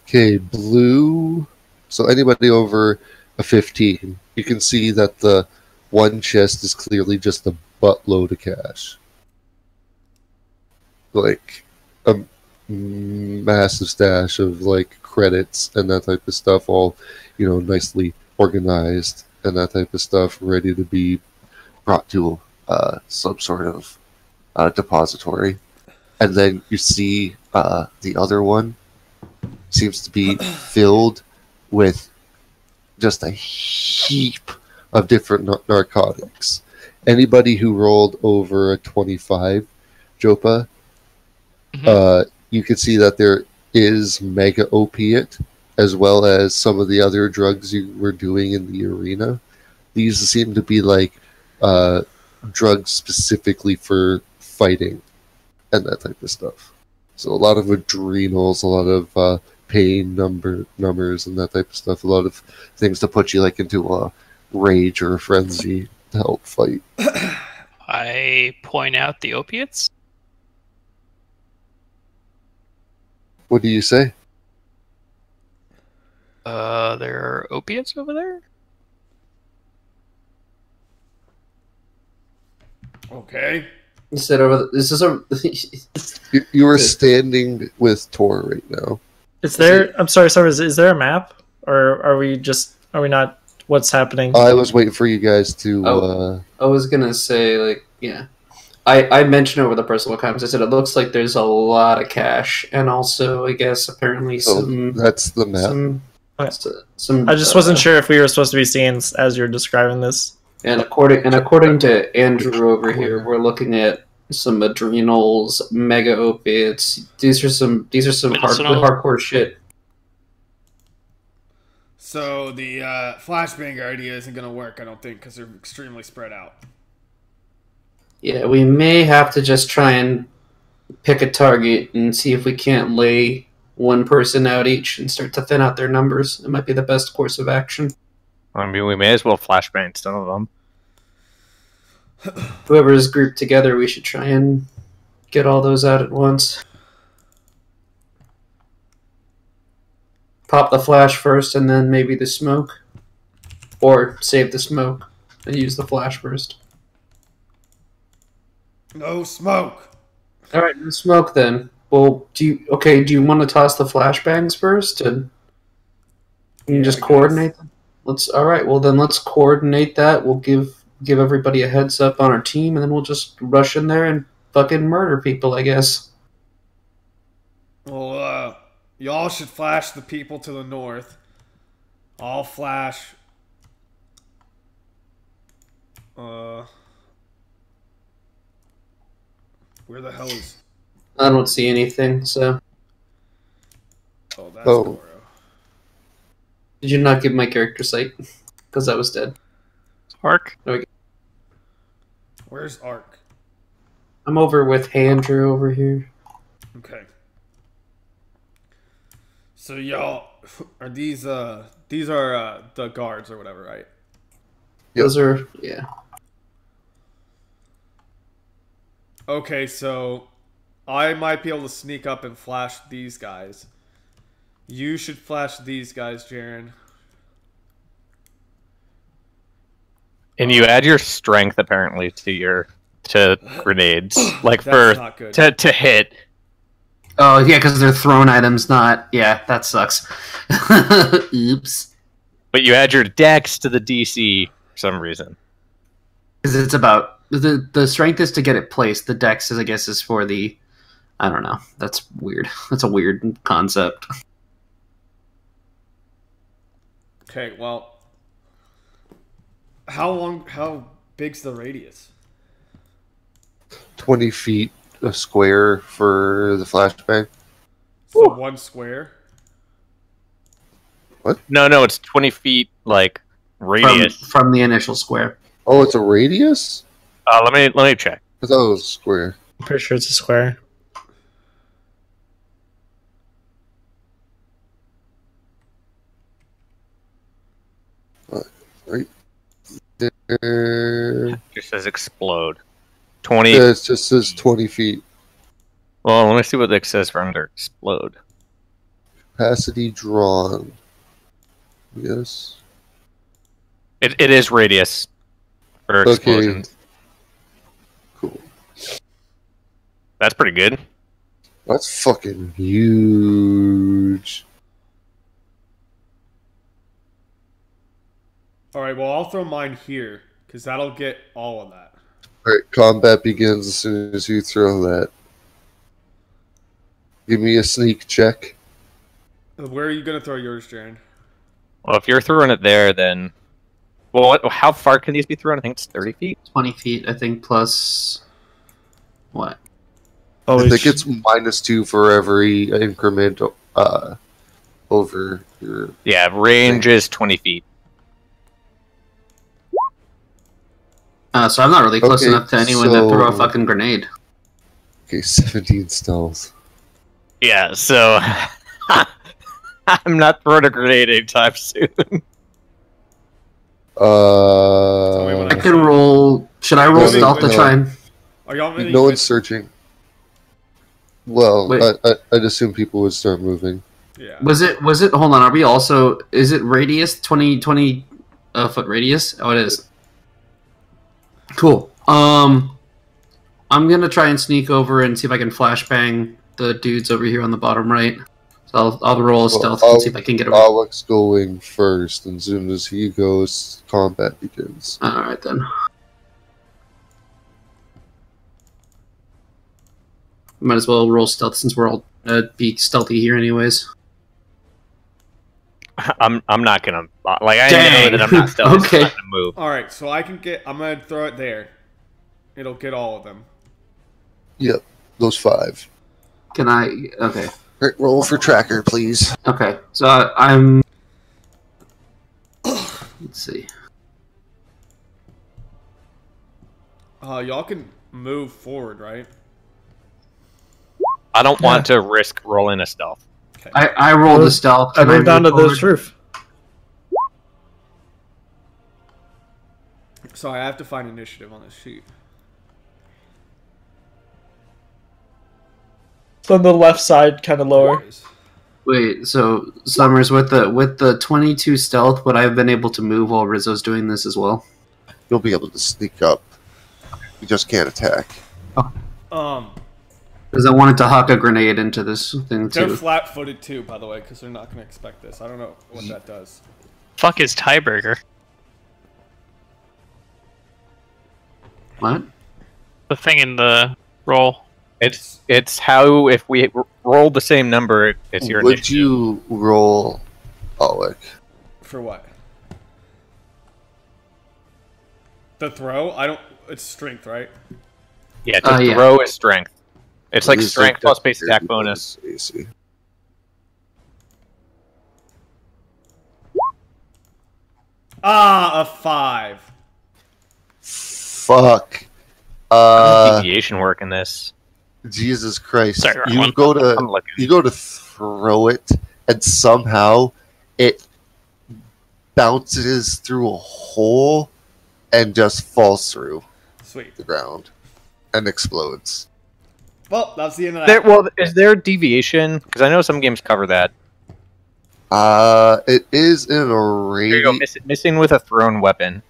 Okay, blue. So anybody over a 15, you can see that the one chest is clearly just a buttload of cash. Like a massive stash of like credits and that type of stuff, all, nicely organized and that type of stuff, ready to be brought to some sort of depository. And then you see the other one seems to be filled with just a heap of different narcotics. Anybody who rolled over a 25, Jopa, you can see that there is mega opiate, as well as some of the other drugs you were doing in the arena. These seem to be like drugs specifically for fighting and that type of stuff. So a lot of adrenals, a lot of pain numbers and that type of stuff. A lot of things to put you like into a rage or a frenzy to help fight. I point out the opiates. What do you say? There are opiates over there? Okay. you said over. This is a. You are standing with Tor right now. Is there? I'm sorry. Is there a map, or are we not? What's happening? I was waiting for you guys to. I was gonna say, like, yeah. I mentioned over the personal comments. I said it looks like there's a lot of cash, and also, I guess, apparently some. That's the map. Some I just wasn't sure if we were supposed to be seeing as you're describing this. And according to Andrew over here, we're looking at some adrenals, mega opiates. These are some hardcore shit. So the flashbang idea isn't going to work, I don't think, because they're extremely spread out. Yeah, we may have to just try and pick a target and see if we can't lay one person out each and start to thin out their numbers. It might be the best course of action. I mean, we may as well flashbang some of them. Whoever is grouped together, we should try and get all those out at once. Pop the flash first and then maybe the smoke. Or save the smoke and use the flash first. No smoke. Alright, no smoke then. Well, do you want to toss the flashbangs first? And you just coordinate them? Alright, well then let's coordinate that. We'll give everybody a heads up on our team, and then we'll just rush in there and fucking murder people, I guess. Well, y'all should flash the people to the north. I'll flash... Where the hell is... I don't see anything, so... Oh, that's Goro. Did you not give my character sight? Because I was dead. Arc? There we go. Where's Ark? I'm over with Andrew over here. Okay. So y'all are these are the guards or whatever, right? Yep. Those are, yeah. Okay, so I might be able to sneak up and flash these guys. You should flash these guys, Jaren. And you add your strength apparently to grenades, like That's for not good. to hit. Oh, yeah, because they're thrown items, not... Yeah, that sucks. Oops. But you add your dex to the DC for some reason. Because it's about... The strength is to get it placed. The dex, I guess, is for the... I don't know. That's weird. That's a weird concept. Okay, well, how big's the radius? 20 feet a square for the flashbang. So 1 square? What? No, it's 20 feet, like, radius. From the initial square. Oh, it's a radius? Let me check. I thought it was a square. I'm pretty sure it's a square. Right there. It just says explode. 20. Yeah, it just says 20 feet. Well, let me see what it says for under explode. Capacity drawn. Yes. It is radius for explosions. Cool. That's pretty good. That's fucking huge. Alright, well, I'll throw mine here, because that'll get all of that. Alright, combat begins as soon as you throw that. Give me a sneak check. Where are you going to throw yours, Jaren? Well, if you're throwing it there, then... Well, how far can these be thrown? I think it's 30 feet. 20 feet, I think, plus... What? Oh, I think it's -2 for every increment over your... Yeah, range is 20 feet. So I'm not really close Okay, enough to anyone to throw a so- fucking grenade. Okay, 17 stealth. Yeah, so... I'm not throwing a grenade anytime soon. me when I can roll... Should I roll No, stealth to no. try and... Are y'all ready? No one's searching. Well, Wait. I'd assume people would start moving. Yeah. Was it... Hold on, are we also... Is it radius? 20 foot radius? Oh, it is. Cool. I'm gonna try and sneak over and see if I can flashbang the dudes over here on the bottom right. So I'll roll a stealth and see if I can get over. Alex going first, and as soon as he goes, combat begins. Alright then. Might as well roll stealth since we're all be stealthy here anyways. I'm not gonna... Like, I Dang. know that I'm not stealthy, Okay. so I'm not gonna move. Alright, so I can get... I'm going to throw it there. It'll get all of them. Yep, those 5. Can I... Okay. Right, roll for tracker, please. Okay. So I'm... Let's see. Y'all can move forward, right? I don't want to risk rolling a stealth. I rolled a stealth. I Can moved down to move this forward? roof. So I have to find initiative on this sheet. It's on the left side, kind of lower. There it is. Wait, so Summers, with the 22 stealth, would I have been able to move while Rizzo's doing this as well? You'll be able to sneak up. You just can't attack. Because I wanted to huck a grenade into this thing They're too. flat-footed too, by the way, because they're not going to expect this. I don't know what that does. Fuck is tiebreaker? What? The thing in the roll. It's how, if we roll the same number, it's your Would initiative. you roll, Alec? For what? The throw? I don't... It's strength, right? Yeah, to yeah. throw is strength. It's like What is strength that? plus base attack bonus. AC. Ah, a 5. Fuck. Deviation work in this. Jesus Christ! Sorry, wrong You one. go I'm to looking. throw it, and somehow it bounces through a hole and just falls through Sweet. the ground and explodes. Well, that's the end of that. Well, is there deviation? Because I know some games cover that. It is in a There you go. radius. Missing with a thrown weapon.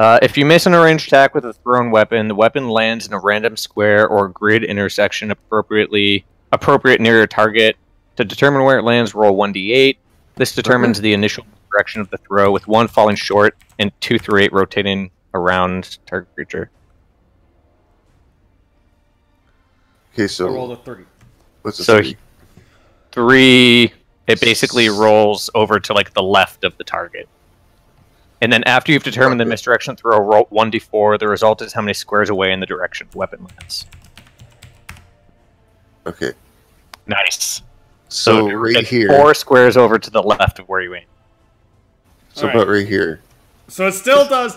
If you miss an ranged attack with a thrown weapon, the weapon lands in a random square or grid intersection appropriate near your target. To determine where it lands, roll 1d8. This determines the initial direction of the throw, with 1 falling short and 2 through 8 rotating around target creature. Okay, I so rolled a 3. what's the So 3? 3 It basically rolls over to like the left of the target. And then after you've determined the misdirection, throw a roll 1d4. The result is how many squares away in the direction the weapon lands. Okay. Nice. So right here. 4 squares over to the left of where you aim. So about right here. So it still does.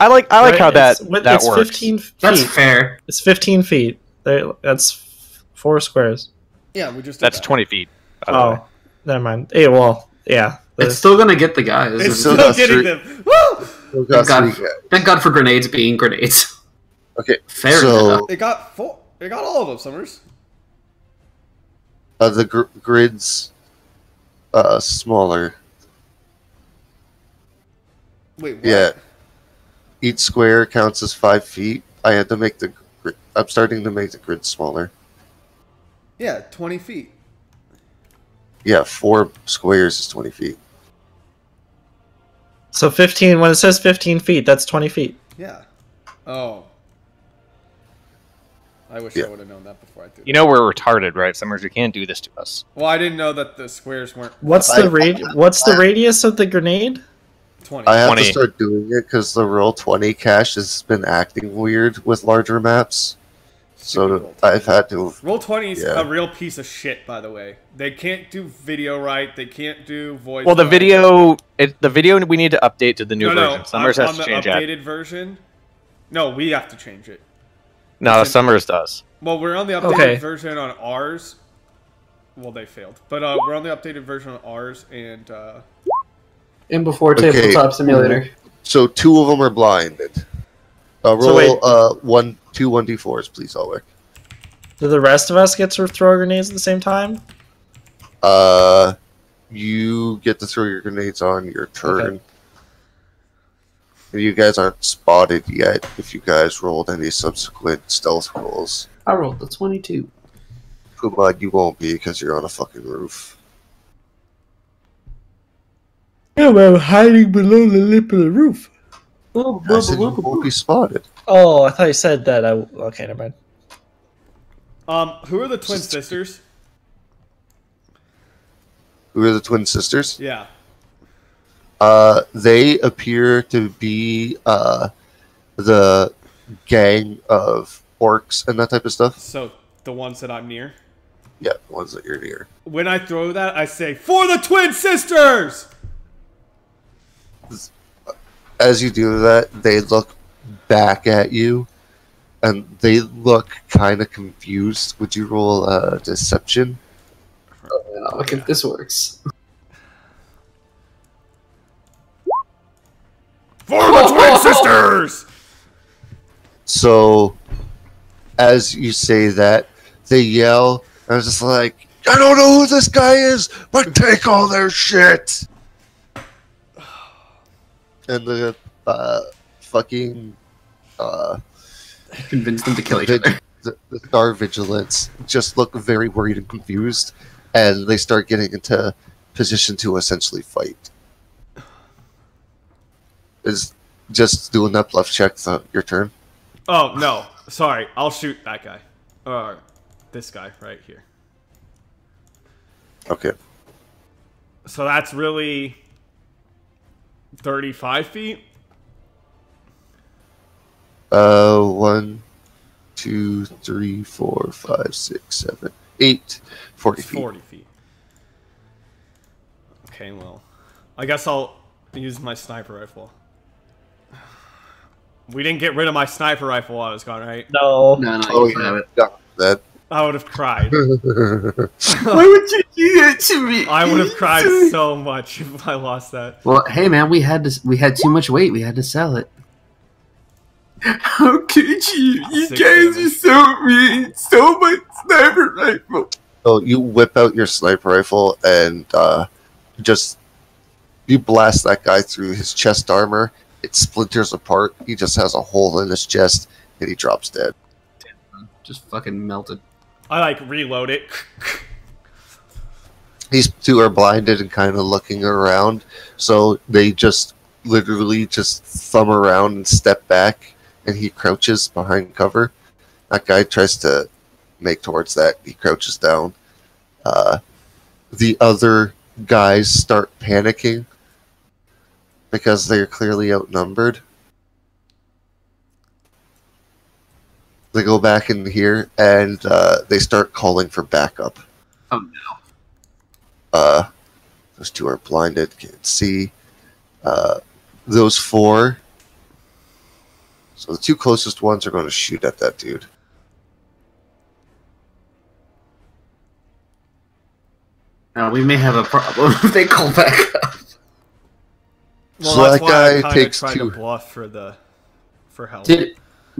I like how that it's works. 15 feet. That's fair. It's 15 feet. That's 4 squares. Yeah, we just. That's 20 feet. By the way. Oh, never mind. Hey, well, yeah. It's still gonna get the guys. It's still still getting them. Woo! Thank God for grenades being grenades. Okay, Fair so enough. It got 4. It got all of them, Summers. the grid's smaller. Wait, what? Yeah. Each square counts as 5 feet. I had to make the grid. I'm starting to make the grid smaller. Yeah, 20 feet. Yeah, 4 squares is 20 feet. So 15, when it says 15 feet, that's 20 feet. Yeah. Oh. I wish Yeah. I would have known that before I did. You know we're retarded, right? Summers, you can't do this to us. Well, I didn't know that the squares weren't What's the radius of the grenade? 20. I have 20. to start doing it because the roll 20 cache has been acting weird with larger maps. Stupid So Roll20. I've had to. Roll 20 is Yeah. a real piece of shit, by the way. They can't do video right. They can't do voice. Well, the right. video we need to update to the new version. Summers on has to the change that. updated version. No, we have to change it. No, Summers does. Well, we're on the updated Okay. version on ours. Well, they failed, but we're on the updated version on ours, and And before Okay. Tabletop Simulator. So 2 of them are blinded. Roll So wait. 2 1d4s, please, Ulrich. Do the rest of us get to throw grenades at the same time? You get to throw your grenades on your turn. You guys aren't spotted yet if you guys rolled any subsequent stealth rolls. I rolled the 22. Kumad, you won't be because you're on a fucking roof. Yeah, I'm hiding below the lip of the roof. I said you won't be spotted. Oh, I thought you said that. Okay, never mind. who are the twin sisters? Who are the twin sisters? Yeah. They appear to be the gang of orcs and that type of stuff. So the ones that I'm near. Yeah, the ones that you're near. When I throw that, I say, "For the twin sisters!" As you do that, they look back at you, and they look kind of confused. Would you roll deception? Oh, look if this works. For the twin sisters! So, as you say that, they yell, and I was just like, I don't know who this guy is, but take all their shit! And the fucking Convince them to kill each other. the Star Vigilance just look very worried and confused, and they start getting into position to essentially fight. Is just doing that bluff check your turn? Oh, no. Sorry. I'll shoot that guy. Or this guy right here. Okay. So that's really 35 feet? 1, 2, 3, 4, 5, 6, 7, 8, 40 feet. 40 feet. Okay, well. I guess I'll use my sniper rifle. We didn't get rid of my sniper rifle while I was gone, right? No. No, Oh, you can have it. got that. I would have cried. Why would you do that to me? I would have cried so much if I lost that. Well, hey man, we had too much weight. We had to sell it. How could you? You Sick guys damage. are so mean. So much sniper rifle. So you whip out your sniper rifle and just you blast that guy through his chest armor. It splinters apart. He just has a hole in his chest, and he drops dead. Just fucking melted. I like reload it. These two are blinded and kind of looking around, so they just literally just thumb around and step back, and he crouches behind cover. That guy tries to make towards that. He crouches down. the other guys start panicking because they're clearly outnumbered. They go back in here and they start calling for backup. Oh no. Those two are blinded, can't see. Those four. So the two closest ones are going to shoot at that dude. Now we may have a problem if they call back up. Well, So that's that why I guy kinda takes tried two. to bluff for help.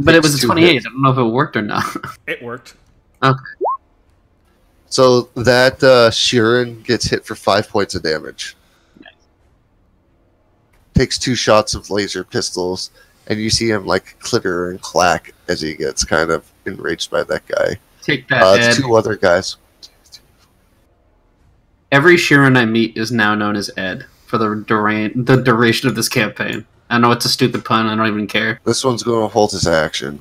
But it was a Takes 28. hits. I don't know if it worked or not. It worked. Okay. So that Sheeran gets hit for 5 points of damage. Nice. Takes 2 shots of laser pistols, and you see him like clitter and clack as he gets kind of enraged by that guy. Take that, Ed. 2 other guys. Every Sheeran I meet is now known as Ed for the duration of this campaign. I know it's a stupid pun. I don't even care. This one's going to hold his action.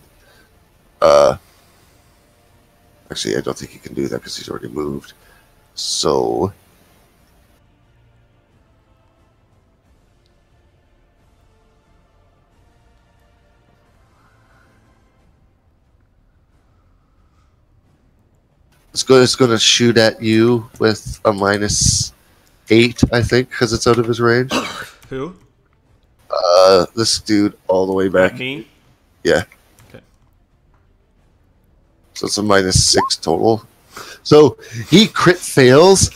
Actually, I don't think he can do that because he's already moved. So it's going to shoot at you with a -8, I think, because it's out of his range. Who? This dude all the way back. Me? Yeah. Okay. So it's a -6 total. So he crit fails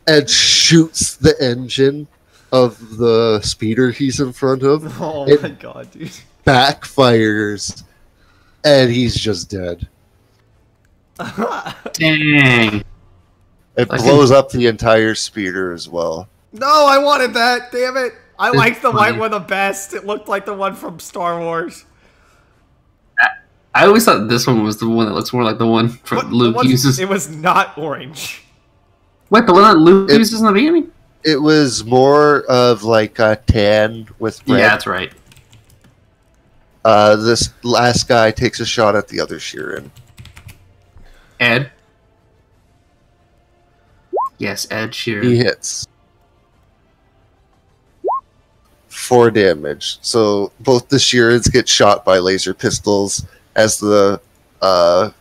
and shoots the engine of the speeder he's in front of. Oh It my god, dude. backfires, and he's just dead. Dang. It blows up the entire speeder as well. No, I wanted that. Damn it. I It's liked the white funny. one the best. It looked like the one from Star Wars. I always thought this one was the one that looks more like the one from What- Luke uses. It was not orange. Wait, the one that Luke uses in the beginning? It was more of like a tan with red. Yeah, that's right. This last guy takes a shot at the other Sheeran. Ed? Yes, Ed Sheeran. He hits 4 damage. So both the Sheerans get shot by laser pistols as the not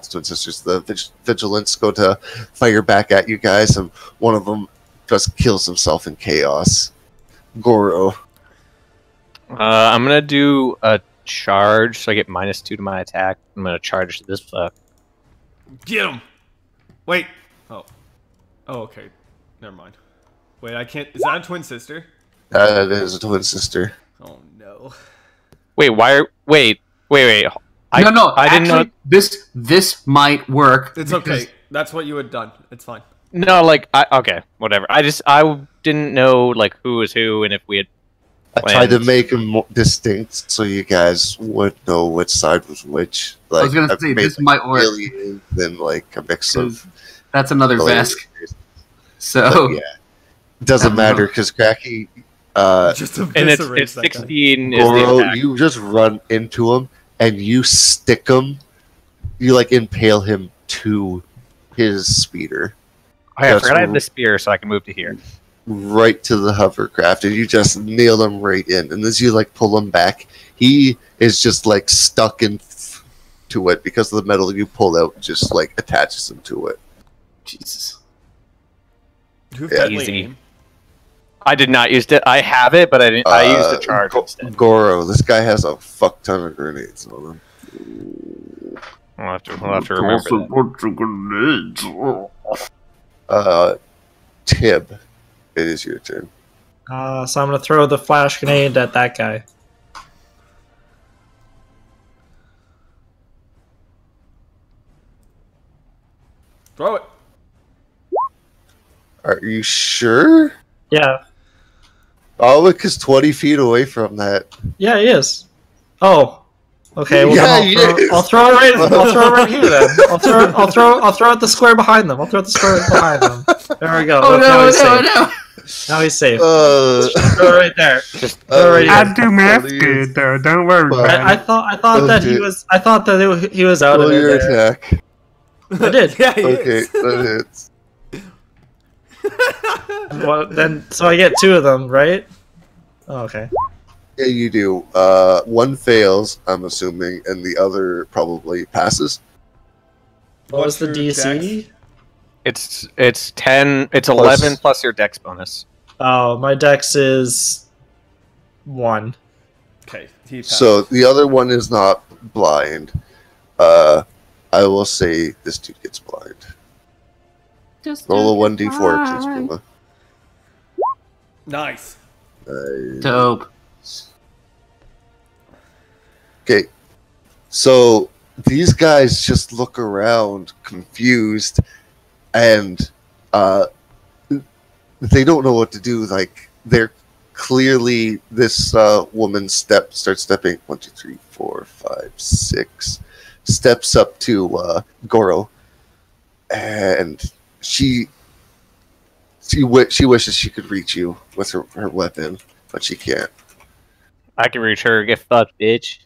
the twin sisters, the vigilants go to fire back at you guys, and one of them just kills himself in chaos. Goro. I'm gonna do a charge, so I get -2 to my attack. I'm gonna charge this fuck. Get him. Wait. Oh. Oh, okay. Never mind. Wait, I can't. Is that a twin sister? That is a twin sister. Oh no. Wait, why? Wait. I No, I didn't know. This might work. It's because- okay. That's what you had done. It's fine. No, like okay, whatever. I didn't know like who was who and if we had. I tried to plans. make them more distinct so you guys would know which side was which. Like, I was gonna I've say, made this might work. alien, then like a mix of. That's another aliens. Vesk. So, But, yeah, it doesn't matter because Cracky, Just And it's eviscerate that guy. 16 is the Goro, attack. you just run into him and you stick him. You like impale him to his speeder, Oh, yeah, I That's forgot I had what- the spear, so I can move to here. right to the hovercraft, and you just nail him right in. And as you like pull him back, he is just like stuck to it because the metal you pull out just like attaches him to it. Jesus. Who Yeah. deadly Easy. aim? I did not use it. I have it, but I didn't. I used the charge instead. Goro, this guy has a fuck ton of grenades on him. We'll have to remember that. Tib, it is your turn. So I'm gonna throw the flash grenade at that guy. Throw it. Are you sure? Yeah, Alwick is 20 feet away from that. yeah, he is. Oh, okay. Well, Yeah, then he is. I'll throw it right. I'll throw it right here. Then I'll throw it the square behind them. I'll throw it the square behind them. There we go. Oh Look, now no, he's no, safe. no! Now he's safe. Uh, Throw it right there. Throw it right here. do math Please. good though. Don't worry Well, about I it. thought that he was. I thought that he was out of roll your it. There. attack. I did. Yeah, he Okay, is. that hits. Well, then, so I get 2 of them, right? Oh, okay. Yeah, you do. One fails, I'm assuming, and the other probably passes. What was the your DC? dex? It's 10. It's 11 plus your dex bonus. Oh, my dex is 1. Okay, he passes. So the other one is not blind. I will say this dude gets blind. Roll a 1d4, please, Puma. Nice. Dope. Okay, so these guys just look around confused, and they don't know what to do. Like, they're clearly, this woman starts stepping 1, 2, 3, 4, 5, 6 steps up to Goro, and she wishes she could reach you with her weapon, but she can't. I can reach her. Get fucked, bitch.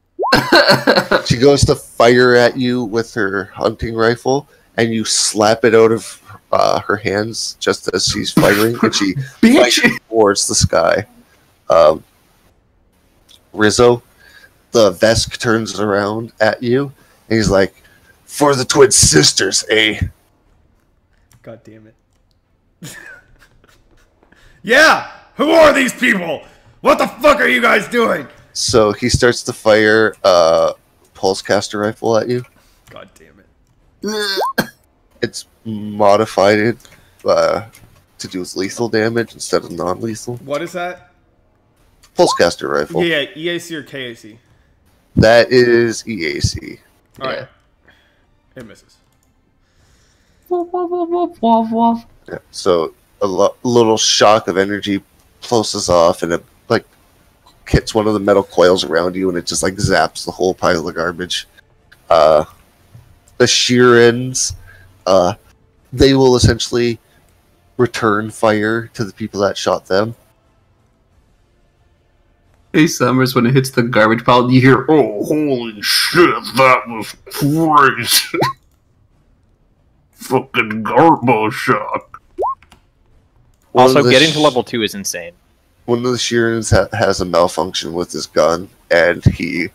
She goes to fire at you with her hunting rifle, and you slap it out of her hands just as she's firing, and she fires towards the sky. Rizzo, the Vesk turns around at you, and he's like, "For the twin sisters, eh?" God damn it. Yeah! Who are these people? What the fuck are you guys doing? So he starts to fire a pulse caster rifle at you. God damn it. It's modified to do with lethal damage instead of non-lethal. What is that? Pulse caster rifle. Yeah, EAC or KAC? That is EAC. Alright. It misses. Yeah. So a little shock of energy pulses off, and it like hits one of the metal coils around you, and it just like zaps the whole pile of garbage. The Sheerans, they will essentially return fire to the people that shot them. Hey, Summers, when it hits the garbage pile, you hear, "Oh, holy shit, that was crazy." Fucking garbo shock. Also, getting to level 2 is insane. One of the Sheerans has a malfunction with his gun, and he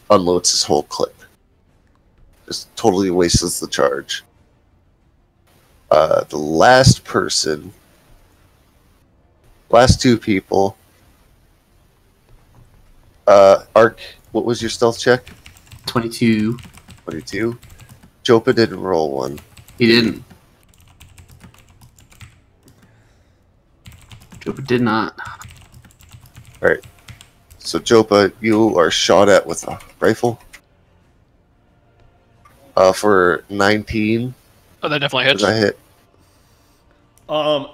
unloads his whole clip. Just totally wastes the charge. The last two people. Ark, what was your stealth check? 22. 22. Jopa didn't roll one. He didn't. Jopa did not. Alright. So Jopa, you are shot at with a rifle. For 19. Oh, that definitely hits. Does that hit?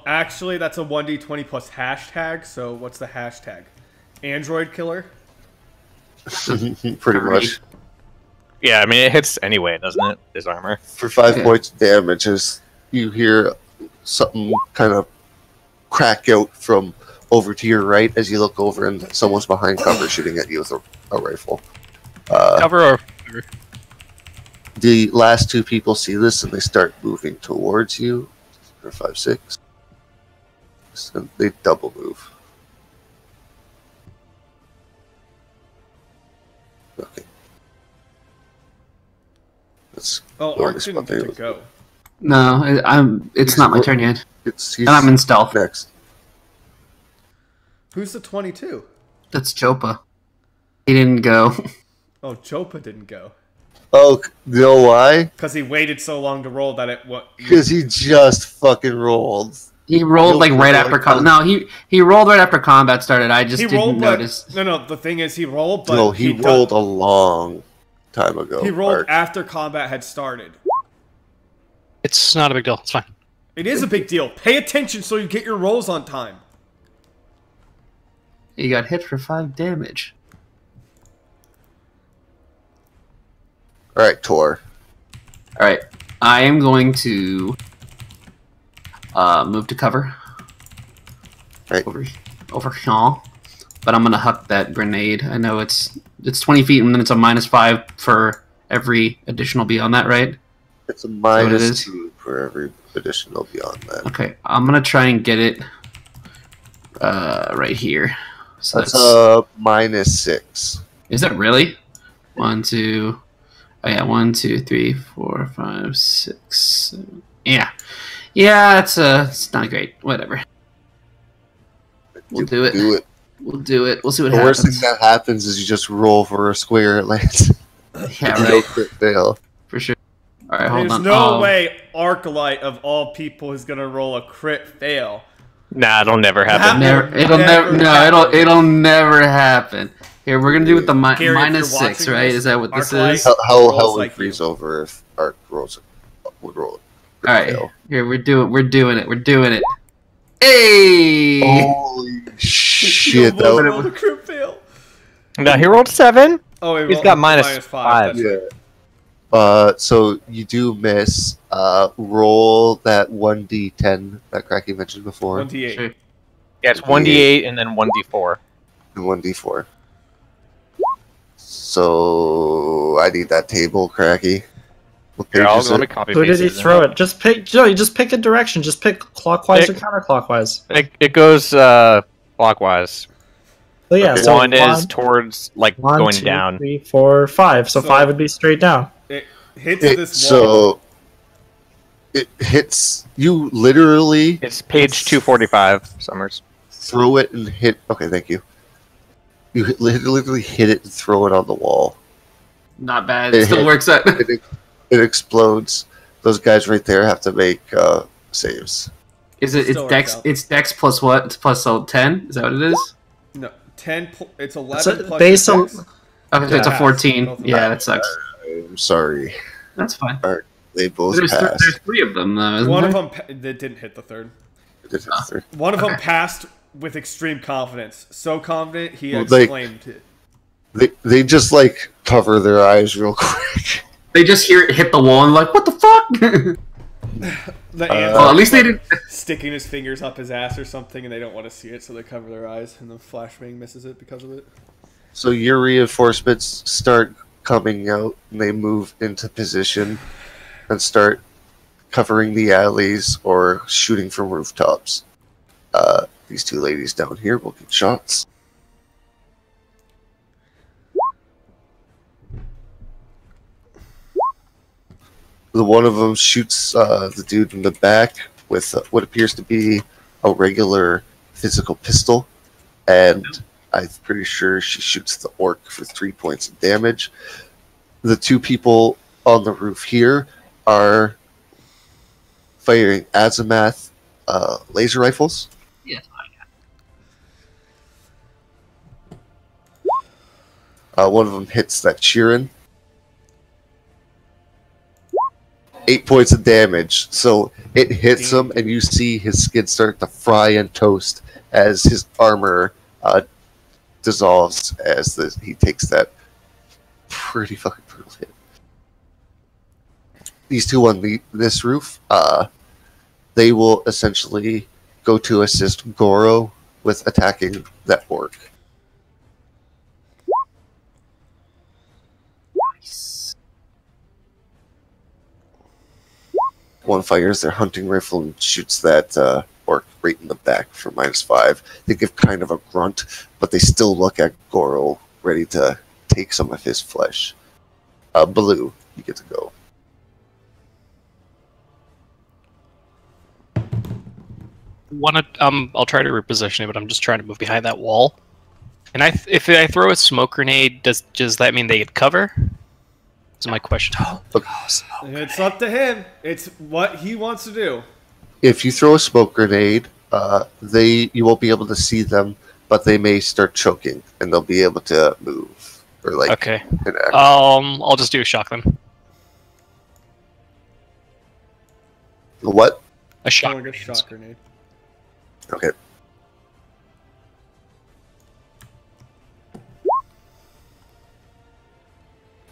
Actually, that's a 1d20 plus hashtag, so what's the hashtag? Android killer? Pretty much. Yeah, I mean, it hits anyway, doesn't it? His armor. For 5 points of damage, as you hear something kind of crack out from over to your right as you look over, and someone's behind cover shooting at you with a rifle. Cover or... The last two people see this, and they start moving towards you. 5, 6. So they double move. Okay. Ark didn't get to go. No, it's not my turn yet. And I'm in stealth. Next. Who's the 22? That's Jopa. He didn't go. Oh, Jopa didn't go. Oh, you know why? Because he waited so long to roll that it... Because he just fucking rolled. He rolled like right after combat. No, he rolled right after combat started. I just didn't notice. No, the thing is he rolled, but... No, he rolled a long time ago. He rolled after combat had started. It's not a big deal. It's fine. It is a big deal. Pay attention so you get your rolls on time. He got hit for 5 damage. Alright, Tor. Alright, I am going to move to cover. Right. Over here. But I'm going to huck that grenade. I know it's 20 feet, and then it's a -5 for every additional beyond that, right? It's a what it is? -2 for every additional beyond that. Okay, I'm gonna try and get it right here. So That's -6. Is that really? 1, 2. Oh yeah, 1, 2, 3, 4, 5, 6, 7. Yeah, yeah. It's not great. Whatever. We'll do it. We'll do it. We'll see what The happens. worst thing that happens is you just roll for a square it lands. Yeah, No right. crit fail. For sure. All right, hold There's on. no way Arclight of all people is gonna roll a crit fail. Nah, it'll never happen. It'll never happen. Here, we're gonna do with the Gary, if you're -6, watching right? this, Is that what this Arclight is? How rolls would like freeze you. over if Arc rolls would roll it? All right, here we're doing it. Hey! Holy shit! He almost That rolled a crit fail. No, he rolled 7. Oh, He's got -5. That's yeah. right. So you do miss. Roll that 1d10 that Cracky mentioned before. 1d8. Sure. Yeah, it's 1d8 and then 1d4. And 1d4. So I need that table, Cracky. What Here, page is let me it? copy Who did he paste throw it? Just pick. Joe, you just pick a direction. Just pick clockwise or counterclockwise. It goes clockwise. So yeah, so One is towards like one, going 2, down. 3, 4, 5. So 5 would be straight down. It hits this wall. So it hits you literally. It's page 245, Summers. Throw it and hit. Okay, thank you. You literally hit it and throw it on the wall. Not bad. It still works out. It explodes. Those guys right there have to make saves. Is it? It's Still Dex. works out. It's Dex plus what? It's plus 10. Is that what it is? No, 10. It's 11 So plus base your of- dex. Okay, so it's a Pass. 14. Both of Yeah, them. that sucks. I'm sorry. That's fine. They both There's passed. 3 of them though. Isn't One there? of them that didn't hit the third. They're- One of them passed with extreme confidence. So confident he Well, they- exclaimed it. They just like cover their eyes real quick. They just hear it hit the wall and like, what the fuck? The well, at least they didn't. sticking his fingers up his ass or something, and they don't want to see it, so they cover their eyes, and the flashbang misses it because of it. So your reinforcements start coming out, and they move into position and start covering the alleys or shooting from rooftops. These two ladies down here will get shots. The one of them shoots the dude in the back with what appears to be a regular physical pistol, and I'm pretty sure she shoots the orc for 3 points of damage. The two people on the roof here are firing azimuth laser rifles. Yes, One of them hits that Sheeran. 8 points of damage. So it hits him, and you see his skin start to fry and toast as his armor dissolves as he takes that pretty fucking brutal hit. These two on this roof, they will essentially go to assist Goro with attacking that orc. One fires their hunting rifle and shoots that orc right in the back for -5. They give kind of a grunt, but they still look at Goro, ready to take some of his flesh. Blue, you get to go. I'll try to reposition it, but I'm just trying to move behind that wall. And if I throw a smoke grenade, does they mean they get cover? That's my question. It's up to him. It's what he wants to do. If you throw a smoke grenade, you won't be able to see them, but they may start choking, and they'll be able to move or Okay. interact. I'll just do a shock then. What? A shock. Throwing a shock grenade. Okay.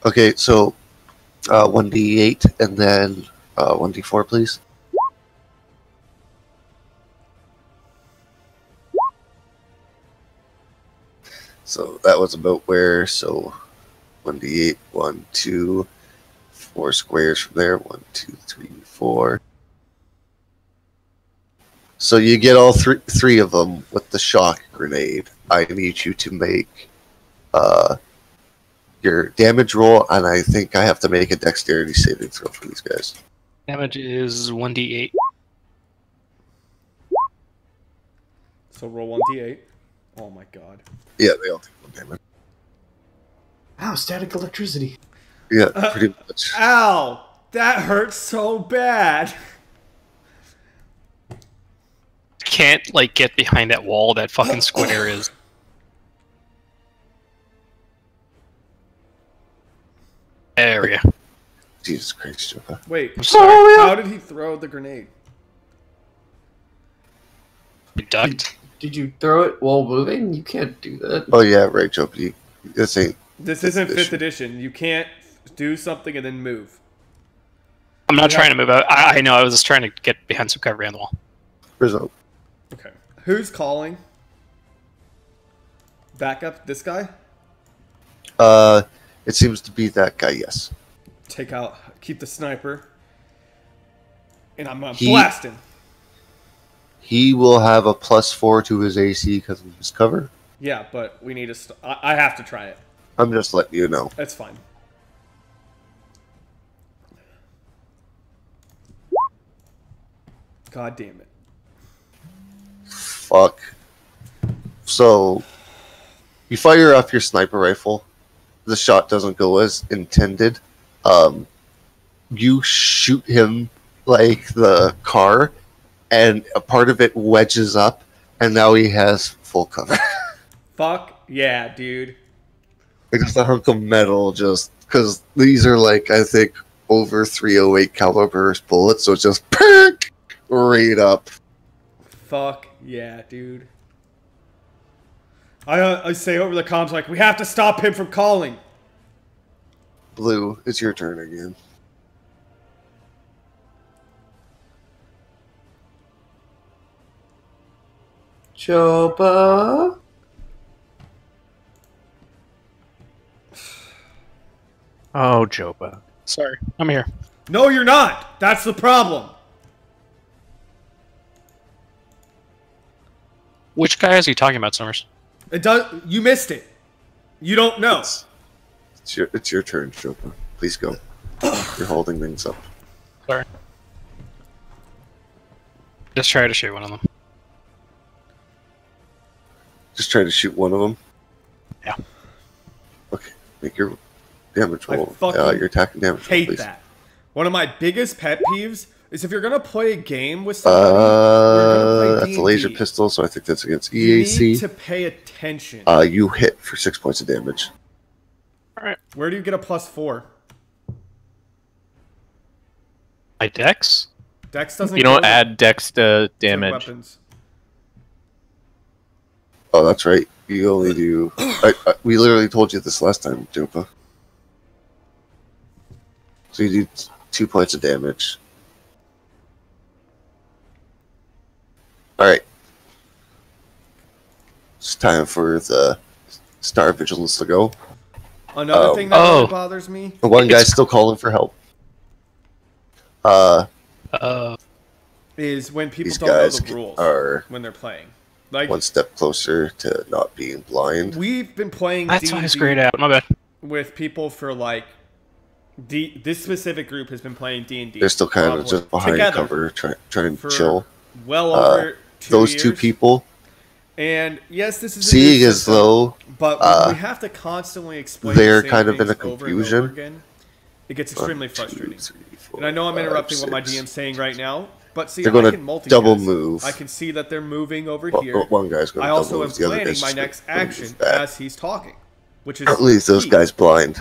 Okay, so 1d8 and then 1d4, please. So that was about where, so 1d8, 1, 2, 4 squares from there. 1, 2, 3, 4. So you get all three of them with the shock grenade. I need you to make your damage roll, and I think I have to make a dexterity saving throw for these guys. Damage is 1d8. So roll 1d8. Oh my god. Yeah, they all take 1 damage. Ow, static electricity. Yeah, pretty much. Ow! That hurts so bad. Can't, like, get behind that wall that fucking square is. There we go. Jesus Christ, Joker. Wait, I'm sorry. how did he throw the grenade? You ducked. Did you throw it while moving? You can't do that. Oh yeah, right, Joker. This ain't. This isn't 5th edition. You can't do something and then move. I'm not trying to move out. I know, I was just trying to get behind some cover on the wall. Result. Okay. Who's calling? Backup, this guy? It seems to be that guy, yes. Keep the sniper. And I'm gonna blast him. He will have a +4 to his AC because of his cover. Yeah, but we need to. I have to try it. I'm just letting you know. That's fine. God damn it. Fuck. So, you fire off your sniper rifle. The shot doesn't go as intended. You shoot him like the car, and a part of it wedges up, and now he has full cover. Fuck yeah, dude. Like just a hunk of metal, just because these are like, I think, over 308 caliber bullets, so it's just perk right up. Fuck yeah, dude. I say over the comms like, we have to stop him from calling. Blue, it's your turn again. Chopa. Oh, Jopa. Sorry, I'm here. No, you're not. That's the problem. Which guy is he talking about, Summers? It does. You missed it. You don't know. It's your turn, Chopa. Please go. You're holding things up. Sorry. Just try to shoot one of them. Just try to shoot one of them. Yeah. Okay, make your damage roll. fucking your attack and damage roll, Hate please. that. One of my biggest pet peeves is if you're gonna play a game with somebody, you're gonna play That's a laser D&D, pistol, so I think that's against you EAC. need to pay attention. You hit for 6 points of damage. Alright. Where do you get a +4? My dex? Dex doesn't. You don't go add dex to with damage. weapons. Oh, that's right. You only do. We literally told you this last time, Jopa. So you do 2 points of damage. Alright. It's time for the Star Vigilance to go. Another thing that really bothers me. The one guy's still calling for help. Is when people These don't know guys the rules are when they're playing. Like, one step closer to not being blind. we've been playing That's why I was grayed out. My bad. with people for like this specific group has been playing D&D. They're still kind of just behind together cover, trying for to chill. well over 2 Those years. two people, And yes, this is a seeing new as system, though but we have to constantly explain. they're the same kind of in things a over and over confusion. again. It gets extremely 1, 2, frustrating. 3, 4, And I know I'm 5, interrupting what my 6. DM's saying right now, but see, They're I gonna can multitask. double move. I can see that they're moving over Well, here. one guy's going I to also double am move. The other planning guy's my just next gonna move action back. as he's talking, which is At least those key. guys blind.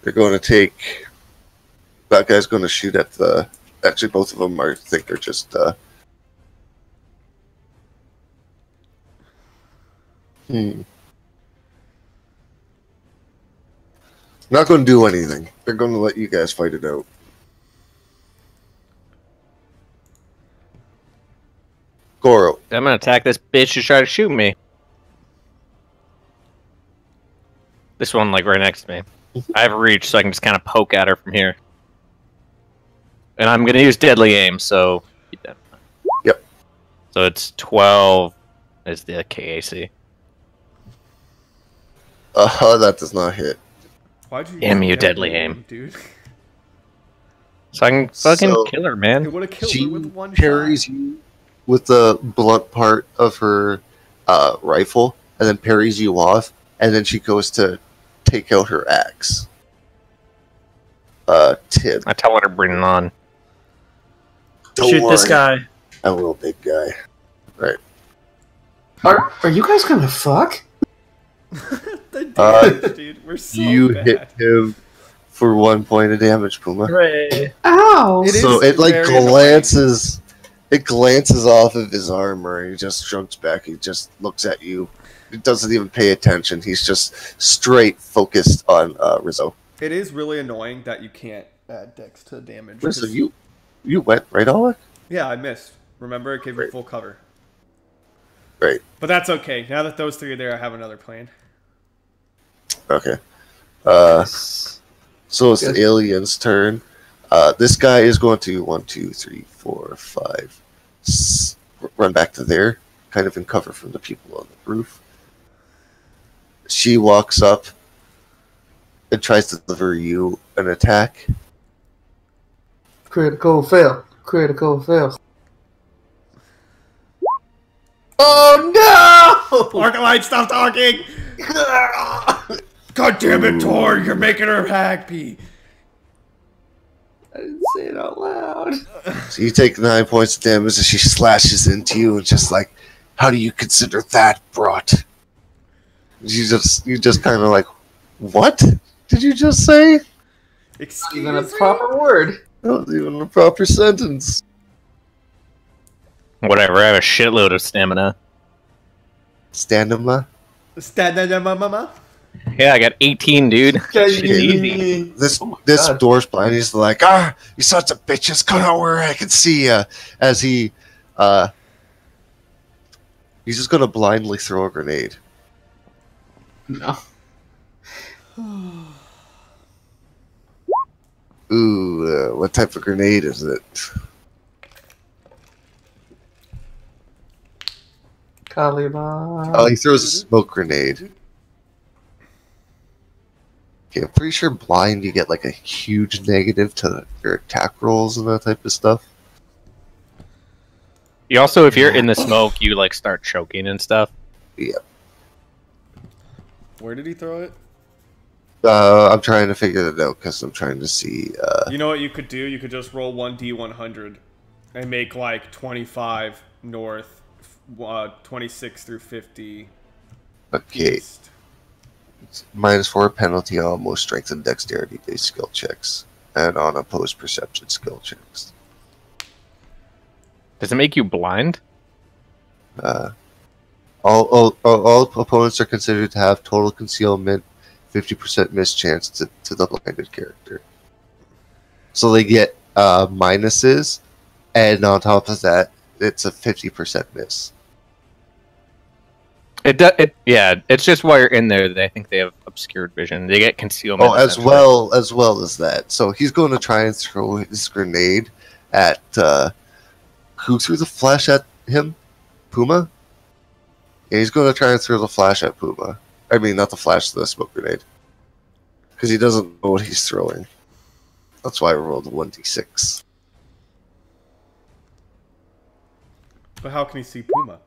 They're going to take. That guy's going to shoot at the. Actually, both of them I think are just. Not going to do anything. They're going to let you guys fight it out. Goro. I'm gonna attack this bitch who's trying to shoot me. This one, like, right next to me. I have reach, so I can just kind of poke at her from here. And I'm going to use deadly aim, so keep that in mind. Yep. So it's 12 is the KAC. That does not hit. Why'd you Damn use you, deadly aim. dude? So I can fucking So, kill her, It man. would have killed She her with one parries shot. you with the blunt part of her rifle, and then parries you off, and then she goes to take out her axe. Tim. I tell her to bring it on. Don't Shoot this worry, guy. I'm a little big guy. Right. Are you guys gonna fuck? The damage, dude. We're so You bad. hit him for 1 point of damage, Puma. Hooray. Ow! It So is it like very annoying. glances. It glances off of his armor, and he just shrugs back. He just looks at you. He doesn't even pay attention. He's just straight focused on Rizzo. It is really annoying that you can't add dex to damage. Rizzo, 'cause- you went right, Alec? Yeah, I missed. Remember, it gave you Right. full cover. Right. But that's okay. Now that those three are there, I have another plan. Okay. So it's the alien's turn. This guy is going to 1, 2, 3, 4, 5. Run back to there, kind of in cover from the people on the roof. She walks up and tries to deliver you an attack. Critical fail. Critical fail. Oh no! Arclight, stop talking! God damn it, Tor! You're making her happy. I didn't say it out loud. So you take 9 points of damage as she slashes into you, and just like, how do you consider that, brought? You just kind of like, what did you just say? Excuse Even a me? proper word. That wasn't even a proper sentence. Whatever, I have a shitload of stamina. Stamina. Mama. Yeah, I got 18, dude. Shit's easy. This Oh my this God. door's blind. He's like, you sons of bitches, come out where I can see ya. As he's just gonna blindly throw a grenade. No. Ooh, what type of grenade is it? Caliban. Oh, he throws a smoke grenade. Okay, I'm pretty sure blind you get like a huge negative to your attack rolls and that type of stuff. You also, if you're in the smoke, you like start choking and stuff. Yeah. Where did he throw it? I'm trying to figure that out because I'm trying to see. You know what you could do? You could just roll 1d100 and make like 25 north, 26 through 50 Okay, east. -4 penalty on most strength and dexterity based skill checks, and on opposed perception skill checks. Does it make you blind? All opponents are considered to have total concealment, 50% miss chance to the blinded character. So they get minuses, and on top of that, it's a 50% miss. Yeah, it's just while you're in there. I think they have obscured vision. They get concealment. Oh, as essentially. well as that. So he's going to try and throw his grenade at who threw the flash at him? Puma? Yeah, he's going to try and throw the flash at Puma. I mean, not the flash, the smoke grenade. Because he doesn't know what he's throwing. That's why I rolled a 1d6. But how can he see Puma?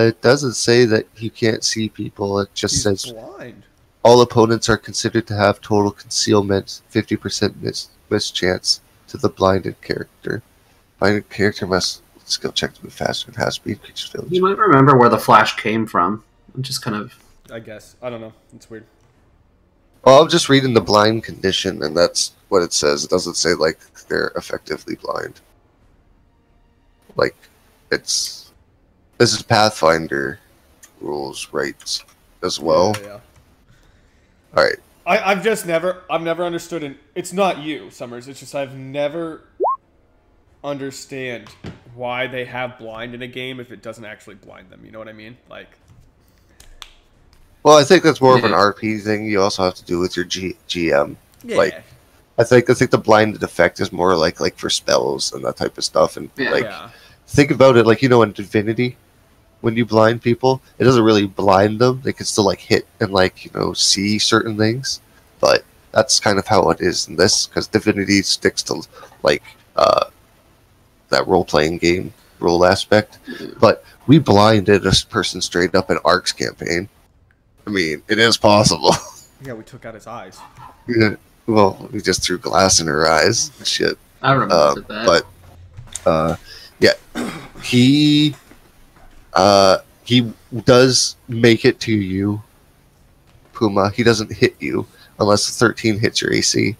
It doesn't say that you can't see people. It just He's says blind. all opponents are considered to have total concealment, 50% miss chance to the blinded character. Blinded character must skill check to move faster and has speed. Creatures fail. You might remember where the flash came from. I'm just kind of. I guess. I don't know. It's weird. Well, I'm just reading the blind condition, and that's what it says. It doesn't say like they're effectively blind. Like this is Pathfinder rules, right? As well. Yeah. All right. I've never understood it. It's not you, Summers. It's just I've never understand why they have blind in a game if it doesn't actually blind them. You know what I mean? Like, Well, I think that's more of an RP thing. You also have to do with your GM. Yeah. Like, I think the blinded effect is more like for spells and that type of stuff. And think about it, like, you know, in Divinity, when you blind people, it doesn't really blind them. They can still like hit and like, you know, see certain things. But that's kind of how it is in this, because Divinity sticks to like that role-playing game role aspect. But we blinded a person straight up in Ark's campaign. I mean, it is possible. Yeah, we took out his eyes. Yeah. Well, we just threw glass in her eyes. Shit. I remember that. But yeah, he does make it to you, Puma. He doesn't hit you unless 13 hits your AC.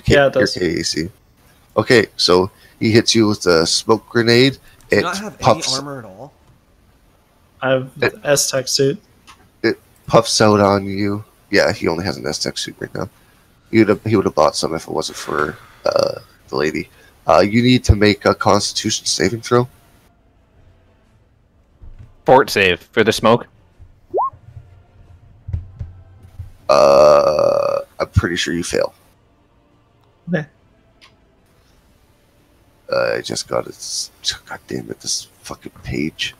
Yeah, it does. Your KAC. Okay, so he hits you with a smoke grenade. Do you not have any armor at all? I have S-Tech suit. It puffs out on you. Yeah, he only has an S-Tech suit right now. He would have bought some if it wasn't for the lady. You need to make a Constitution saving throw. Fort save for the smoke. I'm pretty sure you fail. Okay. I just got it. God damn it! This fucking page.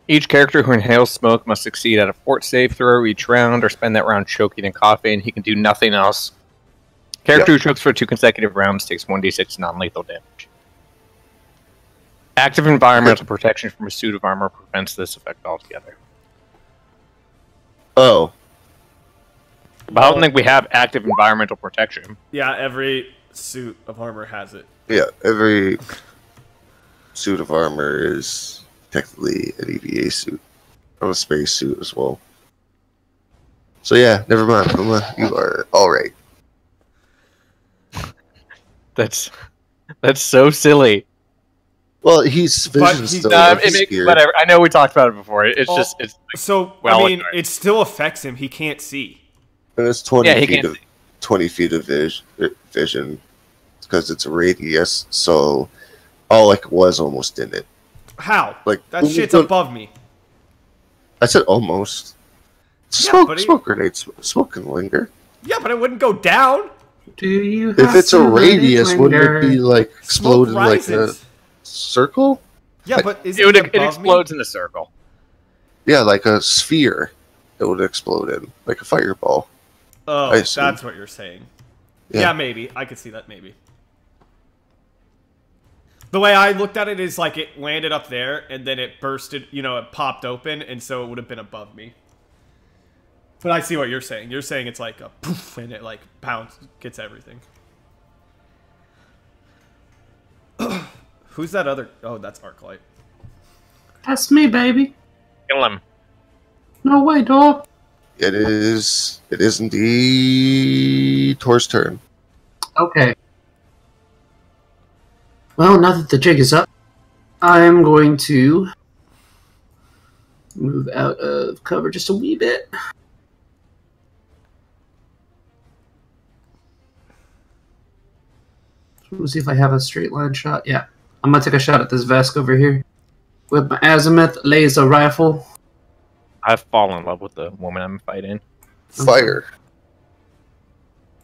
Each character who inhales smoke must succeed at a fort save throw each round, or spend that round choking and coughing. He can do nothing else. Character who chokes for 2 consecutive rounds takes 1d6 non-lethal damage. Active environmental protection from a suit of armor prevents this effect altogether. Oh. But I don't think we have active environmental protection. Yeah, every suit of armor has it. Yeah, every suit of armor is technically an EVA suit. Or a space suit as well. So yeah, never mind, Puma. You are alright. That's so silly. Well, he's vision still. Whatever. I know we talked about it before. It's just it's like, so. Well, I mean, it still affects him. He can't see. And it's 20 feet of vision because it's a radius. So all like was almost in it. How? Like that shit's above me. I said almost. Smoke grenades. Smoke can linger. Yeah, but it wouldn't go down. Do you? If it's a radius, wouldn't it be like exploding like a circle? Yeah, but it explodes in a circle. Yeah, like a sphere. It would explode in like a fireball. Oh, that's what you're saying. Yeah, maybe I could see that. Maybe the way I looked at it is like it landed up there and then it bursted. You know, it popped open, and so it would have been above me. But I see what you're saying. You're saying it's like a poof, and it like gets everything. Who's that other? Oh, that's Arclight. That's me, baby. Kill him. No way, dog. It is indeed Tor's turn. Okay. Well, now that the jig is up, I am going to move out of cover just a wee bit. We'll see if I have a straight line shot. Yeah. I'm going to take a shot at this Vesk over here with my azimuth laser rifle. I've fallen in love with the woman I'm fighting. Fire.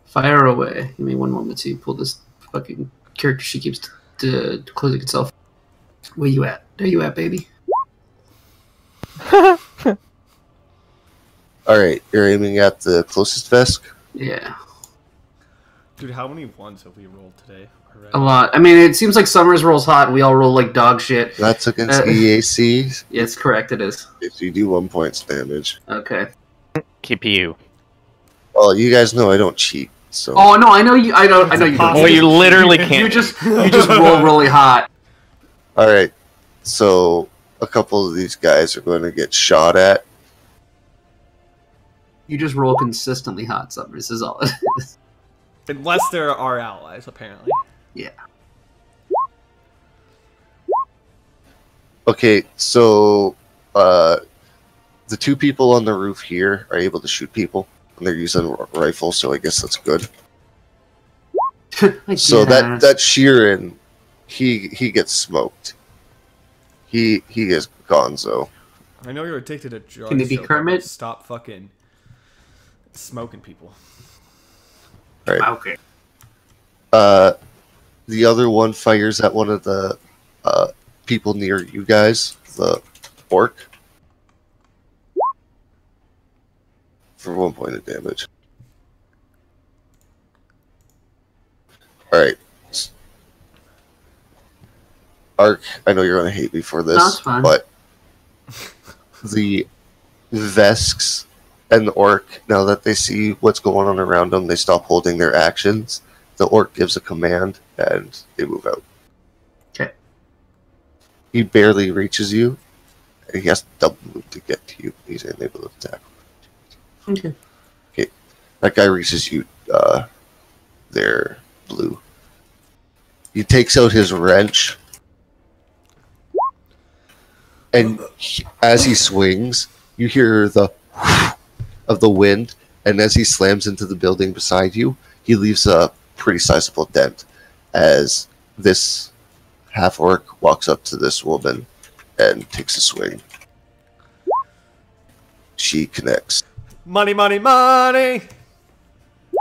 Fire away. Give me one moment to pull this fucking character. She keeps closing itself. Where you at? There you at, baby. Alright, you're aiming at the closest Vesk? Yeah. Dude, how many ones have we rolled today already? A lot. I mean, it seems like Summers rolls hot and we all roll like dog shit. That's against EAC. Yes, correct, it is. If you do 1 point damage. Okay. KPU. Well, you guys know I don't cheat, so... Oh, no, I know you don't. Well, you literally can't. You just roll really hot. Alright, so a couple of these guys are going to get shot at. You just roll consistently hot, Summers, is all it is. Unless they're our allies, apparently. Yeah. Okay, so the two people on the roof here are able to shoot people, and they're using rifles, so I guess that's good. So that Sheeran, he gets smoked. He is gonzo. I know you're addicted to drugs. Can it be Joker, Kermit? but stop fucking smoking people. Right. Okay. The other one fires at one of the people near you guys, the orc, for 1 point of damage. Alright. Ark, I know you're going to hate me for this, That's fine. but the Vesks and the orc, now that they see what's going on around them, they stop holding their actions. The orc gives a command, and they move out. Okay. He barely reaches you, and he has to double move to get to you. He's unable to attack. Okay. Okay. That guy reaches you, there, Blue. He takes out his wrench, and as he swings, you hear the of the wind, and as he slams into the building beside you, he leaves a pretty sizable dent as this half-orc walks up to this woman and takes a swing. She connects. Money, money, money!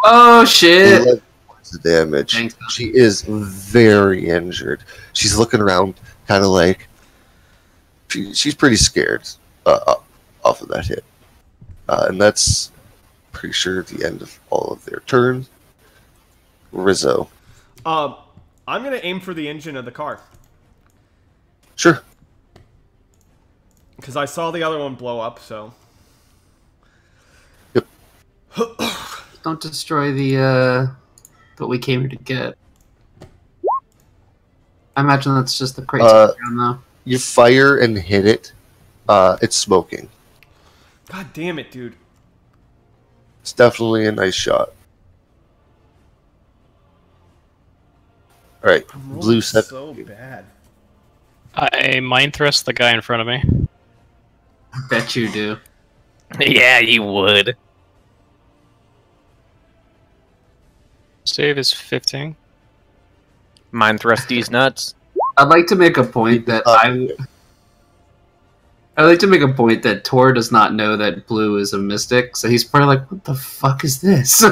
Oh shit! 11 points of damage. Thanks. She is very injured. She's looking around, kind of like she's pretty scared off of that hit. And that's pretty sure the end of all of their turns. Rizzo. I'm gonna aim for the engine of the car. Sure. Because I saw the other one blow up, so... Yep. Don't destroy the what we came here to get. I imagine that's just the crates around though. You fire and hit it. It's smoking. God damn it, dude. It's definitely a nice shot. Alright, I'm rolling blue set. so bad. I mind thrust the guy in front of me. Bet you do. Yeah, you would. Save is 15. Mind thrust these nuts. I'd like to make a point that I'd like to make a point that Tor does not know that Blue is a mystic, so he's probably like, what the fuck is this?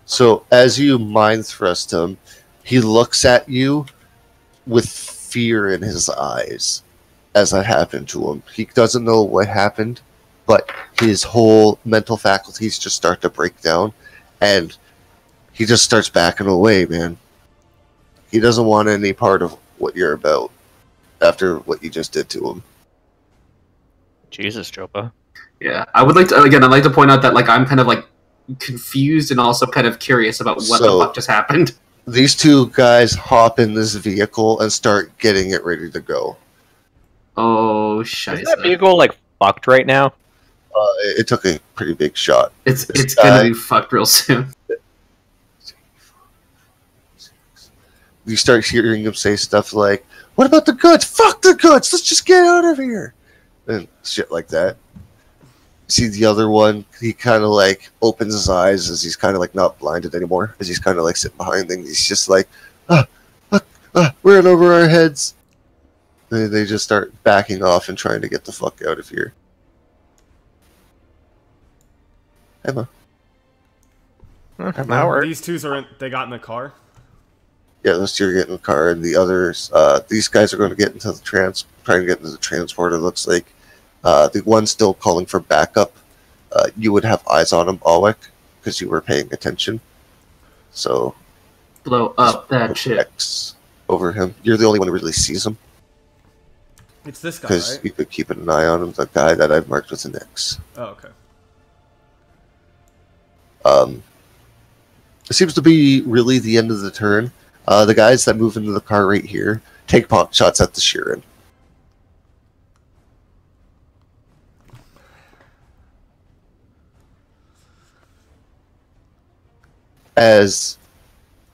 So as you mind thrust him, he looks at you with fear in his eyes as that happened to him. He doesn't know what happened, but his whole mental faculties just start to break down, and he just starts backing away, man. He doesn't want any part of what you're about after what you just did to him. Jesus, Jopa. Yeah, I would like to, again, I'd like to point out that, like, I'm kind of, like, confused and also kind of curious about what the fuck just happened. These two guys hop in this vehicle and start getting it ready to go. Oh, shit. Is that vehicle, like, fucked right now? It took a pretty big shot. It's gonna be fucked real soon. You start hearing him say stuff like, "What about the goods? Fuck the goods! Let's just get out of here!" And shit like that. See the other one, he kind of like opens his eyes as he's kind of like not blinded anymore, as he's kind of like sitting behind things. He's just like, we're in over our heads. And they just start backing off and trying to get the fuck out of here. Emma. That worked. These twos are in, they got in the car. Yeah, those two are getting in the car, and the others, these guys are going to get into the trying to get into the transport. It looks like the one's still calling for backup. You would have eyes on him, Alwick, because you were paying attention. So Blow up that shit. X over him. You're the only one who really sees him, It's this guy, because right? you could keep an eye on him. The guy that I've marked with an X. Oh, okay. It seems to be really the end of the turn. The guys that move into the car right here take pot shots at the Sheeran. As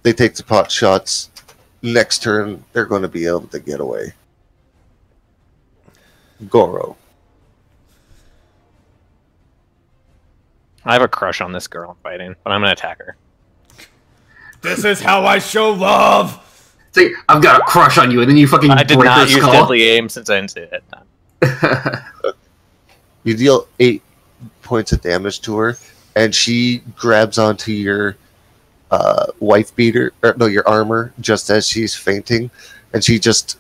they take the pot shots, next turn they're going to be able to get away. Goro. I have a crush on this girl I'm fighting, but I'm gonna attack her. This is how I show love! See, I've got a crush on you, and then you fucking I did break not her use skull. deadly aim since I didn't say that. You deal 8 points of damage to her, and she grabs onto your wife beater, or no, your armor, just as she's fainting, and she just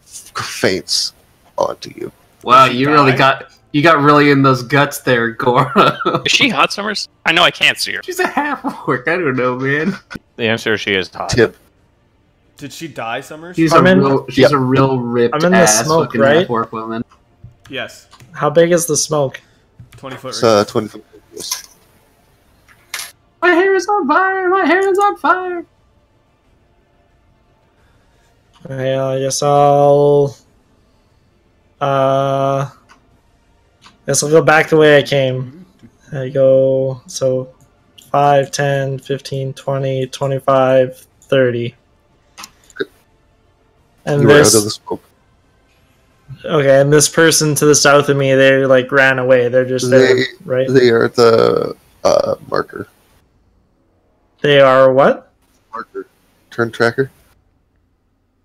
faints onto you. Wow, you got really in those guts there, Gora. Is she Hot Summers? I know I can't see her. She's a half-orc. I don't know, man. The answer is she is hot. Tip. Did she die, Summers? She's a real ripped I'm in the ass smoke, fucking right? half-orc woman. Yes. How big is the smoke? 20 foot. It's 20 foot radius. My hair is on fire! My hair is on fire! Okay, I guess I'll go back the way I came. I go, so 5, 10, 15, 20, 25, 30. And You were out this, of the smoke. okay, and this person to the south of me, they like ran away. They're just there, right? They are the marker. They are what? Marker. Turn tracker?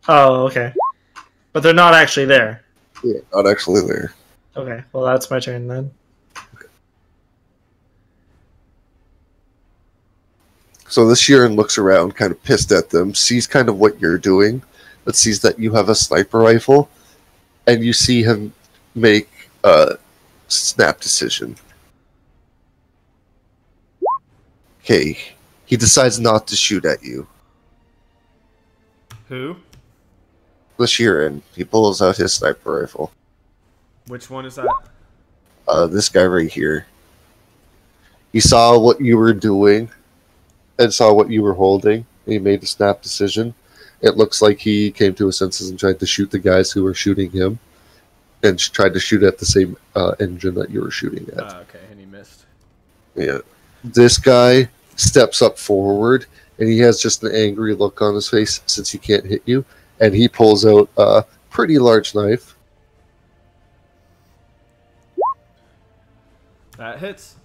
Oh, okay. But they're not actually there. Yeah, not actually there. Okay, well that's my turn then. So this Sheeran looks around, kind of pissed at them, sees kind of what you're doing, but sees that you have a sniper rifle, and you see him make a snap decision. Okay, he decides not to shoot at you. Who? The Sheeran, he pulls out his sniper rifle. Which one is that? This guy right here. He saw what you were doing and saw what you were holding. And he made a snap decision. It looks like he came to his senses and tried to shoot the guys who were shooting him, and tried to shoot at the same engine that you were shooting at. Okay, and he missed. Yeah. This guy steps up forward, and he has just an angry look on his face since he can't hit you, and he pulls out a pretty large knife. That hits.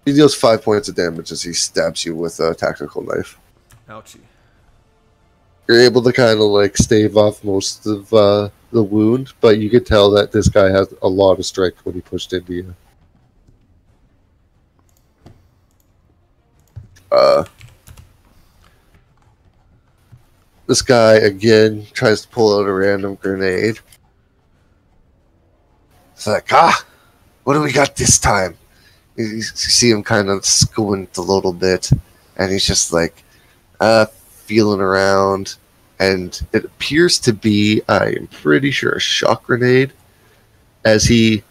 He deals 5 points of damage as he stabs you with a tactical knife. Ouchie. You're able to kind of like stave off most of the wound, but you can tell that this guy has a lot of strength when he pushed into you. This guy again tries to pull out a random grenade. It's like, what do we got this time? You see him kind of squint a little bit, and he's just like feeling around, and it appears to be, I am pretty sure, a shock grenade, as he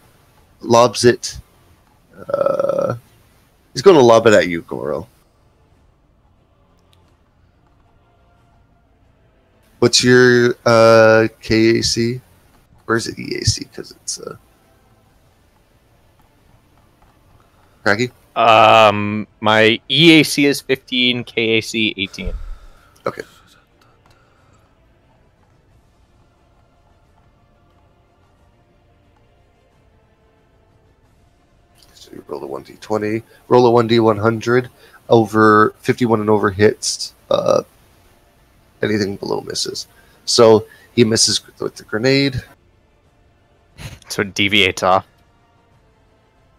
lobs it. He's going to lob it at you, Goro. What's your KAC? Or is it EAC? Because it's Cracky? My EAC is 15, KAC 18. Okay. So you roll a 1d20, roll a 1d100. Over 51 and over hits. Anything below misses. So he misses with the grenade. So it deviates off.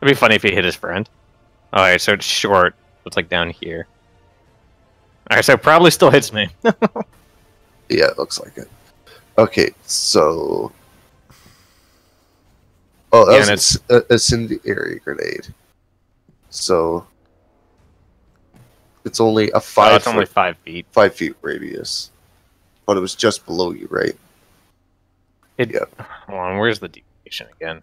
It'd be funny if he hit his friend. Alright, so it's short. It's like down here. Alright, so it probably still hits me. Yeah, it looks like it. Okay, so... Oh, that was an incendiary grenade. So... It's only a 5 it's only 5 feet. 5 feet radius. But it was just below you, right? Yeah. Hold on, where's the deviation again?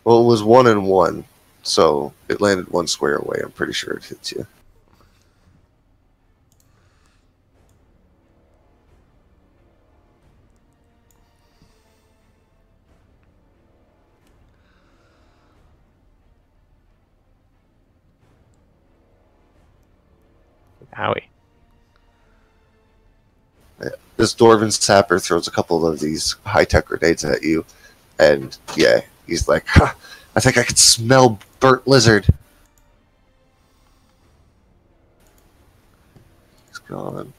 Well, it was 1 and 1. So it landed 1 square away. I'm pretty sure it hits you. Howie. This Dwarven sapper throws a couple of these high-tech grenades at you. And, yeah, he's like, I think I can smell burnt lizard. He's gone.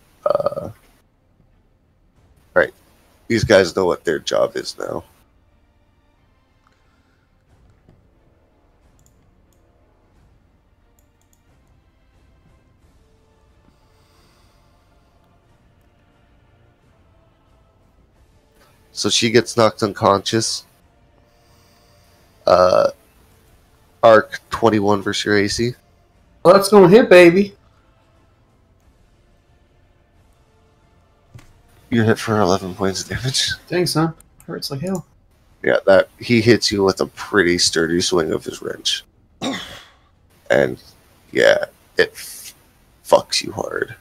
These guys know what their job is now. So she gets knocked unconscious. Arc 21 versus your AC. Well, that's gonna hit, baby. You hit for 11 points of damage. Thanks, huh? Hurts like hell. Yeah, that he hits you with a pretty sturdy swing of his wrench. And yeah, it fucks you hard.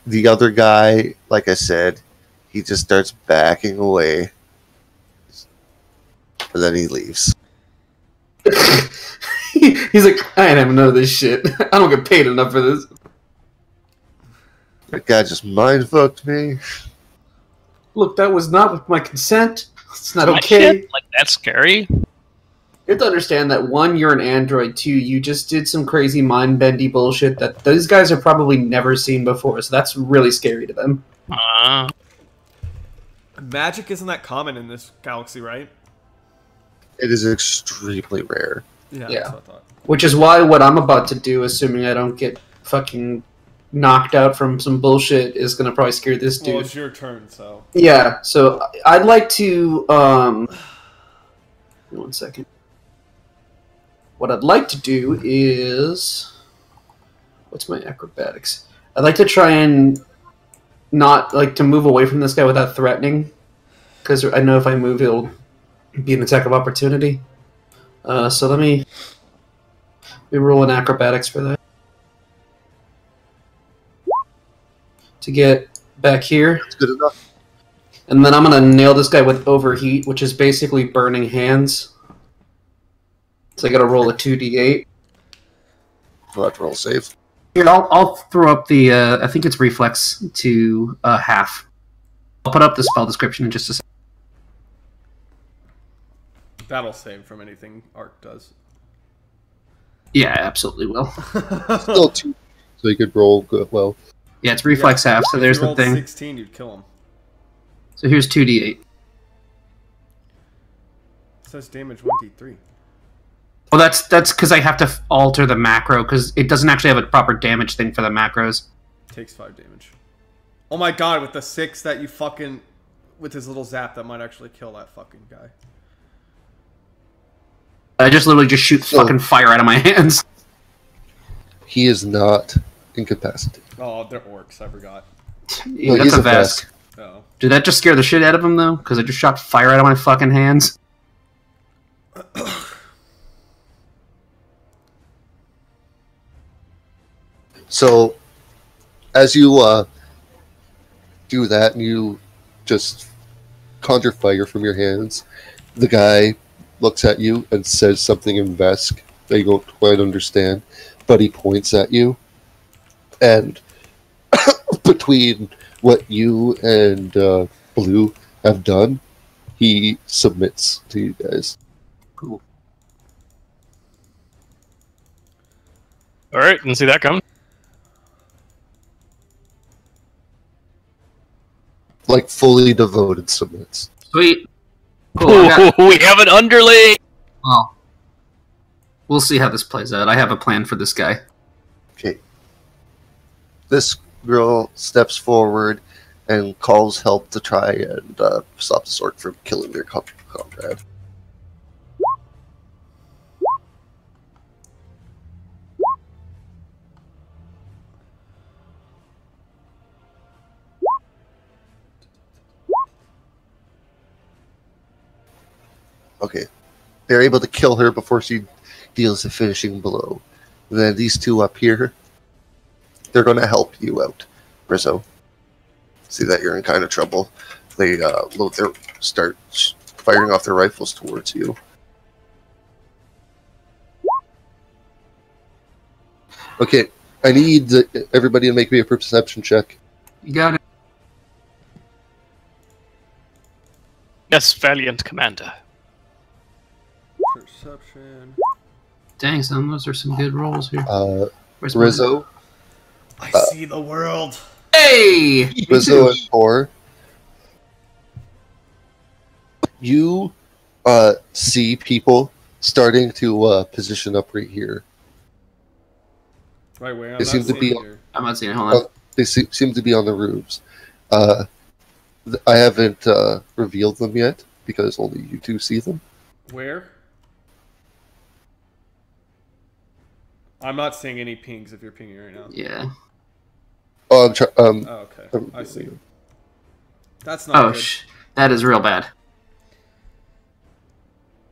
The other guy, like I said, he just starts backing away. And then he leaves. He's like, I ain't having none of this shit. I don't get paid enough for this. That guy just mind fucked me. Look, that was not with my consent. It's not My okay. shit? Like, that's scary. You have to understand that, one, you're an android, two, you just did some crazy mind-bendy bullshit that those guys have probably never seen before, so that's really scary to them. Magic isn't that common in this galaxy, right? It is extremely rare. Yeah, Yeah. that's what I thought. Which is why what I'm about to do, assuming I don't get fucking knocked out from some bullshit, is gonna probably scare this dude. Well, it's your turn, so. Yeah, so I'd like to, one second. What I'd like to do is... What's my acrobatics? I'd like to try and not, like, to move away from this guy without threatening. Because I know if I move, it'll be an attack of opportunity. So let me roll an acrobatics for that. To get back here. It's good enough. And then I'm going to nail this guy with overheat, which is basically burning hands. So I got to roll a 2d8. We'll have to roll save. Here, I'll throw up the, I think it's reflex to half. I'll put up the spell description in just a second. That'll save from anything Arc does. Yeah, I absolutely will. Still 2, so you could roll good. Well, Yeah, it's reflex half, so If there's you the rolled thing. 16, you'd kill him. So here's 2d8. It says damage 1d3. Well, that's because I have to alter the macro, because it doesn't actually have a proper damage thing for the macros. Takes 5 damage. Oh my god, with the 6 that you fucking... With his little zap, that might actually kill that fucking guy. I just literally just shoot fucking fire out of my hands. he is not incapacitated. Oh, they're orcs, I forgot. Yeah, No, that's he's a a vest. Oh. Did that just scare the shit out of him, though? Because I just shot fire out of my fucking hands? So, as you do that, and you just conjure fire from your hands, the guy looks at you and says something in Vesk that you don't quite understand, but he points at you, and between what you and Blue have done, he submits to you guys. Cool. Alright, didn't see that coming. Like, fully devoted submits. Sweet. Cool. I got- We have an underling! well, we'll see how this plays out. I have a plan for this guy. Okay. This girl steps forward and calls help to try and stop this orc from killing their comrade. Okay. They're able to kill her before she deals the finishing blow. Then these two up here, they're going to help you out, Rizzo. See that you're in kind of trouble. They start firing off their rifles towards you. Okay, I need everybody to make me a perception check. You got it. Yes, valiant commander. Perception. Dang, son, those are some good rolls here. Where's Rizzo, I see the world. Hey! Rizzo and Tor, You see people starting to position up right here. Right where? They seem to be. I'm not seeing it. Hold on. They seem to be on the roofs. I haven't revealed them yet because only you two see them. Where? I'm not seeing any pings if you're pinging right now. Yeah. Oh, I'm trying. Oh, okay. I see. That's not good. That is real bad.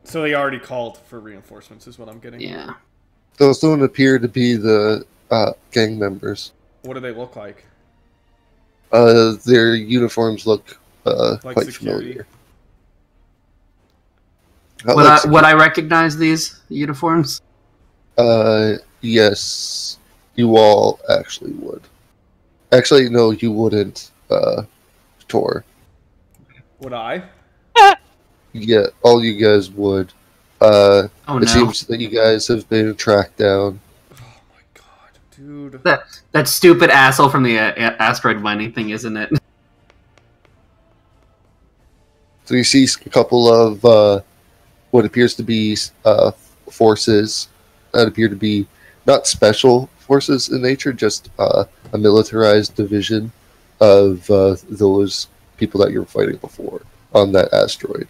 So they already called for reinforcements, is what I'm getting. Yeah. Those don't appear to be the gang members. What do they look like? Their uniforms look Like quite security? familiar. Would I recognize these uniforms? Yes, you all actually would. Actually, no, you wouldn't, Tor. Would I? Yeah, all you guys would. It seems that you guys have been tracked down. Oh my god, dude. That stupid asshole from the asteroid mining thing, isn't it? So you see a couple of what appears to be forces that appear to be not special forces in nature, just a militarized division of those people that you were fighting before on that asteroid.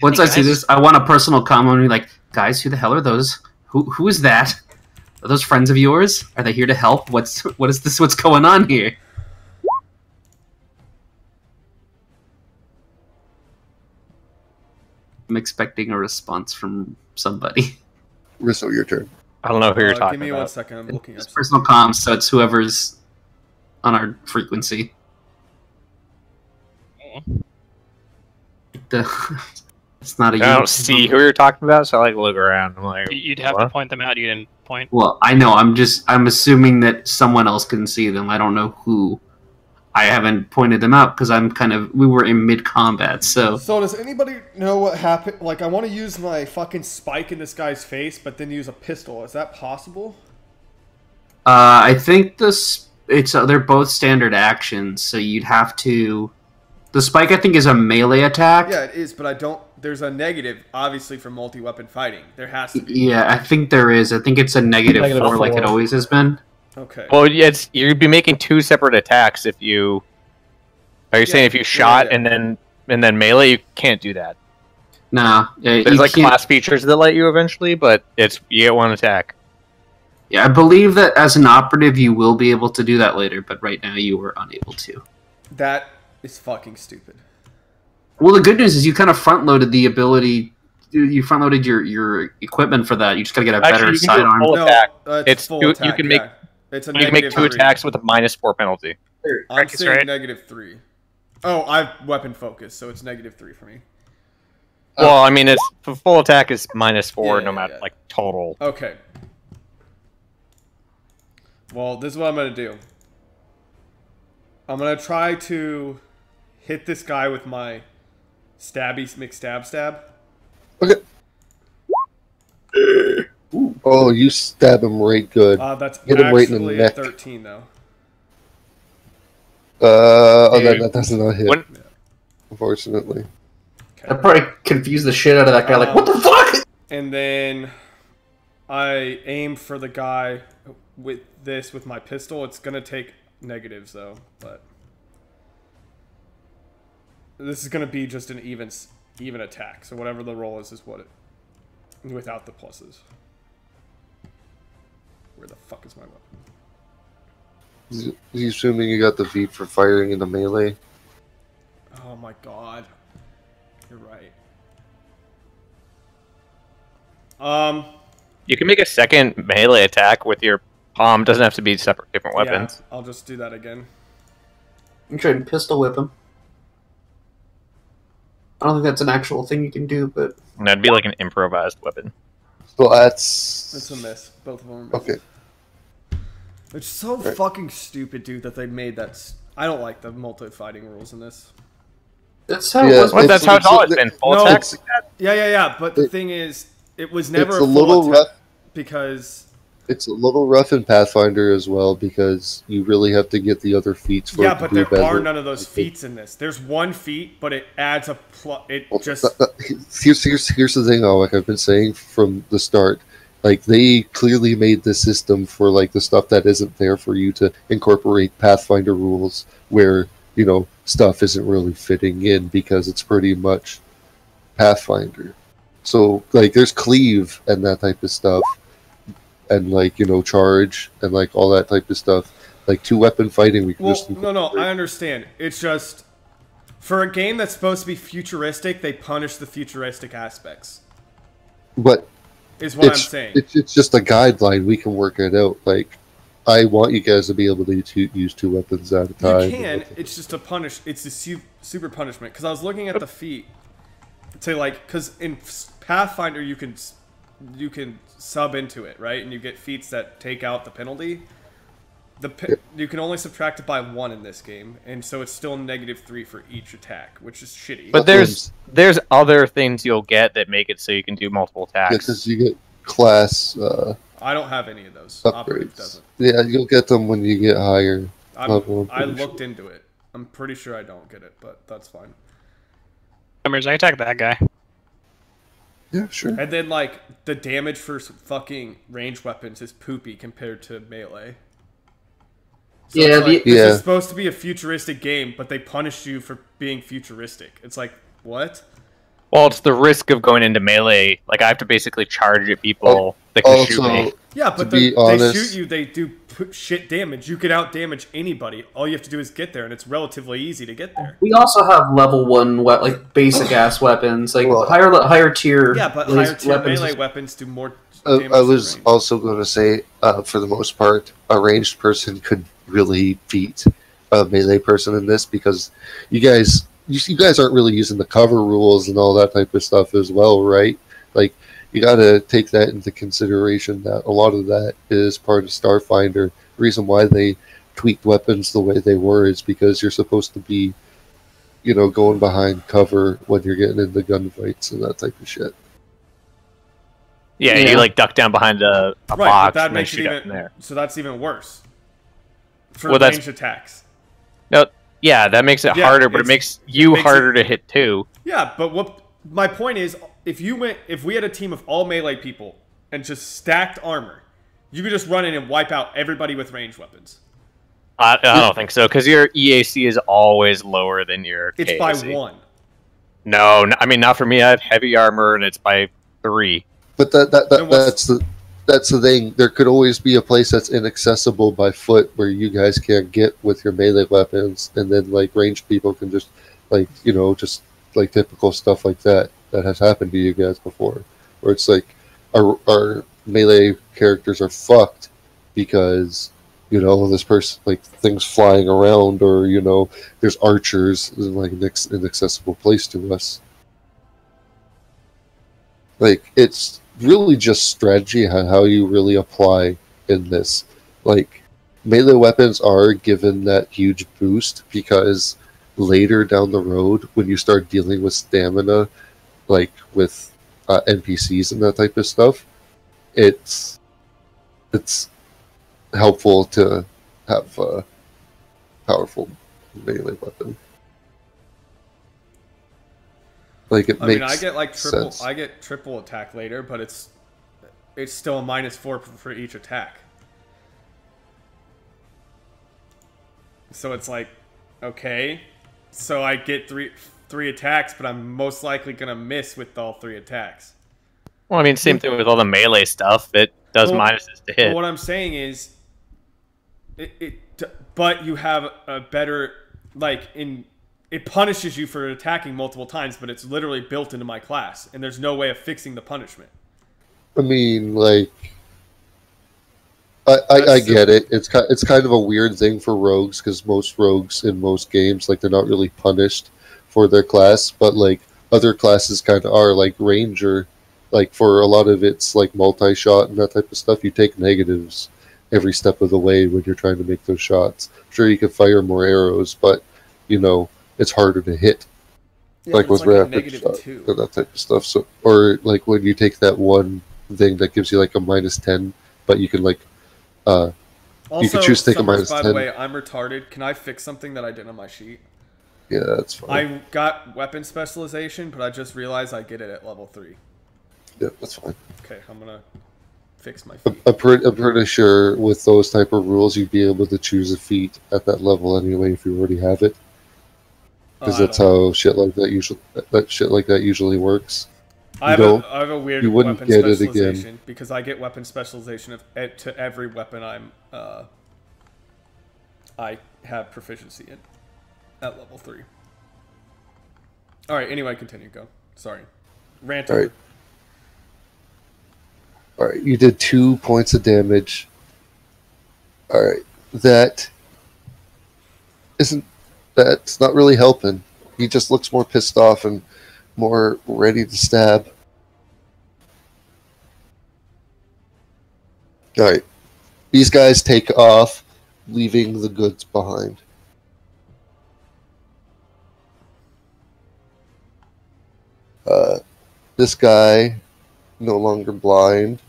Once I see this, I want a personal comment and be like, guys, who the hell are those? Who is that? Are those friends of yours? Are they here to help? What is this? What's going on here? I'm expecting a response from somebody. Risso, your turn. I don't know who you're talking Give me about. 1 second. I'm looking up. It's personal comms, so it's whoever's on our frequency. It's not a. I don't see who you're talking about, so I like look around. I'm like, You'd have what? to point them out. You didn't point. Well, I know. I'm assuming that someone else can see them. I don't know who. I haven't pointed them out because we were in mid combat. So does anybody know what happened? Like, I want to use my fucking spike in this guy's face, but then use a pistol. Is that possible? I think they're both standard actions. So you'd have to. The spike, I think, is a melee attack. Yeah, it is, but I don't. There's a negative, obviously, for multi-weapon fighting. There has to be. Yeah, I think there is. I think it's a negative four, like it always has been. Okay. Well, you'd be making two separate attacks if you. Are you saying if you shot and then melee, you can't do that? No, there's like class features that let you eventually, but you get one attack. Yeah, I believe that as an operative, you will be able to do that later, but right now you were unable to. That is fucking stupid. Well, the good news is you kind of front-loaded the ability. You front-loaded your equipment for that. You just gotta get a better sidearm. Full attack. It's full attack. You can make. It's a you can make two attacks with a -4 penalty. I'm saying -3. Oh, I have weapon focus, so it's -3 for me. Well, I mean, it's full attack is -4 no matter like total. Okay. Well, this is what I'm gonna do. I'm gonna try to hit this guy with my stabby stab. Okay. Ooh. Oh, you stab him right good. That's hit him right in the actually neck. a 13 though. That does not hit. Unfortunately. Okay. That probably confused the shit out of that guy. Like, what the fuck? And then I aim for the guy with my pistol. It's gonna take negatives though, but this is gonna be just an even attack. So whatever the roll is what it without the pluses. Where the fuck is my weapon? Is he assuming you got the V for firing in the melee? Oh my god. You're right. You can make a second melee attack with your palm. Doesn't have to be different weapons. Yeah, I'll just do that again. You try and pistol whip him. I don't think that's an actual thing you can do, but And that'd be like an improvised weapon. So that's... It's a miss. Both of them are miss. Okay. It's so fucking stupid, dude, that they made that... I don't like the multi-fighting rules in this. That's how it was. Well, that's how it's always been. Full attack. Yeah. But the thing is, it was never it's a a little full rough because It's a little rough in Pathfinder as well because you really have to get the other feats for it Yeah, to but do there better. are none of those feats in this. There's one feat, but it adds a Here's the thing, like I've been saying from the start. Like they clearly made the system for like the stuff that isn't there for you to incorporate Pathfinder rules where, you know, stuff isn't really fitting in because it's pretty much Pathfinder. So like there's cleave and that type of stuff and like, you know, charge and like all that type of stuff. Like 2-weapon fighting we can just no, I understand. It's just for a game that's supposed to be futuristic, they punish the futuristic aspects. But is what I'm saying. It's just a guideline. We can work it out. Like, I want you guys to be able to use 2 weapons at a time. You can. It's just a punish. It's a super punishment. Because I was looking at the feat to like, because in Pathfinder you can sub into it, right? And you get feats that take out the penalty. You can only subtract it by 1 in this game, and so it's still -3 for each attack, which is shitty. But there's other things you'll get that make it so you can do multiple attacks. Yeah, because you get class. I don't have any of those. Upgrades. Operative doesn't. Yeah, you'll get them when you get higher. I looked into it. I'm pretty sure I don't get it, but that's fine. I attack that guy. Yeah, sure. And then like the damage for fucking ranged weapons is poopy compared to melee. So yeah, like, this is supposed to be a futuristic game, but they punish you for being futuristic. It's like, what? Well, it's the risk of going into melee. Like, I have to basically charge at people that can shoot me. Yeah, but they shoot you, they do shit damage. You can out-damage anybody. All you have to do is get there, and it's relatively easy to get there. We also have level 1, like, basic-ass weapons. Like, higher tier... Yeah, but higher tier melee weapons do more damage. I was also going to say, for the most part, a ranged person could really beat a melee person in this because you guys aren't really using the cover rules and all that type of stuff as well, right? Like, you got to take that into consideration that a lot of that is part of Starfinder. The reason why they tweaked weapons the way they were is because you're supposed to be, you know, going behind cover when you're getting into gunfights and that type of shit. Yeah, you like duck down behind a box that and then makes shoot it up in there. So that's even worse. For Well, ranged attacks. No, yeah, that makes it harder, but it makes you harder to hit too. Yeah, but what my point is, if we had a team of all melee people and just stacked armor, you could just run in and wipe out everybody with ranged weapons. I don't think so, because your EAC is always lower than your It's KAC. by 1. No, I mean, not for me. I have heavy armor, and it's by 3. But that's the thing. There could always be a place that's inaccessible by foot where you guys can't get with your melee weapons, and then like ranged people can just like, you know, just like typical stuff like that has happened to you guys before, where it's like our melee characters are fucked because, you know, this person, like, things flying around, or, you know, there's archers in like an inaccessible place to us. Like, it's really just strategy how you really apply in this. Like, melee weapons are given that huge boost because later down the road, when you start dealing with stamina, like with NPCs and that type of stuff, it's helpful to have a powerful melee weapon. Like, it makes I get like sense. I get triple attack later, but it's still a -4 for each attack. So it's like, okay, so I get three attacks, but I'm most likely gonna miss with all 3 attacks. Well, I mean, same thing with all the melee stuff. It does minuses to hit. What I'm saying is, but you have a better, like, it punishes you for attacking multiple times, but it's literally built into my class, and there's no way of fixing the punishment. I mean, like, I get it. It's kind of a weird thing for rogues, because most rogues in most games, like, they're not really punished for their class, but like other classes kind of are, like Ranger. Like, for a lot of it's like multi-shot and that type of stuff, you take negatives every step of the way when you're trying to make those shots. Sure, you can fire more arrows, but, you know, it's harder to hit. Yeah, like with rapid shot -2. and that type of stuff. So, or like when you take that one thing that gives you like a -10 but you can like Also, you can choose to take a Summers, minus by 10. the way, I'm retarded. Can I fix something that I did on my sheet? Yeah, that's fine. I got weapon specialization, but I just realized I get it at level 3. Yeah, that's fine. Okay, I'm gonna fix my feat. I'm pretty sure with those type of rules, you'd be able to choose a feat at that level anyway if you already have it. Because that's how shit like that usually works. I have a weird you wouldn't weapon get it specialization again. because I get weapon specialization to every weapon I have proficiency in at level 3. All right. Anyway, continue. Go. Sorry. Rant. All right. All right. You did 2 points of damage. All right. That's not really helping. He just looks more pissed off and more ready to stab. All right. These guys take off, leaving the goods behind. This guy, no longer blind,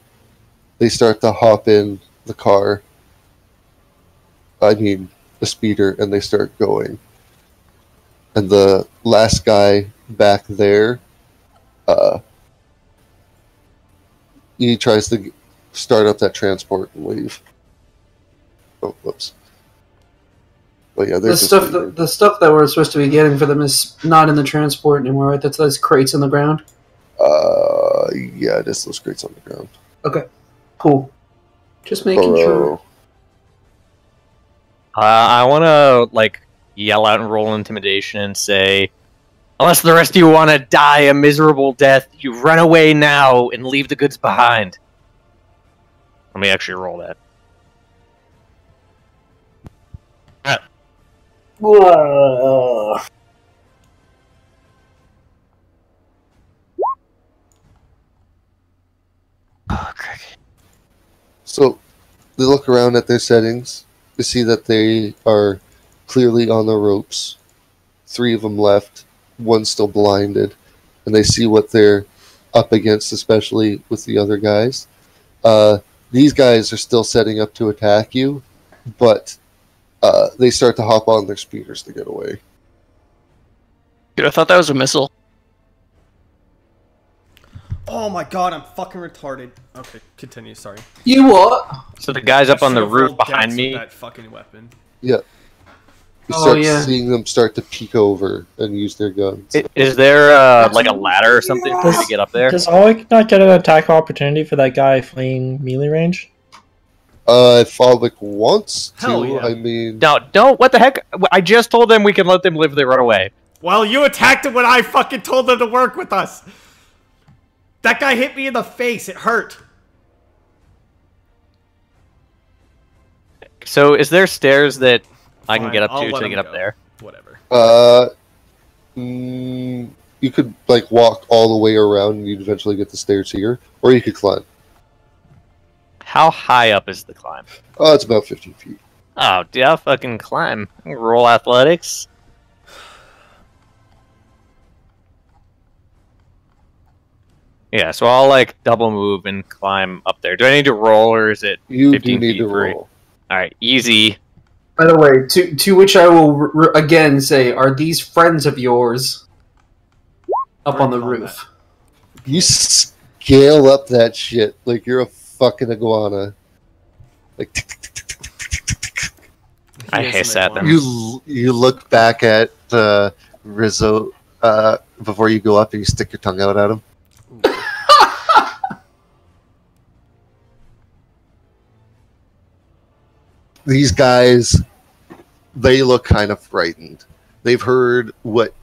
they start to hop in the car. I mean, the speeder, and they start going. And the last guy back there, he tries to start up that transport and leave. Oh, whoops. But yeah, the stuff that we're supposed to be getting for them is not in the transport anymore, right? That's those crates on the ground. Yeah, it is those crates on the ground. Okay, cool. Just making sure. I want to like yell out and roll intimidation and say, unless the rest of you want to die a miserable death, you run away now and leave the goods behind. Let me actually roll that. Whoa. Oh, cricket. So they look around at their settings. They see that they are clearly on the ropes. 3 of them left. 1 still blinded. And they see what they're up against, especially with the other guys. These guys are still setting up to attack you, but they start to hop on their speeders to get away. Dude, I thought that was a missile. Oh my god, I'm fucking retarded. Okay, continue. Sorry. You what? So the guys up on the should've roof rolled behind dex me. with that fucking weapon. Yeah. You start seeing them start to peek over and use their guns. Is there like a ladder or something for me to get up there? Does Alec not get an attack opportunity for that guy fleeing melee range? If Alec wants to, Hell yeah. I mean... No, don't. What the heck? I just told them we can let them live if they run away. Well, you attacked him when I fucking told them to work with us. That guy hit me in the face. It hurt. So is there stairs that I can Fine, get up I'll to let to him get up go. there? Whatever. You could like walk all the way around and you'd eventually get the stairs here, or you could climb. How high up is the climb? Oh, it's about 15 feet. Oh, dude, I'll fucking climb. I can roll athletics. Yeah, so I'll like double move and climb up there. Do I need to roll or is it You 15 do need feet to free? roll. Alright, easy. By the way, to which I will again say, are these friends of yours up on the roof? You scale up that shit like you're a fucking iguana. Like tick, tick, tick, tick, tick, tick, tick, tick. I hiss at them. You look back at Rizzo before you go up and you stick your tongue out at him. These guys, they look kind of frightened. They've heard what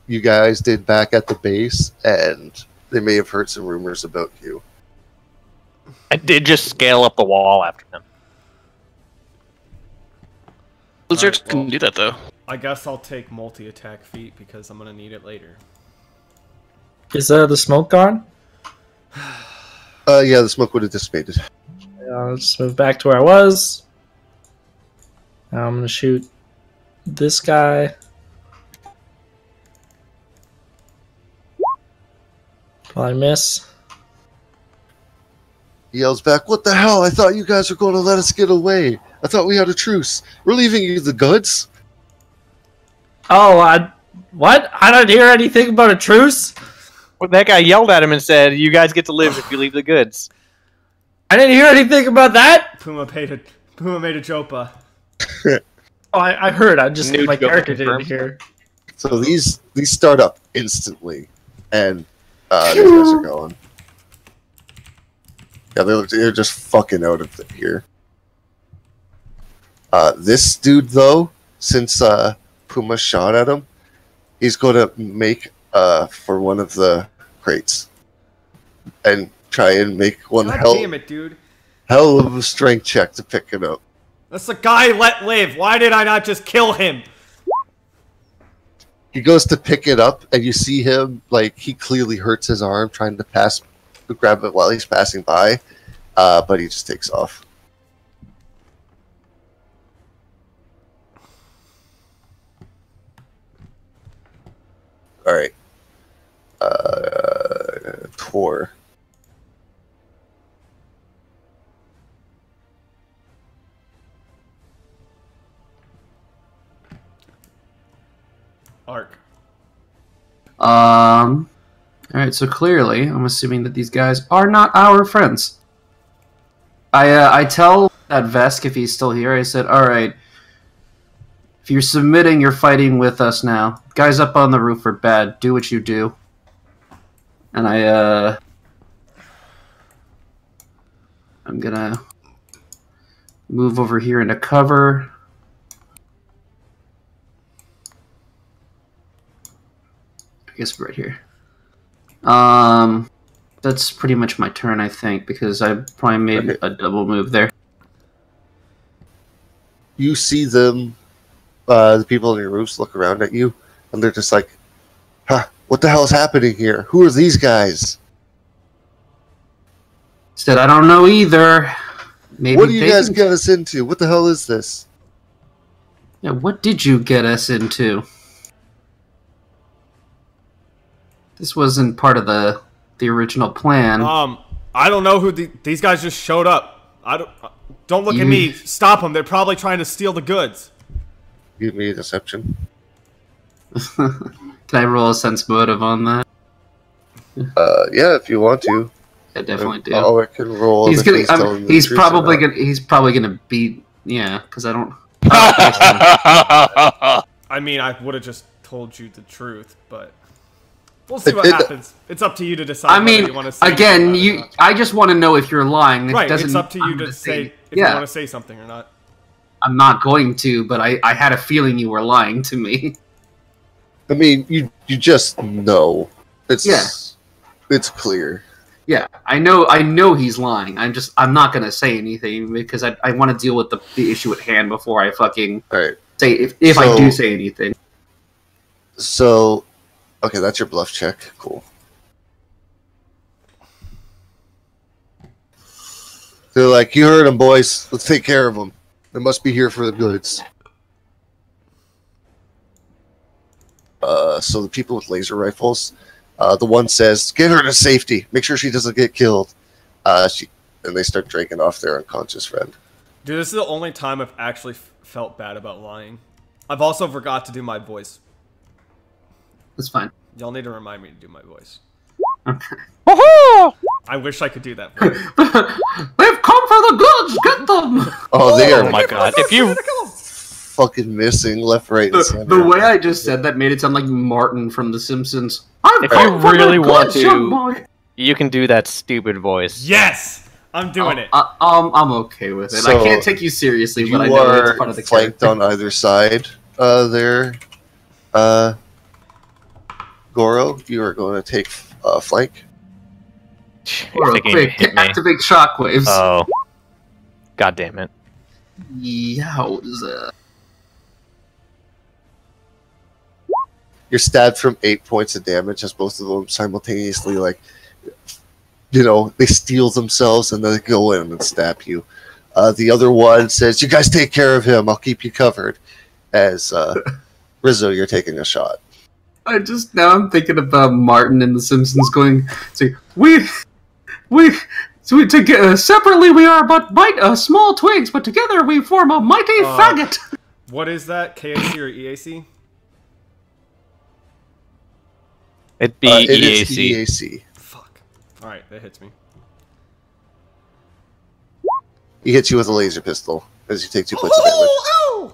you guys did back at the base, and they may have heard some rumors about you. I did just scale up the wall after them. Lizards can do that, though. I guess I'll take multi-attack feat because I'm gonna need it later. Is the smoke gone? Yeah, the smoke would have dissipated. I'll just move back to where I was. Now I'm gonna shoot this guy. Will I miss? He yells back, "What the hell? I thought you guys were going to let us get away. I thought we had a truce. We're leaving you the goods." Oh, what? I don't hear anything about a truce. Well, that guy yelled at him and said, "You guys get to live if you leave the goods." I didn't hear anything about that. Puma made a jopa. Oh, I heard. I just Nude my joke character didn't confirmed. hear. So these start up instantly, and these guys are going. Yeah, they're just fucking out of here. This dude, though, since Puma shot at him, he's going to make for one of the crates and try and make one God hell damn it, dude. of a strength check to pick it up. That's the guy let live. Why did I not just kill him? He goes to pick it up, and you see him, like, he clearly hurts his arm trying to grab it while he's passing by, but he just takes off. Alright. Tor. Ark. Alright, so clearly, I'm assuming that these guys are not our friends. I tell that Vesk, if he's still here, I said, alright, if you're submitting, you're fighting with us now. Guys up on the roof are bad. Do what you do. And I'm gonna move over here into cover. I guess right here. That's pretty much my turn, I think, because I probably made a double move there. You see them, the people on your roofs look around at you, and they're just like, "Huh, what the hell is happening here? Who are these guys? Said, I don't know either. Maybe What do you guys get us into? What the hell is this?" Yeah, what did you get us into? This wasn't part of the original plan. I don't know who these guys just showed up. Don't look at me. Stop them. They're probably trying to steal the goods. Give me a deception. Can I roll a sense motive on that? Yeah, if you want to. I definitely do. Oh, I can roll. He's gonna. He's probably gonna. He's probably gonna beat. Yeah, because I don't. I mean, I would have just told you the truth, but we'll see what happens. It's up to you to decide. I mean, you want to say again, I just want to know if you're lying. Right. It's up to you to say if you want to say something or not. I'm not going to, but I had a feeling you were lying to me. I mean, you just know. It's clear. Yeah, I know he's lying. I'm not gonna say anything because I want to deal with the issue at hand before I fucking say if I do say anything. So, okay, that's your bluff check. Cool. They're like, "You heard him, boys. Let's take care of them. They must be here for the goods." So the people with laser rifles, the one says, "Get her to safety. Make sure she doesn't get killed." And they start dragging off their unconscious friend. Dude, this is the only time I've actually felt bad about lying. I've also forgot to do my voice. That's fine. Y'all need to remind me to do my voice. Okay. I wish I could do that voice. They've come for the goods. Get them. Oh, they are! Oh my god! If you fucking missing left, right, and center. The way I just said that made it sound like Martin from The Simpsons. If you really want to, you can do that stupid voice. Yes! I'm doing it. I'm okay with it. So, I can't take you seriously, but I you know are it's part of the flanked character. on either side there. Goro, you are going to take flank. Goro, quick, activate shockwaves. Oh. God damn it. Yowza. You're stabbed from 8 points of damage as both of them simultaneously, like, they steal themselves and then they go in and stab you. The other one says, "You guys take care of him. I'll keep you covered." As Rizzo, you're taking a shot. I'm thinking about Martin in The Simpsons going, "We So separately we are but small twigs, but together we form a mighty faggot. What is that? KAC or EAC? It'd be It is EAC. EAC. Fuck. Alright, that hits me. He hits you with a laser pistol as you take 2 points of damage. Ow!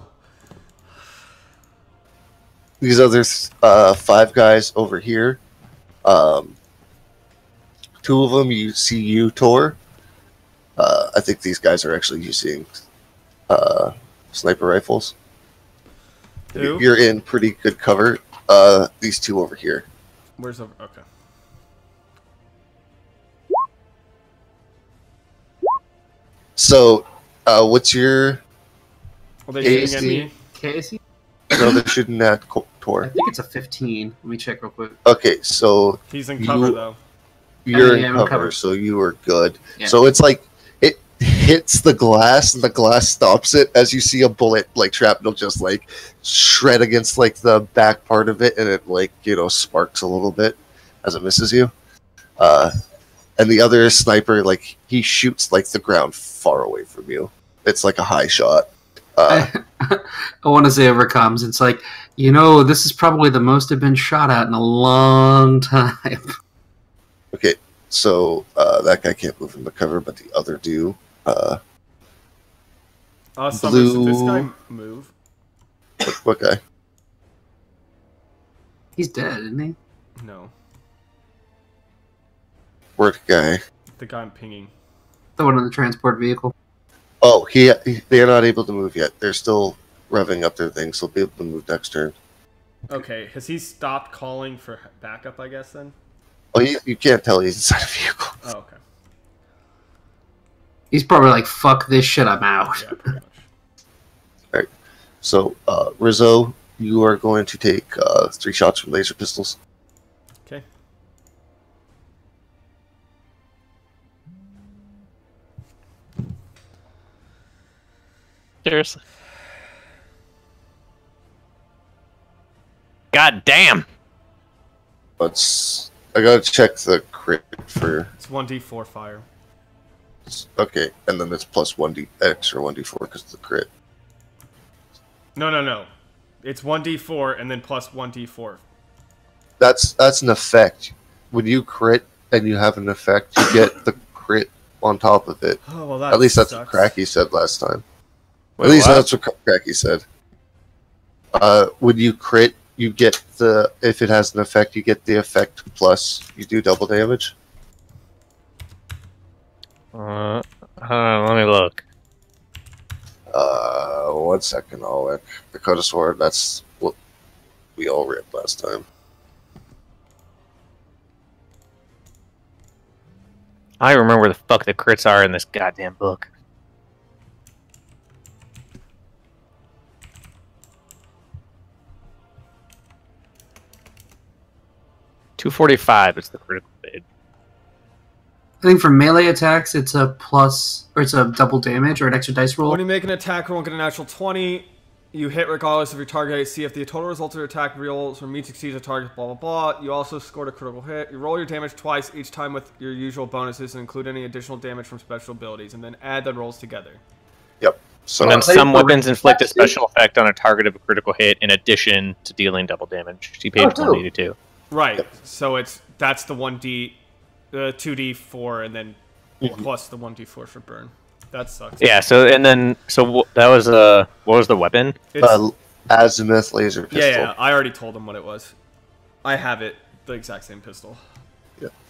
These other 5 guys over here, 2 of them you see you, Tor. I think these guys are actually using sniper rifles. Who? You're in pretty good cover. These 2 over here. Where's over? Okay. So, what's your... Are they shooting at me? KAC? No, they're shooting at Tor. I think it's a 15. Let me check real quick. Okay, so... He's in cover, though. You're Yeah, in I'm cover, covered. so you are good. Yeah. So it's like... It hits the glass, and the glass stops it as you see a bullet, like shrapnel, just like shred against like the back part of it, and it like, you know, sparks a little bit as it misses you. And the other sniper, like, he shoots like the ground far away from you. It's like a high shot. I want to say overcomes. It's like, you know, this is probably the most I've been shot at in a long time. Okay, so that guy can't move from the cover, but the other do. Summers, did Blue- this guy move? What guy? He's dead, isn't he? No. What guy? The guy I'm pinging. The one in the transport vehicle. Oh, they're not able to move yet. They're still revving up their things, so they'll be able to move next turn. Okay, has he stopped calling for backup, I guess, then? Oh, you can't tell he's inside a vehicle. Oh, okay. He's probably like, fuck this shit, I'm out. Yeah, pretty much. Alright. So, Rizzo, you are going to take 3 shots from laser pistols. Okay. Seriously. God damn. I gotta check the crit for... It's 1d4 fire. Okay, and then it's plus 1d extra 1d4 because of the crit. No. It's 1d4 and then plus 1d4. That's an effect. When you crit and you have an effect, you get the crit on top of it. Oh, well, that At least that's sucks. what Cracky said last time. Wait, At least what? that's what Cracky said. When you crit, you get the... If it has an effect, you get the effect plus you do double damage. Hold on, let me look. 1 second, I'll look. Dakota Sword, that's what we all read last time. I remember where the fuck the crits are in this goddamn book. .245 is the critical bid. I think for melee attacks, it's a plus, or it's a double damage, or an extra dice roll. When you make an attack roll and get a natural 20, you hit regardless of your target. See if the total result of your attack rolls or meets exceeds a target, blah, blah, blah. You also scored a critical hit. You roll your damage twice each time with your usual bonuses and include any additional damage from special abilities, and then add the rolls together. Yep. So And then play some for weapons inflict a special effect on a target of a critical hit in addition to dealing double damage. See page 182. Right. So that's the 2d4 and then plus the 1d4 for burn. That sucks. Yeah, that was what was the weapon? It's, azimuth laser pistol. yeah, I already told him what it was. I have it, the exact same pistol.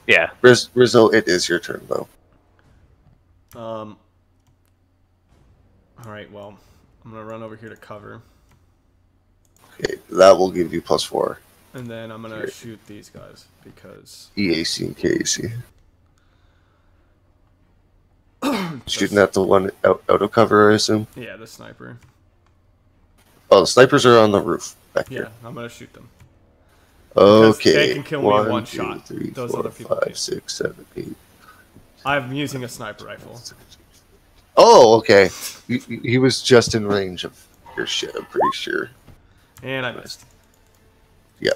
Yeah. Rizzo, it is your turn, though. Alright, well, I'm going to run over here to cover. Okay, that will give you plus 4. And then I'm going to shoot these guys because... EAC and KAC. Shooting at the one out of cover, I assume? Yeah, the sniper. Oh, the snipers are on the roof back Yeah, here. I'm going to shoot them. Okay. they can kill me in 1, one 2, shot. 3, Those 4, other people 5, can't. 6, 7, 8. I'm using a sniper rifle. Oh, okay. He was just in range of your shit, I'm pretty sure. And I missed. Yeah,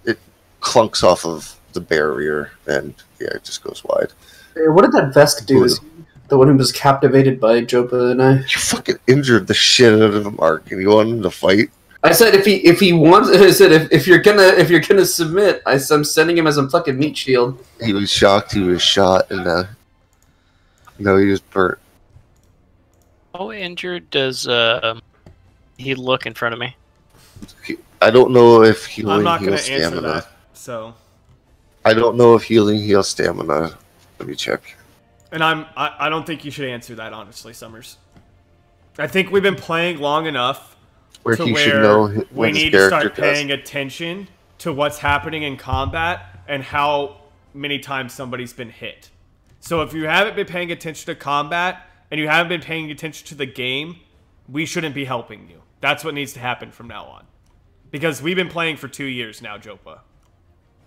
it clunks off of the barrier, and yeah, it just goes wide. Hey, what did that Vesk do? Is he the one who was captivated by Jopa and I? You fucking injured the shit out of him, Mark, and you want him to fight? I said if he wants, I said if you're gonna submit, I'm sending him as a fucking meat shield. He was shocked. He was shot, and no, he was burnt. How injured does he look in front of me? I don't know if healing I'm not going heals to answer stamina. that. So, I don't know if healing heals stamina. Let me check. and I don't think you should answer that honestly, Summers. I think we've been playing long enough Where to he where should know we when his need to start character does. paying attention to what's happening in combat and how many times somebody's been hit. So if you haven't been paying attention to combat and you haven't been paying attention to the game, we shouldn't be helping you. That's what needs to happen from now on. Because we've been playing for 2 years now, Jopa.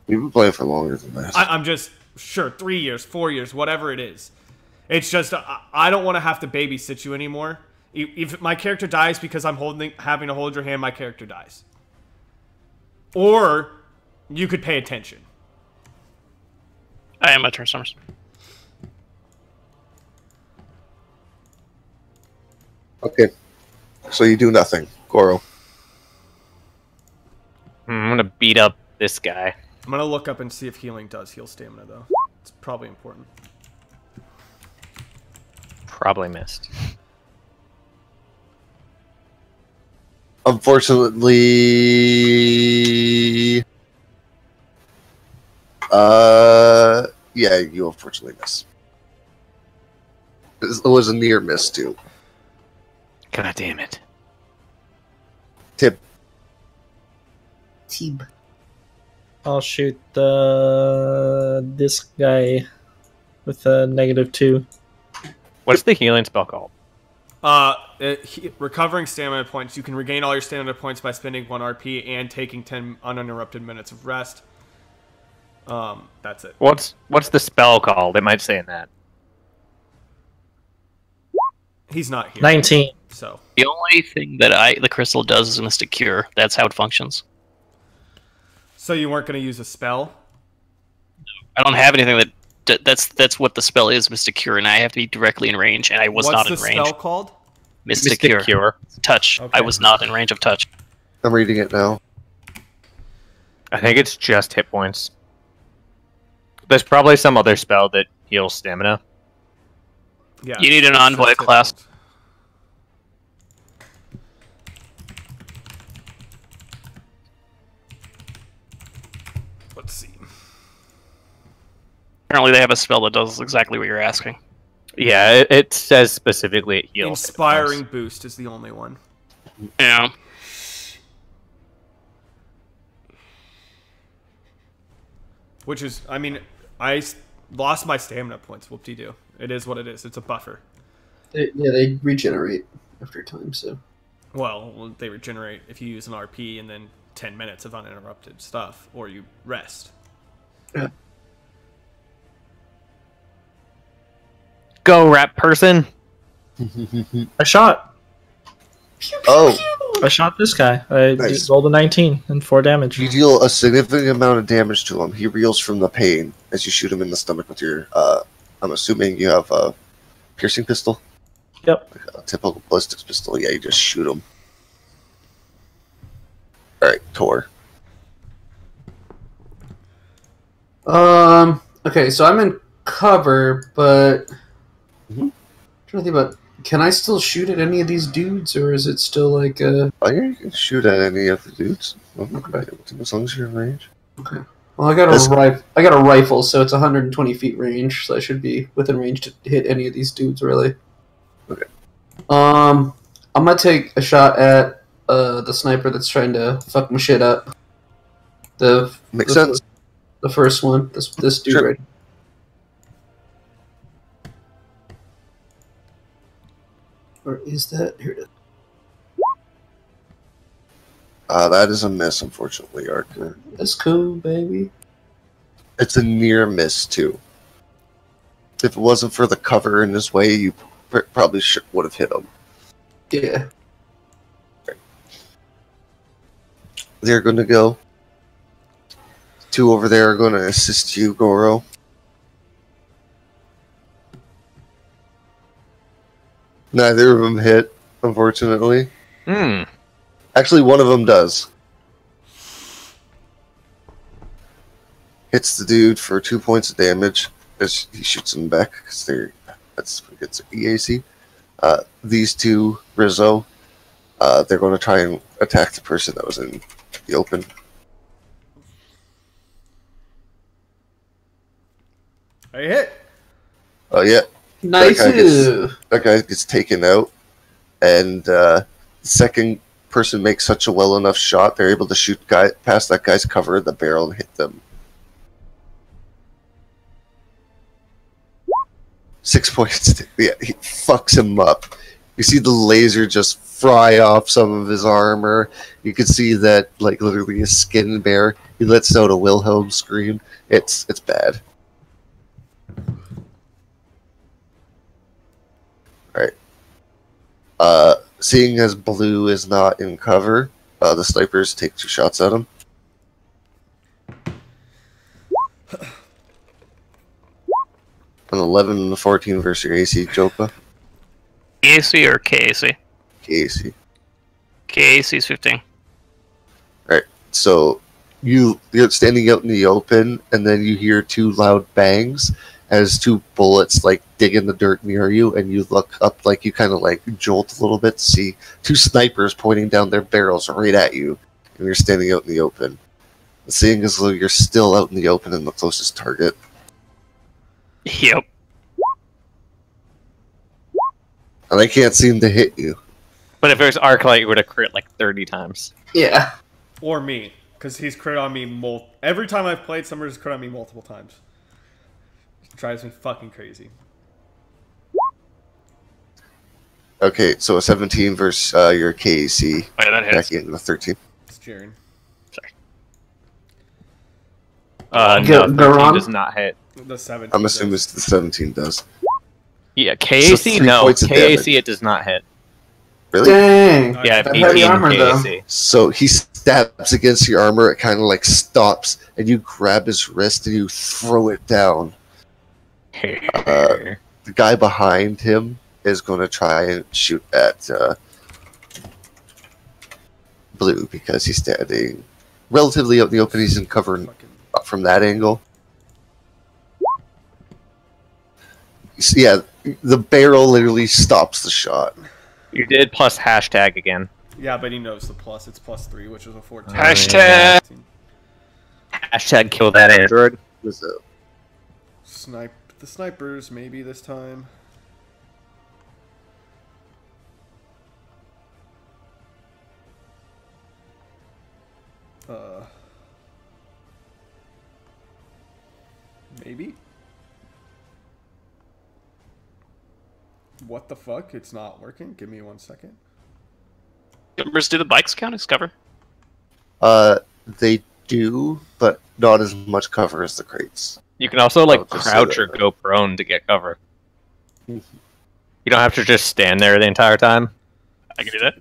We've been playing for longer than that. I'm just, sure, 3 years, 4 years, whatever it is. It's just, I don't want to have to babysit you anymore. If my character dies because I'm having to hold your hand, my character dies. Or you could pay attention. I am my turn, Summers. Okay. So you do nothing, Goro. I'm gonna beat up this guy. I'm going to look up and see if healing does heal stamina, though. It's probably important. Probably missed. Unfortunately... yeah, you unfortunately miss. It was a near miss, too. God damn it. Tib. Tib. I'll shoot this guy with a -2. What's the healing spell called? Recovering stamina points. You can regain all your stamina points by spending 1 RP and taking 10 uninterrupted minutes of rest. That's it. What's the spell called? It might say in that. He's not here. 19. So The only thing that the crystal does is Mystic Cure. That's how it functions. So you weren't going to use a spell? I don't have anything that's what the spell is, Mystic Cure, and I have to be directly in range, and I was not in What's the range. spell called? Mystic Cure. Touch. Okay. I was not in range of touch. I'm reading it now. I think it's just hit points. There's probably some other spell that heals stamina. Yeah. You need an it's envoy just hit class. points. Let's see. Apparently they have a spell that does exactly what you're asking. Yeah, it says specifically it heals. Inspiring Boost is the only one. Yeah. Which is, I mean, I lost my stamina points. Whoop-de-doo. It is what it is. It's a buffer. They regenerate after time, so. Well, they regenerate if you use an RP and then 10 minutes of uninterrupted stuff, or you rest. Yeah. Go, rat person! I shot. Oh, I shot this guy. I Nice. rolled a 19 and 4 damage. you deal a significant amount of damage to him. He reels from the pain as you shoot him in the stomach with your, I'm assuming you have a piercing pistol? Yep. Like a typical ballistics pistol. Yeah, you just shoot him. Alright, Tor. Okay, so I'm in cover, but Mhm. trying to think about, can I still shoot at any of these dudes, or is it still like Oh, yeah, you can shoot at any of the dudes. As long as you're in range. okay? Well, I got a rifle, so it's 120 feet range, so I should be within range to hit any of these dudes, really. Okay. I'm gonna take a shot at the sniper that's trying to fuck my shit up. Makes sense. The first one, this dude Sure. right. Or is that here? It is. That is a miss, unfortunately, Archer. That's cool, baby. It's a near miss, too. If it wasn't for the cover in this way, you probably would have hit him. Yeah. They're going to go. 2 over there are going to assist you, Goro. Neither of them hit, unfortunately. Hmm. Actually, one of them does. Hits the dude for 2 points of damage as he shoots him back because that's it's EAC. These two, Rizzo, they're going to try and attack the person that was in the open. I hit. Oh yeah, Nice. that guy gets taken out, and the second person makes such a well enough shot, they're able to shoot past that guy's cover in the barrel and hit them. 6 points. Yeah, he fucks him up. You see the laser just fry off some of his armor. You can see that, like, literally his skin bare. He lets out a Wilhelm scream. It's bad. Alright. Seeing as Blue is not in cover, the snipers take 2 shots at him. An 11 and a 14 versus your AC, Jopa. AC or KAC? KAC. KAC is 15. Alright, so you're standing out in the open, and then you hear 2 loud bangs as 2 bullets like dig in the dirt near you, and you look up, like you kind of like jolt a little bit to see 2 snipers pointing down their barrels right at you, and you're standing out in the open. Seeing as though you're still out in the open and the closest target. Yep. And I can't seem to hit you. But if it was Arclight, it would have crit like 30 times. Yeah. Or me. Because he's crit on me every time I've played, Summer's crit on me multiple times. It drives me fucking crazy. Okay, so a 17 versus your KAC. Oh, yeah, that hits. Back into the 13. It's Jaren. No, 13 does not hit. The 17. I'm assuming the 17 does. Yeah, KAC, no. KAC, it does not hit. Really? Dang. Yeah, That 18 heavy armor, KAC. So he stabs against your armor, it kind of like stops, and you grab his wrist and you throw it down. The guy behind him is going to try and shoot at Blue because he's standing relatively out in the open. He's in cover from that angle. Yeah, the barrel literally stops the shot. You did plus hashtag again. Yeah, but he knows the plus. It's +3, which is a 14. Hashtag. Hashtag kill that android. Snipe the snipers, maybe this time. Maybe? What the fuck? It's not working? Give me 1 second. Numbers, do the bikes count as cover? They do, but not as much cover as the crates. You can also like just say crouch that. or go prone to get cover. You don't have to just stand there the entire time. I can do that.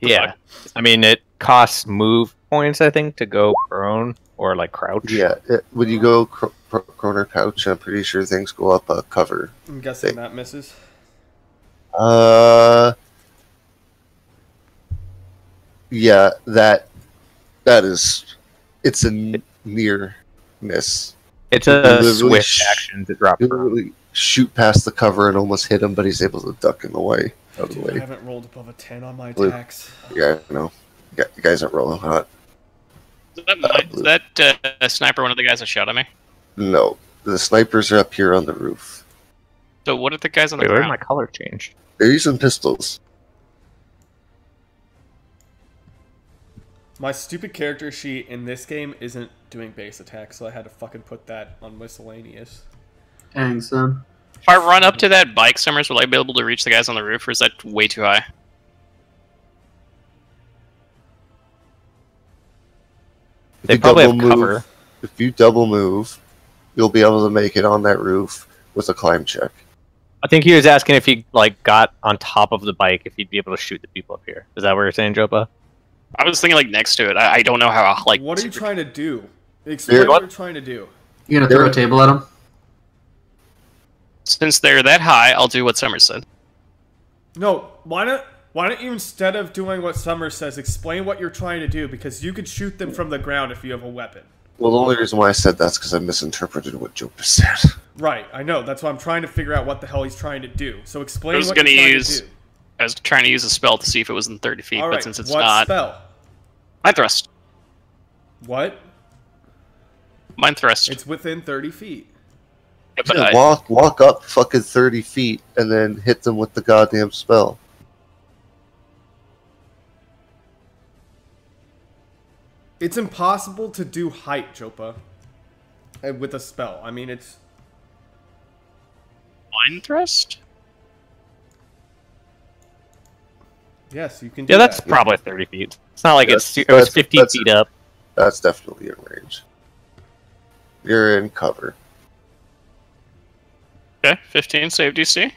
Yeah. I mean, it costs move points, I think, to go prone or like crouch. Yeah, when you go prone or couch, I'm pretty sure things go up a cover. I'm guessing that misses. Yeah, that is, it's a near miss. It's You a literally swift action to drop You prone. literally shoot past the cover and almost hit him, but he's able to duck in the way. Out of the Dude, I way. haven't rolled above a 10 on my Blue. attacks. Yeah, I know. You guys aren't rolling hot. Is that sniper one of the guys that shot at me? No, the snipers are up here on the roof. So what are the guys on the Wait, where did ground? my color change? They're using pistols. My stupid character sheet in this game isn't doing base attacks, so I had to fucking put that on miscellaneous. Dang, son. If I run up to that bike, Summers, will I be able to reach the guys on the roof, or is that way too high? They you probably have double cover. If you double move, you'll be able to make it on that roof with a climb check. I think he was asking if he like got on top of the bike, if he'd be able to shoot the people up here. Is that what you're saying, Jopa? I was thinking like next to it. I don't know how like. What are you trying to do? Explain what you're trying to do. You gonna throw a table at him? Since they're that high, I'll do what Summers said. No, why don't you, instead of doing what Summer says, explain what you're trying to do, because you could shoot them from the ground if you have a weapon. Well, the only reason why I said that's because I misinterpreted what Joker said. Right, I know. That's why I'm trying to figure out what the hell he's trying to do. So explain I was what you're trying to do. I was trying to use a spell to see if it was in 30 feet, All right, but since it's what not... spell? Mind Thrust. What? Mind Thrust. It's within 30 feet. Yeah, but Yeah, walk up fucking 30 feet and then hit them with the goddamn spell. It's impossible to do height, Jopa. With a spell. I mean, it's... Mind Thrust? Yes, you can do Yeah, that's that. probably 30 feet. It's not like Yes, it was 15 feet up. That's definitely in range. You're in cover. Okay, 15 save DC.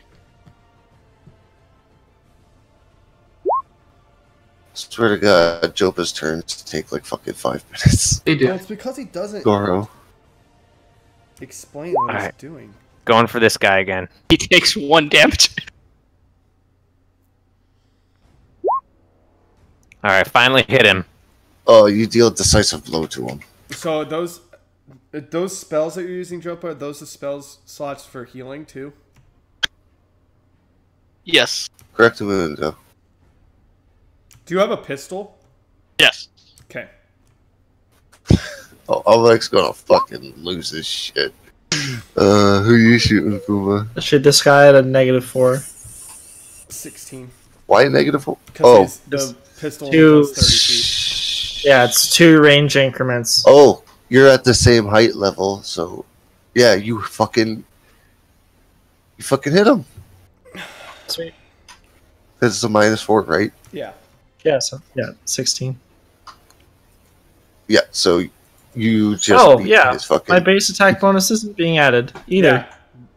Swear to God, Jopa's turns take like fucking 5 minutes. They do. Well, it's because he doesn't Goro. explain what he's Alright. doing. Going for this guy again. He takes 1 damage. Alright, finally hit him. Oh, you deal a decisive blow to him. So those spells that you're using, Jopa, are those the spells slots for healing too? Yes. Correct him in though. Do you have a pistol? Yes. Okay. Oh, Alec's gonna fucking lose his shit. Who you shooting, Puma? Shoot this guy at a -4. 16. Why -4? Because the pistol Two- does 30 feet. Yeah, it's 2 range increments. Oh, you're at the same height level, so yeah, you fucking hit him. Sweet. Because it's a -4, right? Yeah. Yeah, so yeah, 16. Yeah, so you just Oh beat yeah, his fucking. my base attack bonus isn't being added either.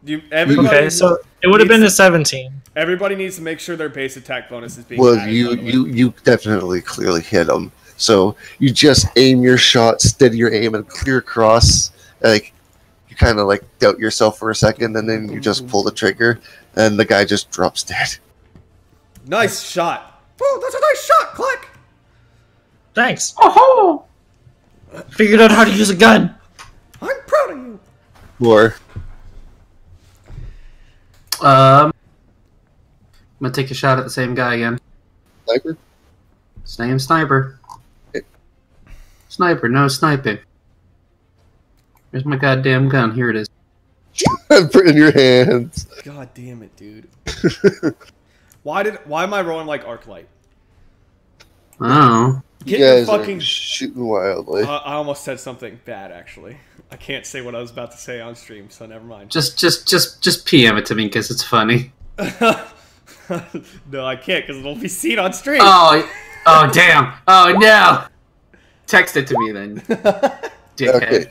Yeah. Everybody Okay, so it would have been a 17. Everybody needs to make sure their base attack bonus is being Well, added, you by the way. you definitely clearly hit him. So you just aim your shot, steady your aim, and clear across. Like you kind of like doubt yourself for a second, and then you just pull the trigger, and the guy just drops dead. Nice shot. Oh, that's a nice shot. Click. Thanks. Oh, figured out how to use a gun. I'm proud of you. Or I'm gonna take a shot at the same guy again. sniper. Same sniper. Sniper, no sniping. Where's my goddamn gun? Here it is. Put it in your hands. God damn it, dude. Why am I rolling like Arclight? Oh. Get you your guys are fucking. shooting wildly. I almost said something bad, actually. I can't say what I was about to say on stream, so never mind. Just PM it to me because it's funny. No, I can't because it'll be seen on stream. Oh damn. Oh no. Text it to me then. Dickhead. Okay.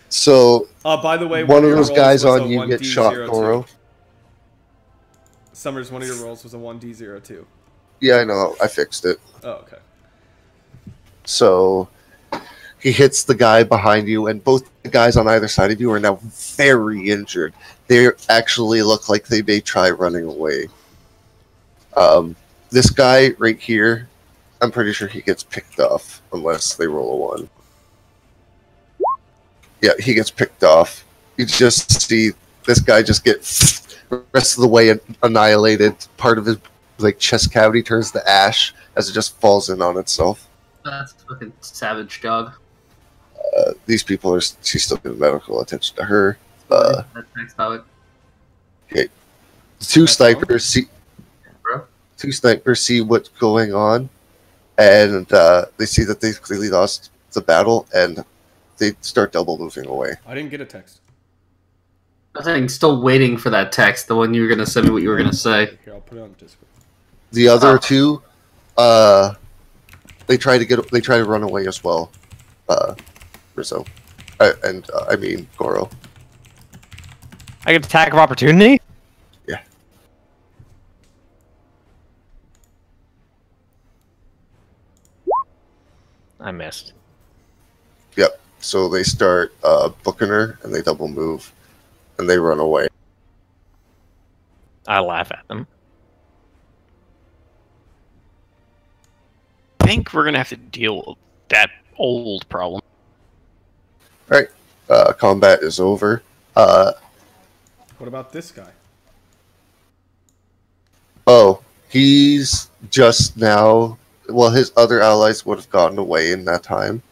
So By the way, one of your those rolls guys was on a you get shot, 1d02. Goro. Summers, one of your rolls was a 1d02. Yeah, I know. I fixed it. Oh, okay. So he hits the guy behind you, and both the guys on either side of you are now very injured. They actually look like they may try running away. This guy right here, I'm pretty sure he gets picked off unless they roll a 1. Yeah, he gets picked off. You just see this guy just get the rest of the way annihilated. Part of his like chest cavity turns to ash as it just falls in on itself. That's fucking savage, dog. These people are. She's still giving medical attention to her. That's next topic. Two snipers see. Bro. Two snipers see what's going on, and they see that they clearly lost the battle, and they start double moving away. I didn't get a text. I'm still waiting for that text, the one you were gonna send me what you were gonna say. Here, I'll put it on Discord. The other two, they try to run away as well. Rizzo, I mean Goro. I get attack of opportunity? Yeah. I missed. Yep. So they start booking her, and they double move, and they run away. I laugh at them. think we're gonna have to deal with that old problem. Alright, combat is over. What about this guy? Oh, he's just now... Well, his other allies would have gotten away in that time.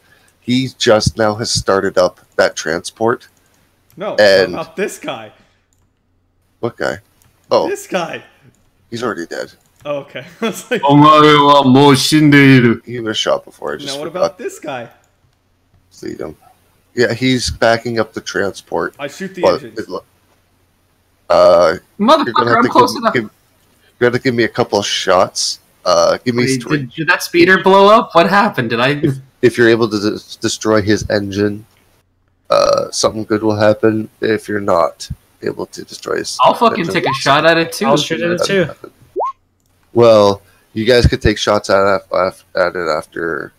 He just now has started up that transport. No, and... what about this guy? What guy? Oh, This guy! he's already dead. Oh, okay. I was like, He was shot before. I just now what forgot about this guy? to lead him. Yeah, he's backing up the transport. I shoot the but engines. you're Motherfucker, gonna have I'm to close enough. you're gonna give me a couple of shots. Give me Wait, three. did that speeder blow up? What happened? Did I? If you're able to destroy his engine, something good will happen. If you're not able to destroy his I'll fucking engine, take a shot at it too. I'll shoot at it too. well, you guys could take shots at it after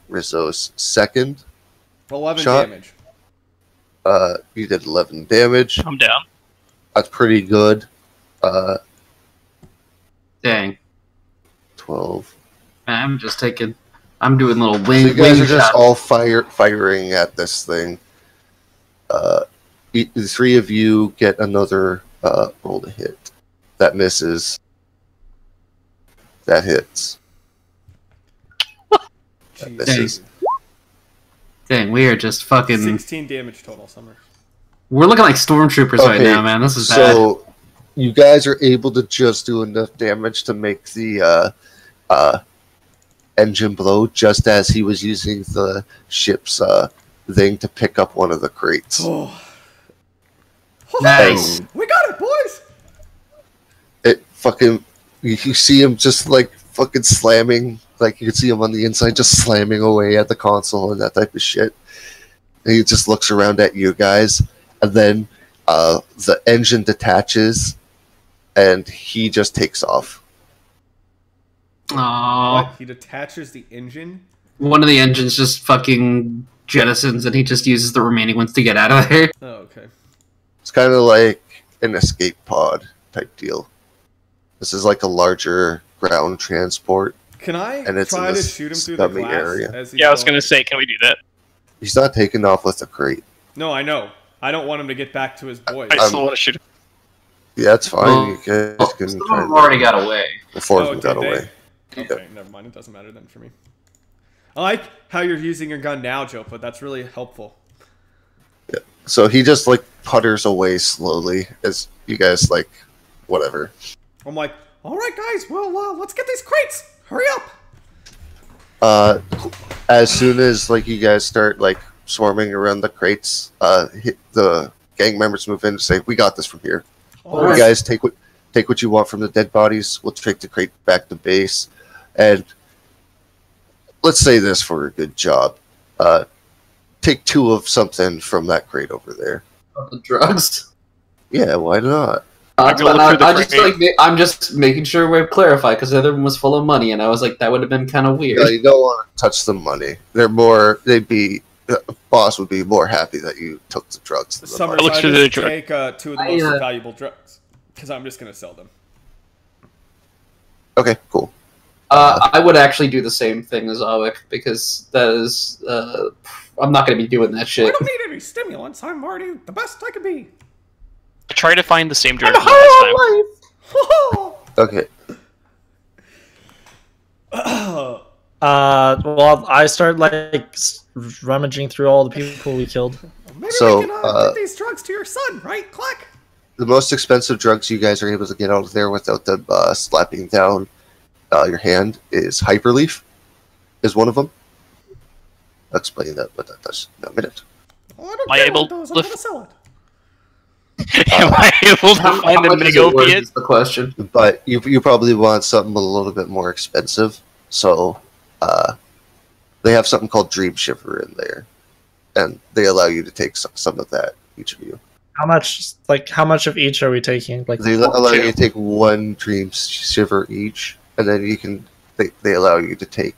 Rizzo's second 11 shot. damage. You did 11 damage. I'm down. That's pretty good. Dang. 12. I'm just taking. I'm doing little So wing. you guys wing are just shots. all firing at this thing. The three of you get another roll to hit. That misses. That hits. That Jeez. misses. Dang, we are just fucking. 16 damage total, Summer. We're looking like stormtroopers right now, man. This is bad. So you guys are able to just do enough damage to make the engine blow, just as he was using the ship's thing to pick up one of the crates. Oh. Nice. We got it, boys! It fucking, you see him just like fucking slamming, like you can see him on the inside just slamming away at the console and that type of shit. And he just looks around at you guys, and then the engine detaches and he just takes off. Aww. What? He detaches the engine? One of the engines just fucking jettisons, and he just uses the remaining ones to get out of there. Oh, okay. It's kind of like an escape pod type deal. This is like a larger ground transport. Can I And it's try in to this shoot him through the scummy glass? area. As he's Yeah, I was going? gonna say, can we do that? He's not taking off with the crate. No, I know. I don't want him to get back to his boys. I still want to shoot him. Yeah, that's fine. Oh, You guys can Some of try them already got away. The four of Oh, them got did they? away. Okay, never mind. It doesn't matter then for me. I like how you're using your gun now, Joe, but that's really helpful. So he just like putters away slowly as you guys like, whatever. I'm like, all right, guys, well, let's get these crates. Hurry up. As soon as like you guys start like swarming around the crates, the gang members move in and say, "We got this from here. All You guys take what you want from the dead bodies. We'll take the crate back to base, and let's say this for a good job. Take 2 of something from that crate over there. The drugs. Yeah, why not? I'm going through the crate. I'm just making sure we clarify because the other one was full of money, and I was like, that would have been kind of weird. No, you don't want to touch the money. The boss would be more happy that you took the drugs. Than the Summer, money. Look so I through the just drug. take 2 of the most valuable drugs because I'm just gonna sell them. Okay, cool. I would actually do the same thing as Awik because that is. I'm not going to be doing that I shit. don't need any stimulants. I'm already the best I can be. I try to find the same direction last time. Okay. Well, I start like rummaging through all the people we killed. Maybe So, we can get these drugs to your son, right? Clack. The most expensive drugs you guys are able to get out of there without them slapping down your hand is Hyperleaf, is one of them. I'll explain that, but that does in a minute. Oh, I don't Am I care able what those. I'm to gonna sell it. Am I able to find the much big is it worth opiate? is the question. But you probably want something a little bit more expensive, so they have something called Dream Shiver in there, and they allow you to take some of that, each of you. How much of each are we taking? Like, They allow you to take 1 Dream Shiver each, and then you can. They allow you to take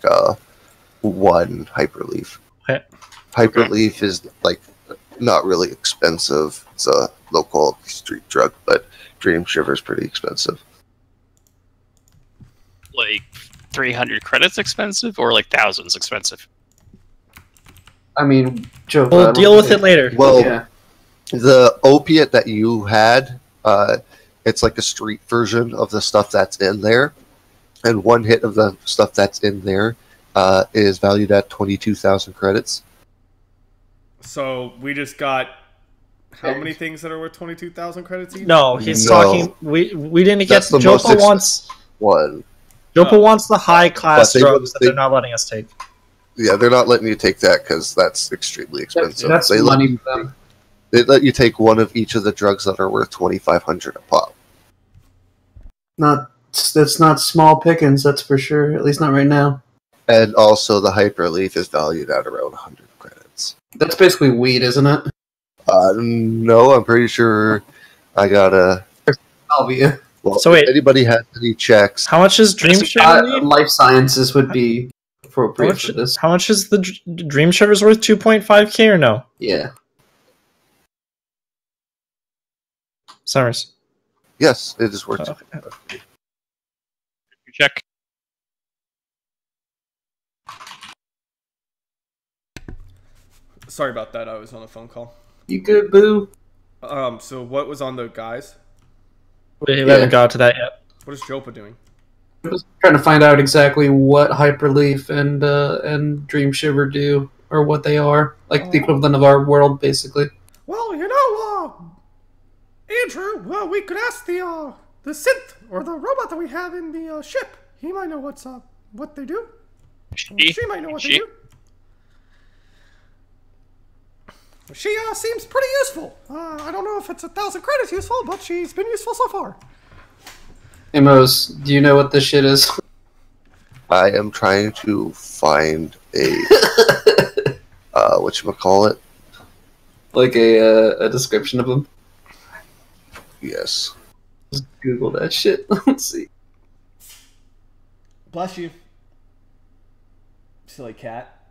1 Hyperleaf. Okay. Hyperleaf is like not really expensive. It's a low quality street drug, but Dream Shiver is pretty expensive. Like 300 credits expensive or like thousands expensive? I mean, Joe, We'll deal with it later. Well, yeah. the opiate that you had, it's like a street version of the stuff that's in there, and one hit of the stuff that's in there is valued at 22,000 credits. So we just got how many things that are worth 22,000 credits each? No, he's No. talking. We didn't get. That's the most Jopa wants. One. Jopa wants the high class But they drugs that they- they're not letting us take. Yeah, they're not letting you take that because that's extremely expensive. That's they money for them. They let you take one of each of the drugs that are worth 2,500 a pop. That's not small pickings, that's for sure. At least not right now. And also, the hyperleaf is valued at around 100 credits. That's basically weed, isn't it? No, I'm pretty sure I got a. I'll be. Well, So wait. if anybody has any checks, How much is Dream Shiver? need? Life sciences would be appropriate for this. How much is the Dream Shiver's worth? 2.5k or no? Yeah. Summers. yes, it is worth. Okay. Check. Sorry about that. I was on a phone call. You good, boo? So what was on the guys? We haven't got to that yet. What is Jopa doing? Just trying to find out exactly what Hyperleaf and Dream Shiver do, or what they are. Like the equivalent of our world, basically. Well, you know, Andrew, well, we could ask the synth or the robot that we have in the ship. He might know what they do. She might know what they do. She seems pretty useful. I don't know if it's 1,000 credits useful, but she's been useful so far. Amos, do you know what this shit is? I am trying to find a whatchamacallit. Like a description of them? Yes. Just Google that shit. Let's see. Bless you. Silly cat.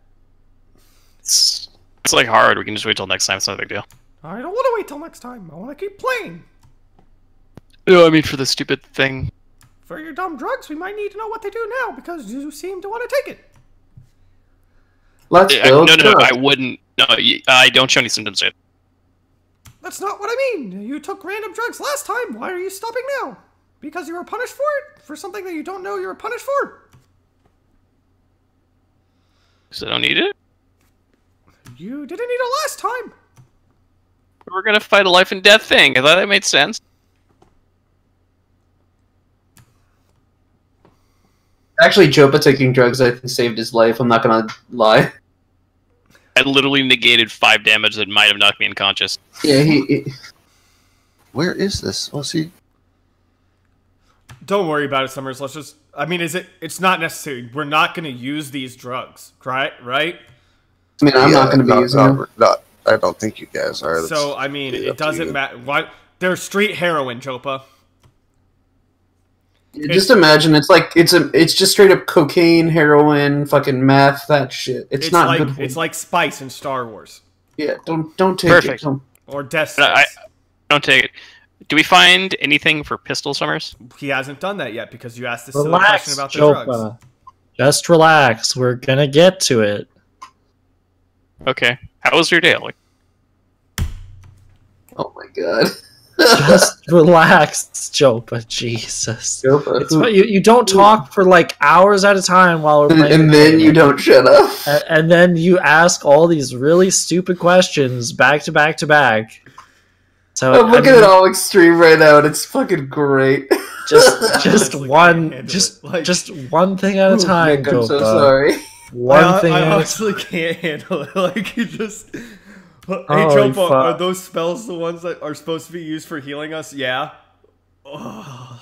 It's like hard. We can just wait till next time. It's not a big deal. I don't want to wait till next time. I want to keep playing. No, I mean for the stupid thing. For your dumb drugs, we might need to know what they do now because you seem to want to take it. Let's No, build I wouldn't. No, I don't show any symptoms yet. That's not what I mean. You took random drugs last time. Why are you stopping now? Because you were punished for it? For something that you don't know you were punished for? Because I don't need it. You didn't need it last time. We're gonna fight a life and death thing. I thought that made sense. Actually, Jopa taking drugs, I think, saved his life. I'm not gonna lie. I literally negated 5 damage that might have knocked me unconscious. Yeah, he Where is this? Well, see. Don't worry about it, Summers. Let's just... I mean, it's not necessary. We're not going to use these drugs, right? I mean, I'm not going to be using them. I don't think you guys are. So, I mean, it doesn't matter. What? They're street heroin, Jopa. Just imagine, it's just straight up cocaine, heroin, fucking meth, that shit. It's not like, good for it's like Spice in Star Wars. Yeah, don't take Perfect. it. Or Death But Sentence. I don't take it. Do we find anything for pistol Summers? He hasn't done that yet because you asked this silly Relax, question about the drugs. Jopa. Just relax. We're gonna get to it. Okay. How was your day, Alec? Oh my god. Just relax, Jopa. Jesus. Jopa, It's what, you don't talk for like hours at a time while we're playing. and then you don't shut up. And then you ask all these really stupid questions back to back to back. So I'm looking at all extreme right now, and it's fucking great. just honestly one can't handle it. just one thing at a time, Nick, I'm Jopa. so sorry. One thing I at a honestly can't handle it. Like, you just... Hey, Holy Jopa, fuck. are those spells the ones that are supposed to be used for healing us? Yeah. Oh.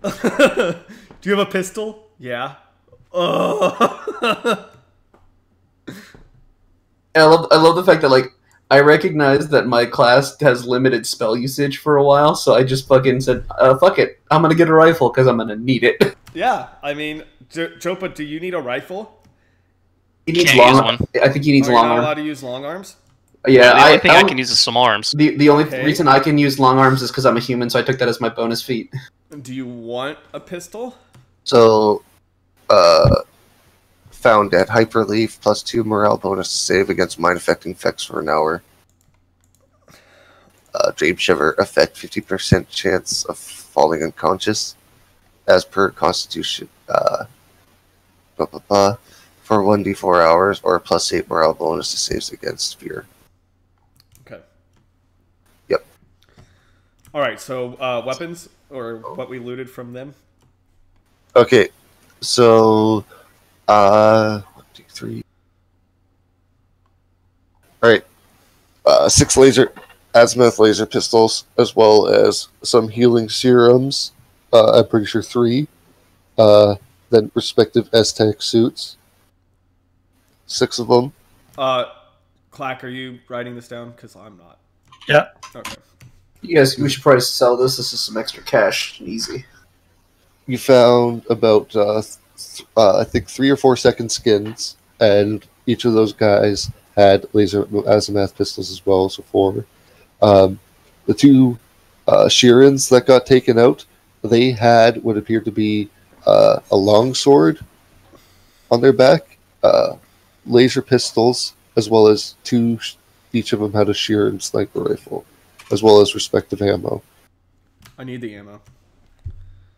Do you have a pistol? Yeah. Oh. I love the fact that, like, I recognize that my class has limited spell usage for a while, so I just fucking said, fuck it, I'm gonna get a rifle, because I'm gonna need it. Yeah, I mean, Jopa, do you need a rifle? He needs Can't use long. one. I think he needs Are you long not arm. allowed to use long arms? Yeah, The only thing I don't- can use is small arms. The only Okay. reason I can use long arms is because I'm a human, so I took that as my bonus feat. Do you want a pistol? So, found at Hyperleaf, +2 morale bonus to save against mind-affecting effects for an hour. Dream Shiver effect, 50% chance of falling unconscious, as per Constitution. For 1d4 hours, or +8 morale bonus to saves against fear. Okay. Yep. All right. So weapons or what we looted from them. Okay. So, 1, 2, 3. All right. 6 azimuth laser pistols, as well as some healing serums. I'm pretty sure 3. Then respective S-Tech suits. 6 of them. Clack, are you writing this down? Because I'm not. Yeah. Okay. You guys, we should probably sell this. This is some extra cash. Easy. You found about, I think, 3 or 4 second skins, and each of those guys had laser azimuth pistols as well, so 4. The 2 Sheerans that got taken out, they had what appeared to be a long sword on their back, laser pistols, as well as 2. Each of them had a Sheeran sniper rifle, as well as respective ammo. I need the ammo.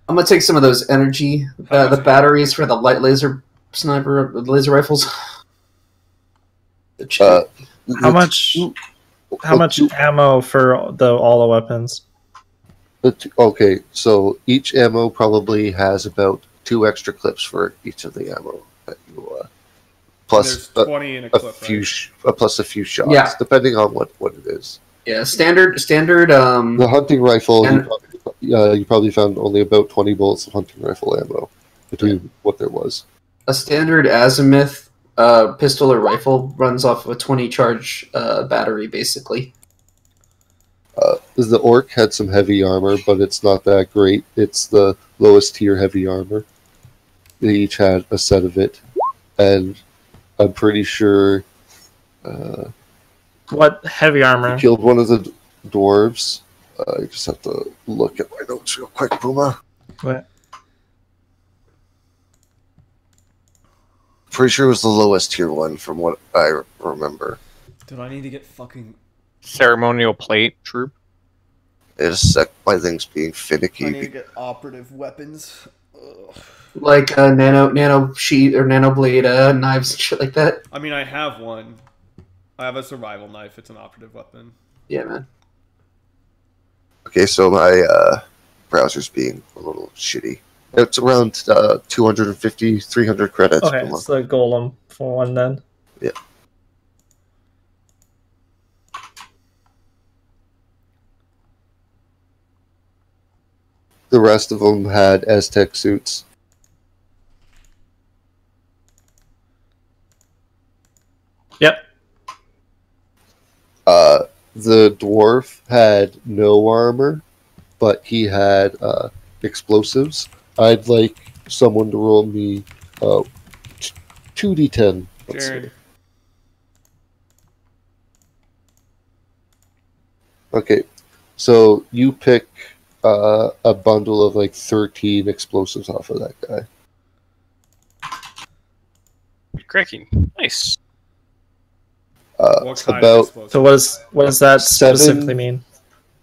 I'm gonna take some of those energy, the batteries for the light laser sniper laser rifles. How much ammo for all the weapons? Okay, so each ammo probably has about 2 extra clips for each of the ammo that you plus There's 20 in a clip, few right? plus a few shots, Yeah. depending on what it is. Yeah, standard. The hunting rifle, and- you probably found only about 20 bullets of hunting rifle ammo between what there was. a standard azimuth pistol or rifle runs off of a 20 charge battery, basically. The orc had some heavy armor, but it's not that great. It's the lowest tier heavy armor. They each had a set of it, and I'm pretty sure What heavy armor? killed one of the dwarves. I just have to look at my notes real quick, Puma. What? Pretty sure it was the lowest tier one from what I remember. Dude, I need to get fucking... Ceremonial plate troop. It's my thing's being I need to finicky. get operative weapons. Ugh. Like nano sheet or nano blade knives and shit like that. I mean, I have one. I have a survival knife. It's an operative weapon. Yeah, man. Okay, so my browser's being a little shitty. It's around 250, 300 credits Okay, per month. it's the golem for one then. Yeah. The rest of them had Aztec suits. Yep. The dwarf had no armor, but he had explosives. I'd like someone to roll me 2d10. Let's Jared. see. Okay, so you pick a bundle of like 13 explosives off of that guy. Cracking. Nice. What kind About of explosive? So what does that specifically mean?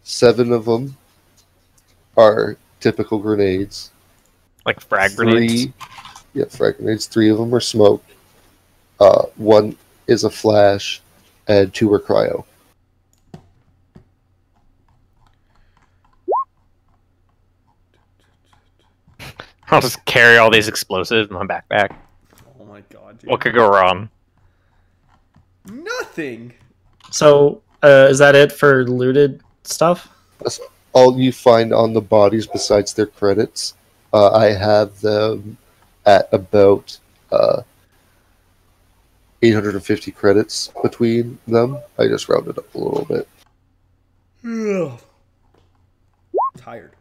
7 of them are typical grenades. Like frag grenades. 3 frag grenades. 3 of them are smoke. 1 is a flash, and 2 are cryo. I'll just carry all these explosives in my backpack. Oh my god, dude. What could go wrong? Nothing. So is that it for looted stuff? That's all you find on the bodies besides their credits. I have them at about 850 credits between them. I just rounded up a little bit. Ugh. Tired.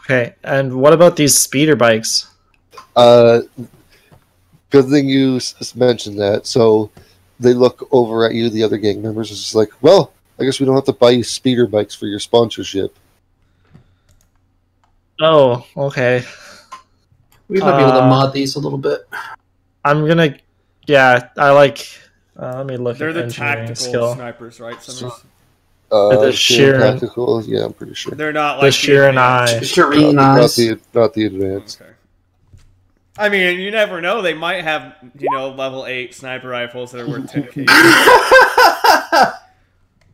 Okay, and what about these speeder bikes? Good thing you mentioned that. So they look over at you, the other gang members, is just like, well, I guess we don't have to buy you speeder bikes for your sponsorship. Oh, okay. We might be able to mod these a little bit. I'm gonna. Yeah, I like. Let me look They're at the engineering tactical skill. snipers, right? Summers? The Sheeran. Tactical, yeah, I'm pretty sure. They're not The like Sheeran eye. Shireen Not eyes. the advanced. Okay. I mean, you never know. They might have, level 8 sniper rifles that are worth 10k.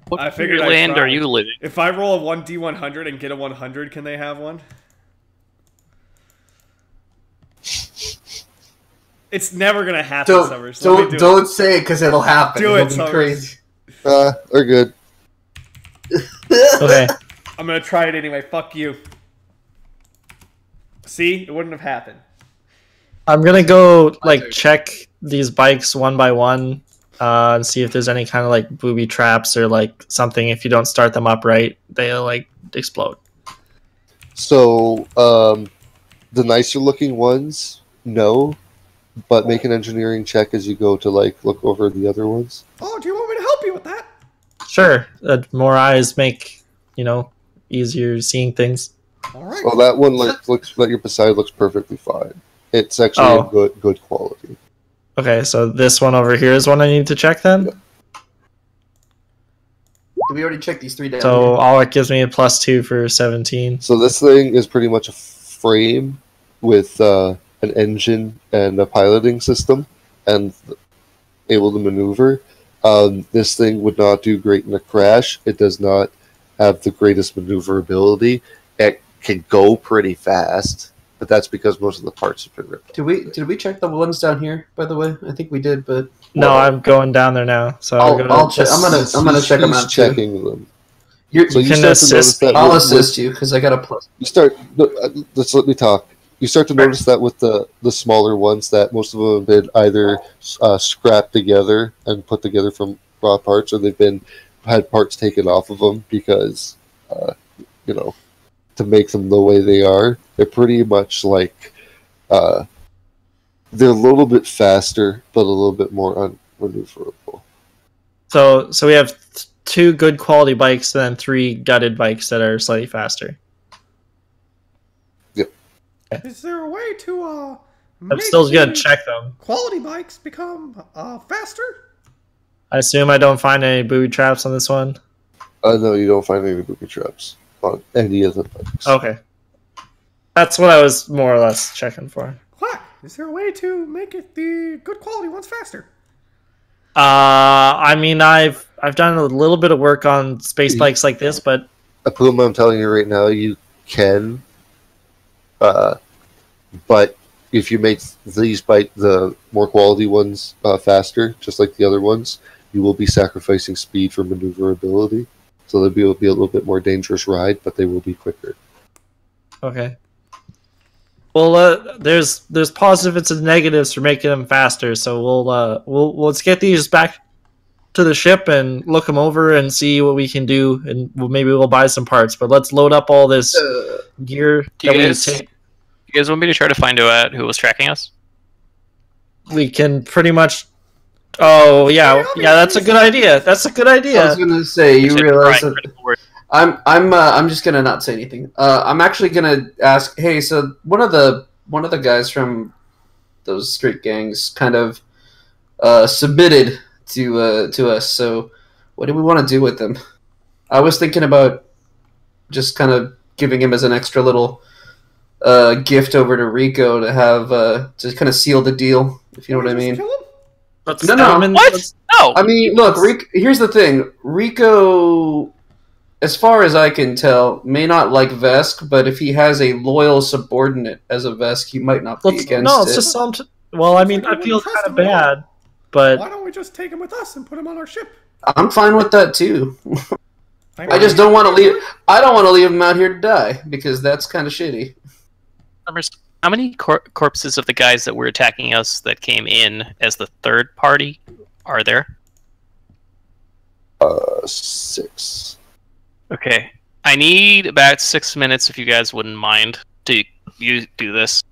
What I figured I'd land try. are you living? If I roll a 1d100 and get a 100, can they have one? It's never gonna happen, Summers. Don't say it because it'll happen. Do It'll it, be crazy. They're good. Okay. I'm gonna try it anyway. Fuck you. See? It wouldn't have happened. I'm gonna go check these bikes one by one, and see if there's any kind of like booby traps or like something. If you don't start them up right, they'll like explode. So, the nicer looking ones, no, but make an engineering check as you go to look over the other ones. Oh, do you want me to help you with that? Sure, more eyes make easier seeing things. All right. Well, that one looks that you're beside looks perfectly fine. It's actually good quality. Okay, so this one over here is one I need to check then. Did we already check these 3 down? So all it gives me a +2 for 17. So this thing is pretty much a frame with an engine and a piloting system, and able to maneuver. This thing would not do great in a crash. It does not have the greatest maneuverability. It can go pretty fast, but that's because most of the parts have been ripped. Did we check the ones down here? By the way, I think we did, but No, I'm going down there now. So I'll check. I'm gonna check them out too. Checking them. So you can assist me. I'll assist you because I got a plus. You start. Let's let me talk. You start to notice that with the smaller ones, that most of them have been either scrapped together and put together from raw parts, or they've had parts taken off of them because, to make them the way they are. They're pretty much like, they're a little bit faster, but a little bit more unmaneuverable. So we have 2 good quality bikes and then 3 gutted bikes that are slightly faster. Is there a way to I'm still gonna check them. quality bikes become faster? I assume I don't find any booby traps on this one. No, you don't find any booby traps on any of the bikes. Okay. That's what I was more or less checking for. Quack! Is there a way to make it the good quality ones faster? I mean, I've done a little bit of work on space bikes like this, but Apuma, I'm telling you right now, you can. But if you make these the more quality ones faster, just like the other ones, you will be sacrificing speed for maneuverability. So they'll be a little bit more dangerous ride, but they will be quicker. okay. Well, there's positives and negatives for making them faster. So let's get these back to the ship and look them over and see what we can do, and maybe we'll buy some parts. But let's load up all this gear that we take. You guys want me to try to find out who was tracking us? We can pretty much. Oh yeah, that's a good idea. That's a good idea. I was gonna say you realize that I'm just gonna not say anything. I'm actually gonna ask. Hey, so one of the guys from those street gangs kind of submitted to us. So what do we want to do with him? I was thinking about just kind of giving him as an extra little gift over to Rico to have to kind of seal the deal, if you know what I mean. No. What? No. I mean, look, here's the thing. Rico, as far as I can tell, may not like Vesk, but if he has a loyal subordinate as a Vesk, he might not be against it. No, it's just something. Well, I mean, I feel kind of bad, but why don't we just take him with us and put him on our ship? I'm fine with that too. I just don't want to leave. I don't want to leave him out here to die because that's kind of shitty. How many corpses of the guys that were attacking us that came in as the third party are there? 6. Okay. I need about 6 minutes if you guys wouldn't mind to do this.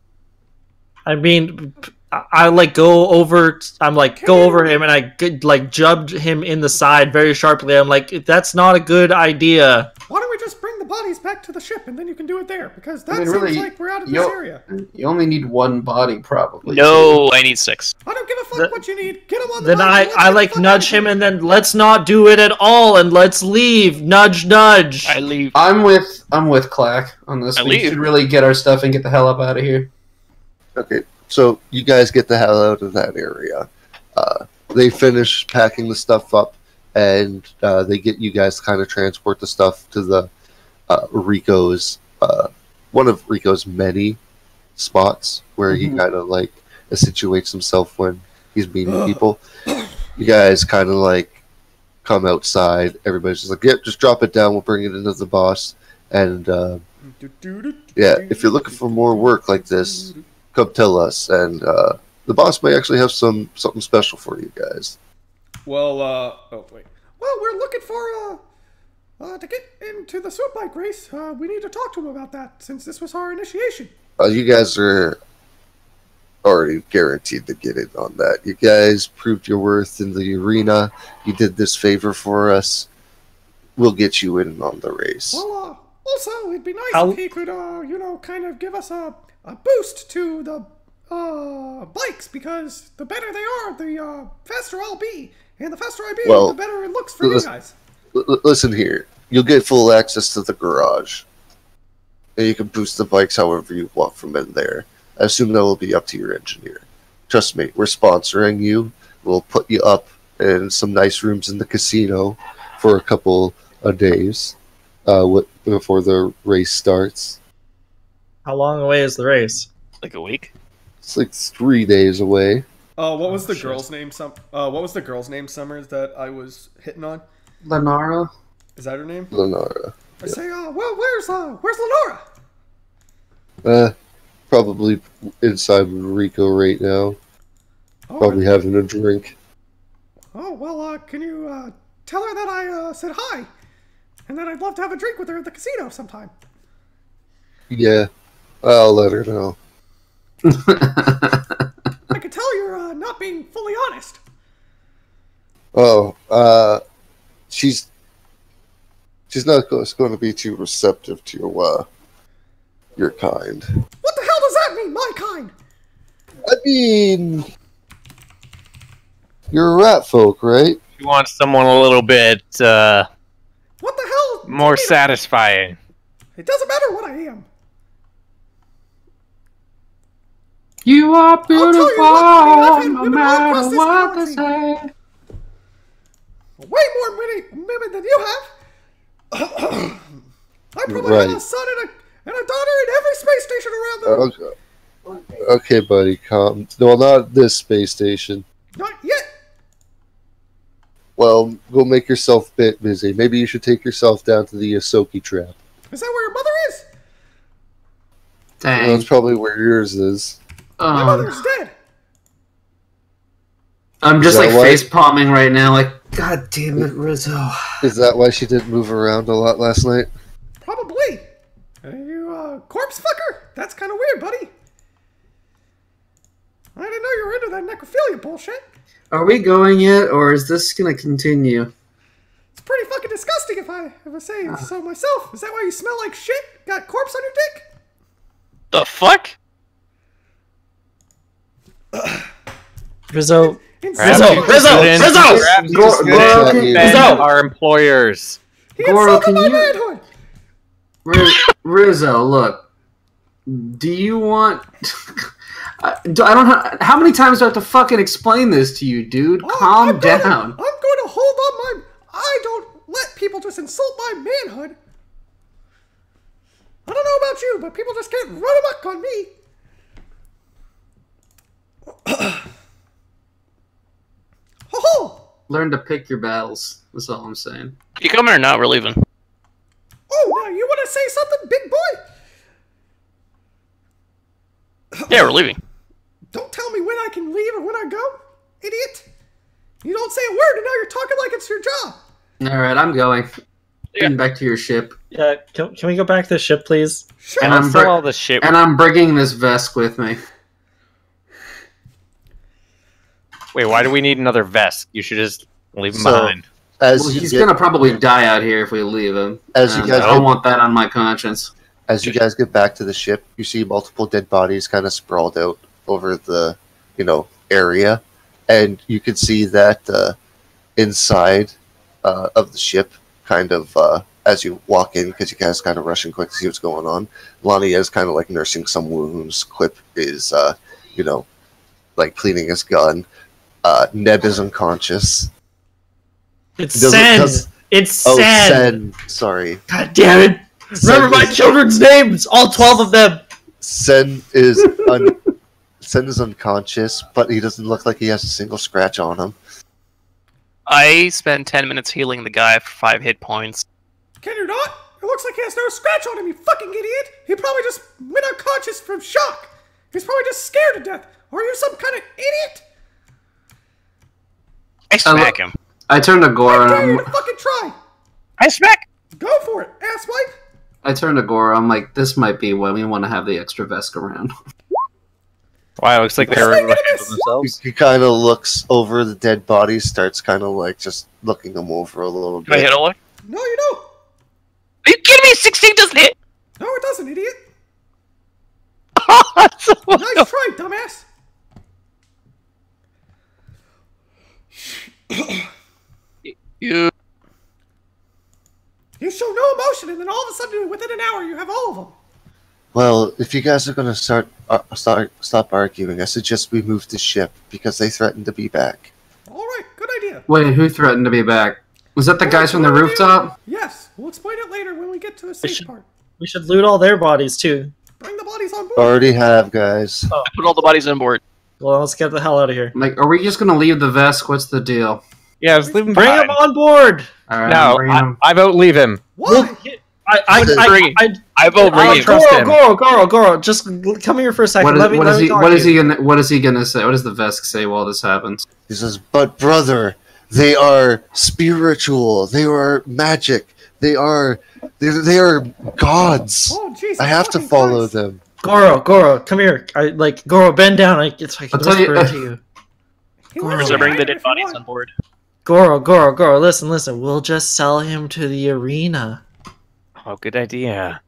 I mean, I like go over. I'm like go over him, and I like judge him in the side very sharply. I'm like, that's not a good idea. Why don't we just bring the bodies back to the ship, and then you can do it there? Because that seems really, like we're out of this area. You only need one body, probably. No, I need 6. I don't give a fuck what you need. Get him on the Then I like nudge him, and then let's not do it at all, and let's leave. Nudge, nudge. I leave. I'm with Clack on this. We should really get our stuff and get the hell up out of here. Okay, so you guys get the hell out of that area. They finish packing the stuff up, and they get you guys to kind of transport the stuff to the Rico's, one of Rico's many spots where he kind of like situates himself when he's meeting people. You guys kind of like come outside. Everybody's just like, "Yep, just drop it down. We'll bring it into the boss." And yeah, if you're looking for more work like this, come tell us, and the boss may actually have something special for you guys. Well, oh wait. Well, we're looking for to get into the swim bike race. We need to talk to him about that since this was our initiation. You guys are already guaranteed to get in on that. You guys proved your worth in the arena. You did this favor for us. We'll get you in on the race. Well, also, it'd be nice if he could, kind of give us a boost to the bikes, because the better they are, the faster I'll be. And the faster I be, the better it looks for you guys. Listen here. You'll get full access to the garage. And you can boost the bikes however you want from in there. I assume that will be up to your engineer. Trust me, we're sponsoring you. We'll put you up in some nice rooms in the casino for a couple of days before the race starts. How long away is the race? Like a week? It's like 3 days away. What was the girl's name? What was the girl's name, Summers, that I was hitting on? Lenara? Is that her name? Lenara. I say, well, where's Lenora? Probably inside Rico right now. Probably having a drink. Oh, well, can you tell her that I said hi? And that I'd love to have a drink with her at the casino sometime. Yeah, I'll let her know. I can tell you're not being fully honest. Oh, she's not going to be too receptive to your kind. What the hell does that mean, my kind? I mean, you're a rat folk, right? You want someone a little bit what the hell? more satisfying. It doesn't matter what I am. You are beautiful, no matter what they say. Way more women than you have. I probably have a son and a daughter in every space station around the world. Okay, buddy, calm. No, not this space station. Not yet. Well, go make yourself a bit busy. Maybe you should take yourself down to the Asoki trap. Is that where your mother is? Dang. Well, that's probably where yours is. My mother's dead. I'm just like face palming right now, like, God damn it, Rizzo. Is that why she didn't move around a lot last night? Probably. You corpse fucker? That's kind of weird, buddy. I didn't know you were into that necrophilia bullshit. Are we going yet, or is this gonna continue? It's pretty fucking disgusting if I say so myself. Is that why you smell like shit? Got corpse on your dick? The fuck? Rizzo. Rizzo! Our employers. Goro, can you... Rizzo, look. Do you want... I don't know... How many times do I have to fucking explain this to you, dude? Calm down. I'm going to hold on my... I don't let people just insult my manhood. I don't know about you, but people just can't run amok on me. Ho-ho! Learn to pick your battles. That's all I'm saying. You coming or not? We're leaving. Oh, now you want to say something, big boy? Yeah, we're leaving. Don't tell me when I can leave or when I go, idiot. You don't say a word and now you're talking like it's your job. Alright, I'm going. Getting back to your ship. Yeah, can we go back to the ship, please? Sure. And I'll sell all the shit. And I'm bringing this vest with me. Wait, why do we need another Vesk? You should just leave him So, behind. As He's gonna probably die out here if we leave him. As you guys I don't want that on my conscience. As you guys get back to the ship, you see multiple dead bodies kind of sprawled out over the, area, and you can see that inside of the ship, kind of as you walk in, because you guys kind of rushing quick to see what's going on. Lonnie is kind of like nursing some wounds. Quip is, like cleaning his gun. Neb is unconscious. It's Sen. It's Sen. Sen. Sorry. God damn it! Remember my children's names. All 12 of them. Sen is Sen is unconscious, but he doesn't look like he has a single scratch on him. I spent 10 minutes healing the guy for 5 hit points. Can you not? It looks like he has no scratch on him, you fucking idiot! He probably just went unconscious from shock. He's probably just scared to death. Or are you some kind of idiot? I smack him. I turn to Goro. I dare you to fucking try. I smack. Go for it, asswipe. I turn to Goro. I'm like, this might be when we want to have the extra Vesk around. Wow, it looks like they're able to handle themselves. He kind of looks over the dead bodies, starts kind of like just looking them over a little bit. Do I hit Oleg? No, you don't. Are you kidding me? 16 doesn't hit. No, it doesn't, idiot. Nice Nice try, dumbass. You. You show no emotion, and then all of a sudden, within an hour, you have all of them. Well, if you guys are going to stop arguing, I suggest we move the ship because they threatened to be back. All right, good idea. Wait, who threatened to be back? Was that the guys from the rooftop? Yes, we'll explain it later when we get to the safe part. We should loot all their bodies too. Bring the bodies on board. Already have, guys. I put all the bodies on board. Well, let's get the hell out of here. Like, are we just gonna leave the Vesk? What's the deal? Yeah, just leave him Bring behind. him on board. All right, No, bring him. I vote leave him. Why? I vote I leave. Trust him. Goro, just come here for a second. Let me talk to you. What is he gonna say? What does the Vesk say while this happens? He says, but brother, they are spiritual. They are magic. They are gods. Oh, Jesus, I have to fucking follow Christ. them. Goro, come here. Goro, bend down. I can tell you- whisper to you. He Goro. wants So to bring the hide dead if you bodies want. on board. Goro, listen. We'll just sell him to the arena. Oh, good idea.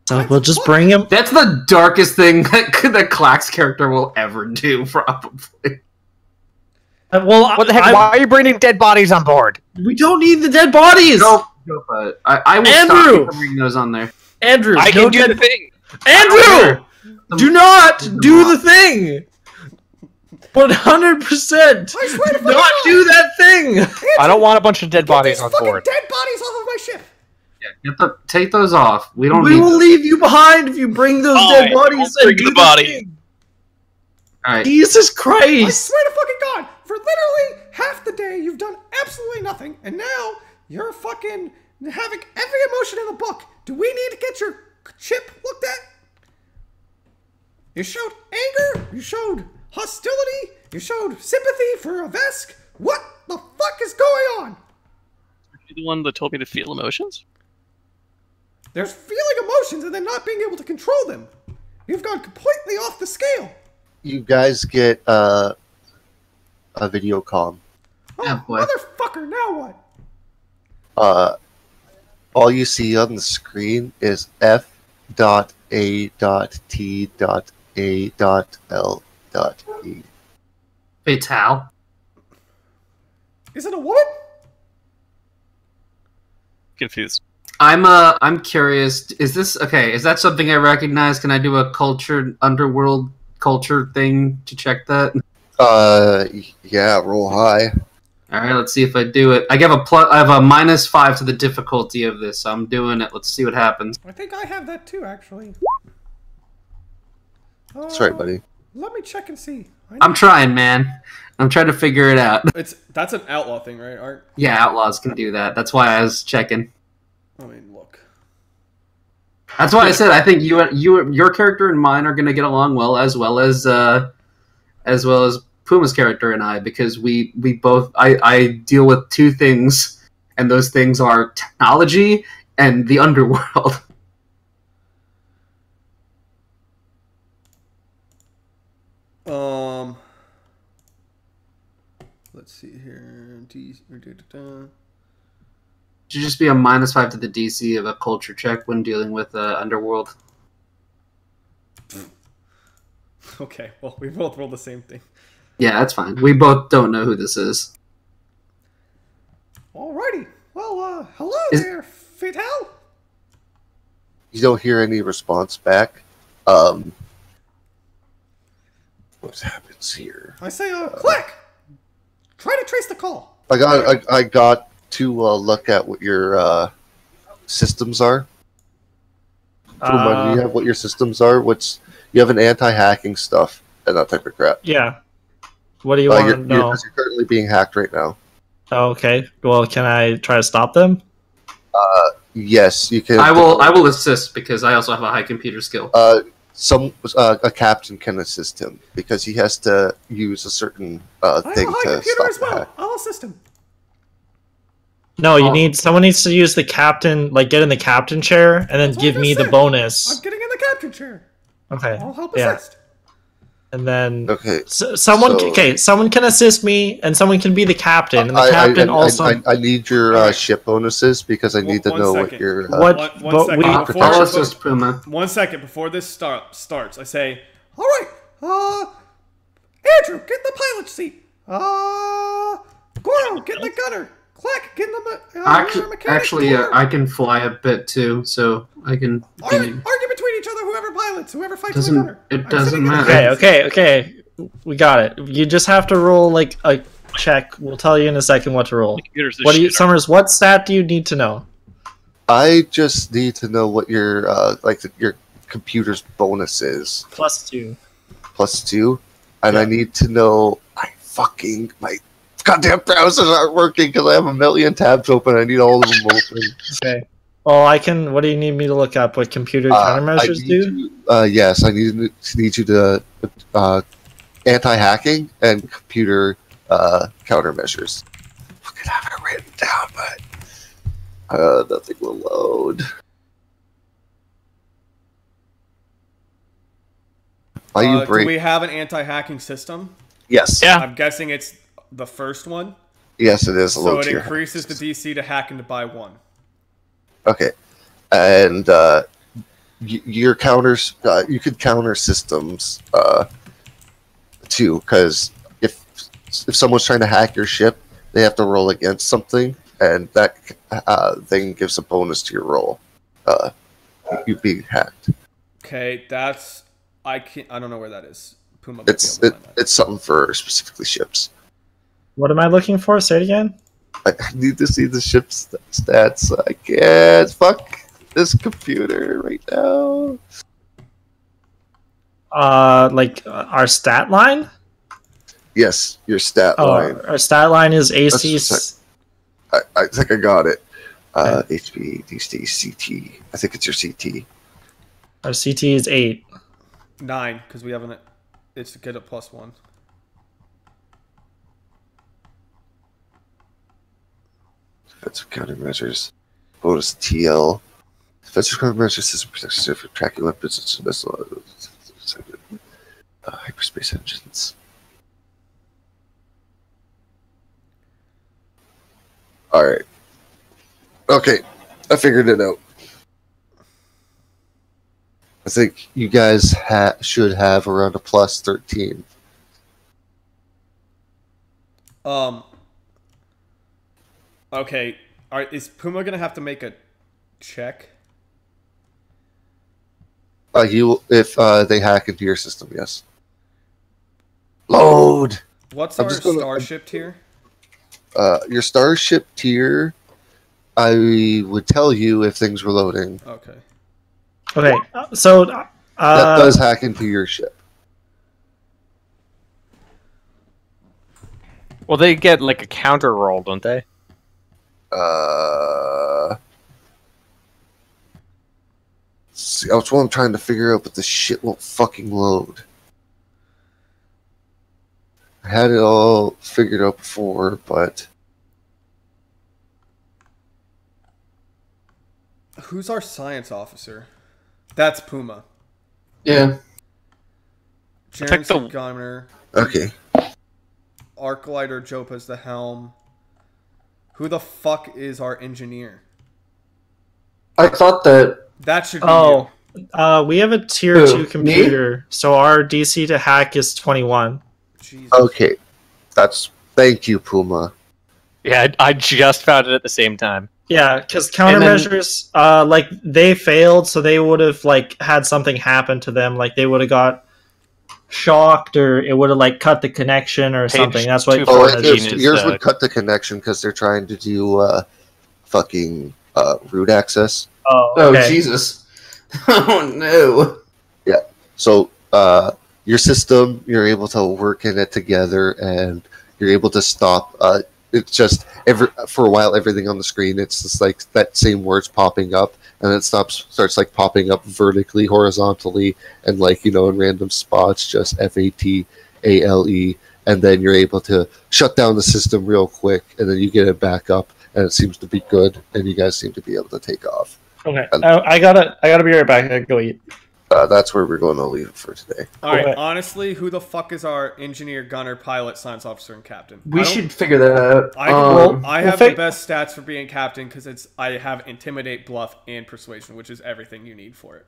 So we'll just bring him. That's the darkest thing that Clack's character will ever do, probably. Well, What the heck? Why are you bringing dead bodies on board? we don't need the dead bodies. Go for it. I will Andrew! stop you from bringing those on there. Andrew, I no can do dead- the thing. Andrew, do not do the thing. 100%. I swear to Do not God. do that thing. I don't want a bunch of dead Get bodies these on fucking board. dead bodies off of my ship. Take those off. We don't We need will them. leave you behind if you bring those Oh, dead I bodies won't and bring do the the body. thing. All right. Jesus I Christ. swear to fucking God, for literally half the day, you've done absolutely nothing, and now you're fucking having every emotion in the book. Do we need to get your ship looked at? You showed anger, you showed hostility, you showed sympathy for a Vesk. What the fuck is going on? Are you the one that told me to feel emotions? There's feeling emotions and then not being able to control them. You've gone completely off the scale. You guys get a video comm. Oh, Yeah, boy. motherfucker, now what? All you see on the screen is F.A.T.A.L.E. Fatal. Is it a woman? Confused. I'm curious. Is this okay? Is that something I recognize? Can I do a underworld culture thing to check that? Yeah, roll high. All right, let's see if I do it. I have a -5 to the difficulty of this. So I'm doing it. Let's see what happens. I think I have that too, actually. That's right, buddy. Let me check and see. I'm trying, man. I'm trying to figure it out. That's an outlaw thing, right, Art? Yeah, outlaws can do that. That's why I was checking. I mean, look. That's why I said I think your character and mine are going to get along well as Puma's character and I, because we both I deal with two things, and those things are technology and the underworld. let's see here. Should just be a -5 to the DC of a culture check when dealing with Underworld. Okay, well, we both rolled the same thing. Yeah, that's fine. We both don't know who this is. Alrighty. Well, hello there, Fatal. You don't hear any response back. What happens here? I say, click. Try to trace the call. I got to look at what your systems are. Do you have what your systems are? You have an anti-hacking stuff and that type of crap. Yeah. What do you want to know? You're currently being hacked right now. Oh, okay. Well, can I try to stop them? Yes, you can. I will assist because I also have a high computer skill. A captain can assist him because he has to use a certain thing to stop the hack. I'll assist him. No, someone needs to use the captain, like get in the captain chair, and then give me the bonus. I'm getting in the captain chair. Okay. I'll help assist. And then someone can assist me, and someone can be the captain, and the captain also. I need your ship bonuses because I need to know what your. I'll assist Puma. 1 second before this starts. I say, all right, Andrew, get in the pilot seat. Goro, get in the gunner. Click, get in the Actually, I can fly a bit too, so I can. Argue between each other, whoever pilots, whoever fights the gunner. It doesn't matter. Okay. We got it. You just have to roll like a check. We'll tell you in a second what to roll. Summers? What stat do you need to know? I just need to know what your your computer's bonus is. +2. +2, and I need to know my goddamn browsers aren't working because I have a million tabs open. I need all of them open. Okay. Well, what do you need me to look up? What computer countermeasures do? Yes, I need you to anti-hacking and computer countermeasures. I could have it written down, but nothing will load. Do we have an anti-hacking system? Yes. Yeah. I'm guessing it's the first one. Yes, it is. So it increases the DC to hack into by 1. Okay, and your counters, you could counter systems too, because if someone's trying to hack your ship, they have to roll against something, and that thing gives a bonus to your roll. You being hacked. Okay, I don't know where that is. Puma. It's something for specifically ships. What am I looking for? Say it again. I need to see the ship's stats. I can't. Fuck this computer right now. Our stat line? Yes, your stat line. Our stat line is AC. I think I got it. HP, DC, CT. I think it's your CT. Our CT is 8. 9, because we haven't. It's to get a +1. Defensive countermeasures. Bonus TL. Defensive countermeasures system protection for tracking weapons and missiles. Hyperspace engines. Alright. Okay. I figured it out. I think you guys should have around a +13. Okay. Is Puma gonna have to make a check? If they hack into your system, yes. Load. What's our starship tier? Your starship tier, I would tell you if things were loading. Okay. Okay. So that does hack into your ship. Well, they get like a counter roll, don't they? See, that's what I'm trying to figure out, but the shit won't fucking load. I had it all figured out before, but who's our science officer? That's Puma. Yeah. Jaren's gunner. Okay. Arclighter, Jopa's the helm. Who the fuck is our engineer? I thought that. That should be you. We have a tier Who, 2 computer, so our DC to hack is 21. Jesus. Okay, thank you, Puma. Yeah, I just found it at the same time. Yeah, because countermeasures, like they failed, so they would have like had something happen to them, like they would have got shocked, or it would have like cut the connection or something. That's what. Yours would cut the connection because they're trying to do fucking root access. Oh, okay. Jesus! Oh no! Yeah. So your system, you're able to work in it together, and you're able to stop. It's just for a while, everything on the screen, it's just like that same words popping up, and it starts like popping up vertically, horizontally, and like in random spots, just FATALE, and then you're able to shut down the system real quick, and then you get it back up, and it seems to be good, and you guys seem to be able to take off. Okay, I gotta be right back. I gotta go eat. That's where we're going to leave it for today. All right, honestly, who the fuck is our engineer, gunner, pilot, science officer, and captain? We should figure that out. I have the best stats for being captain because I have intimidate, bluff, and persuasion, which is everything you need for it.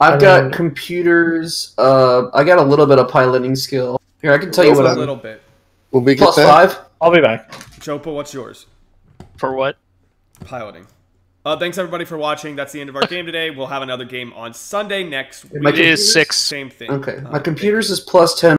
I've got computers. I got a little bit of piloting skill. Here, I can tell you what a little bit. When we get +5. I'll be back. Jopa, what's yours? For what? Piloting. Thanks everybody for watching. That's the end of our game today. We'll have another game on Sunday next week. It is 6. Same thing. Okay, my computers is +10.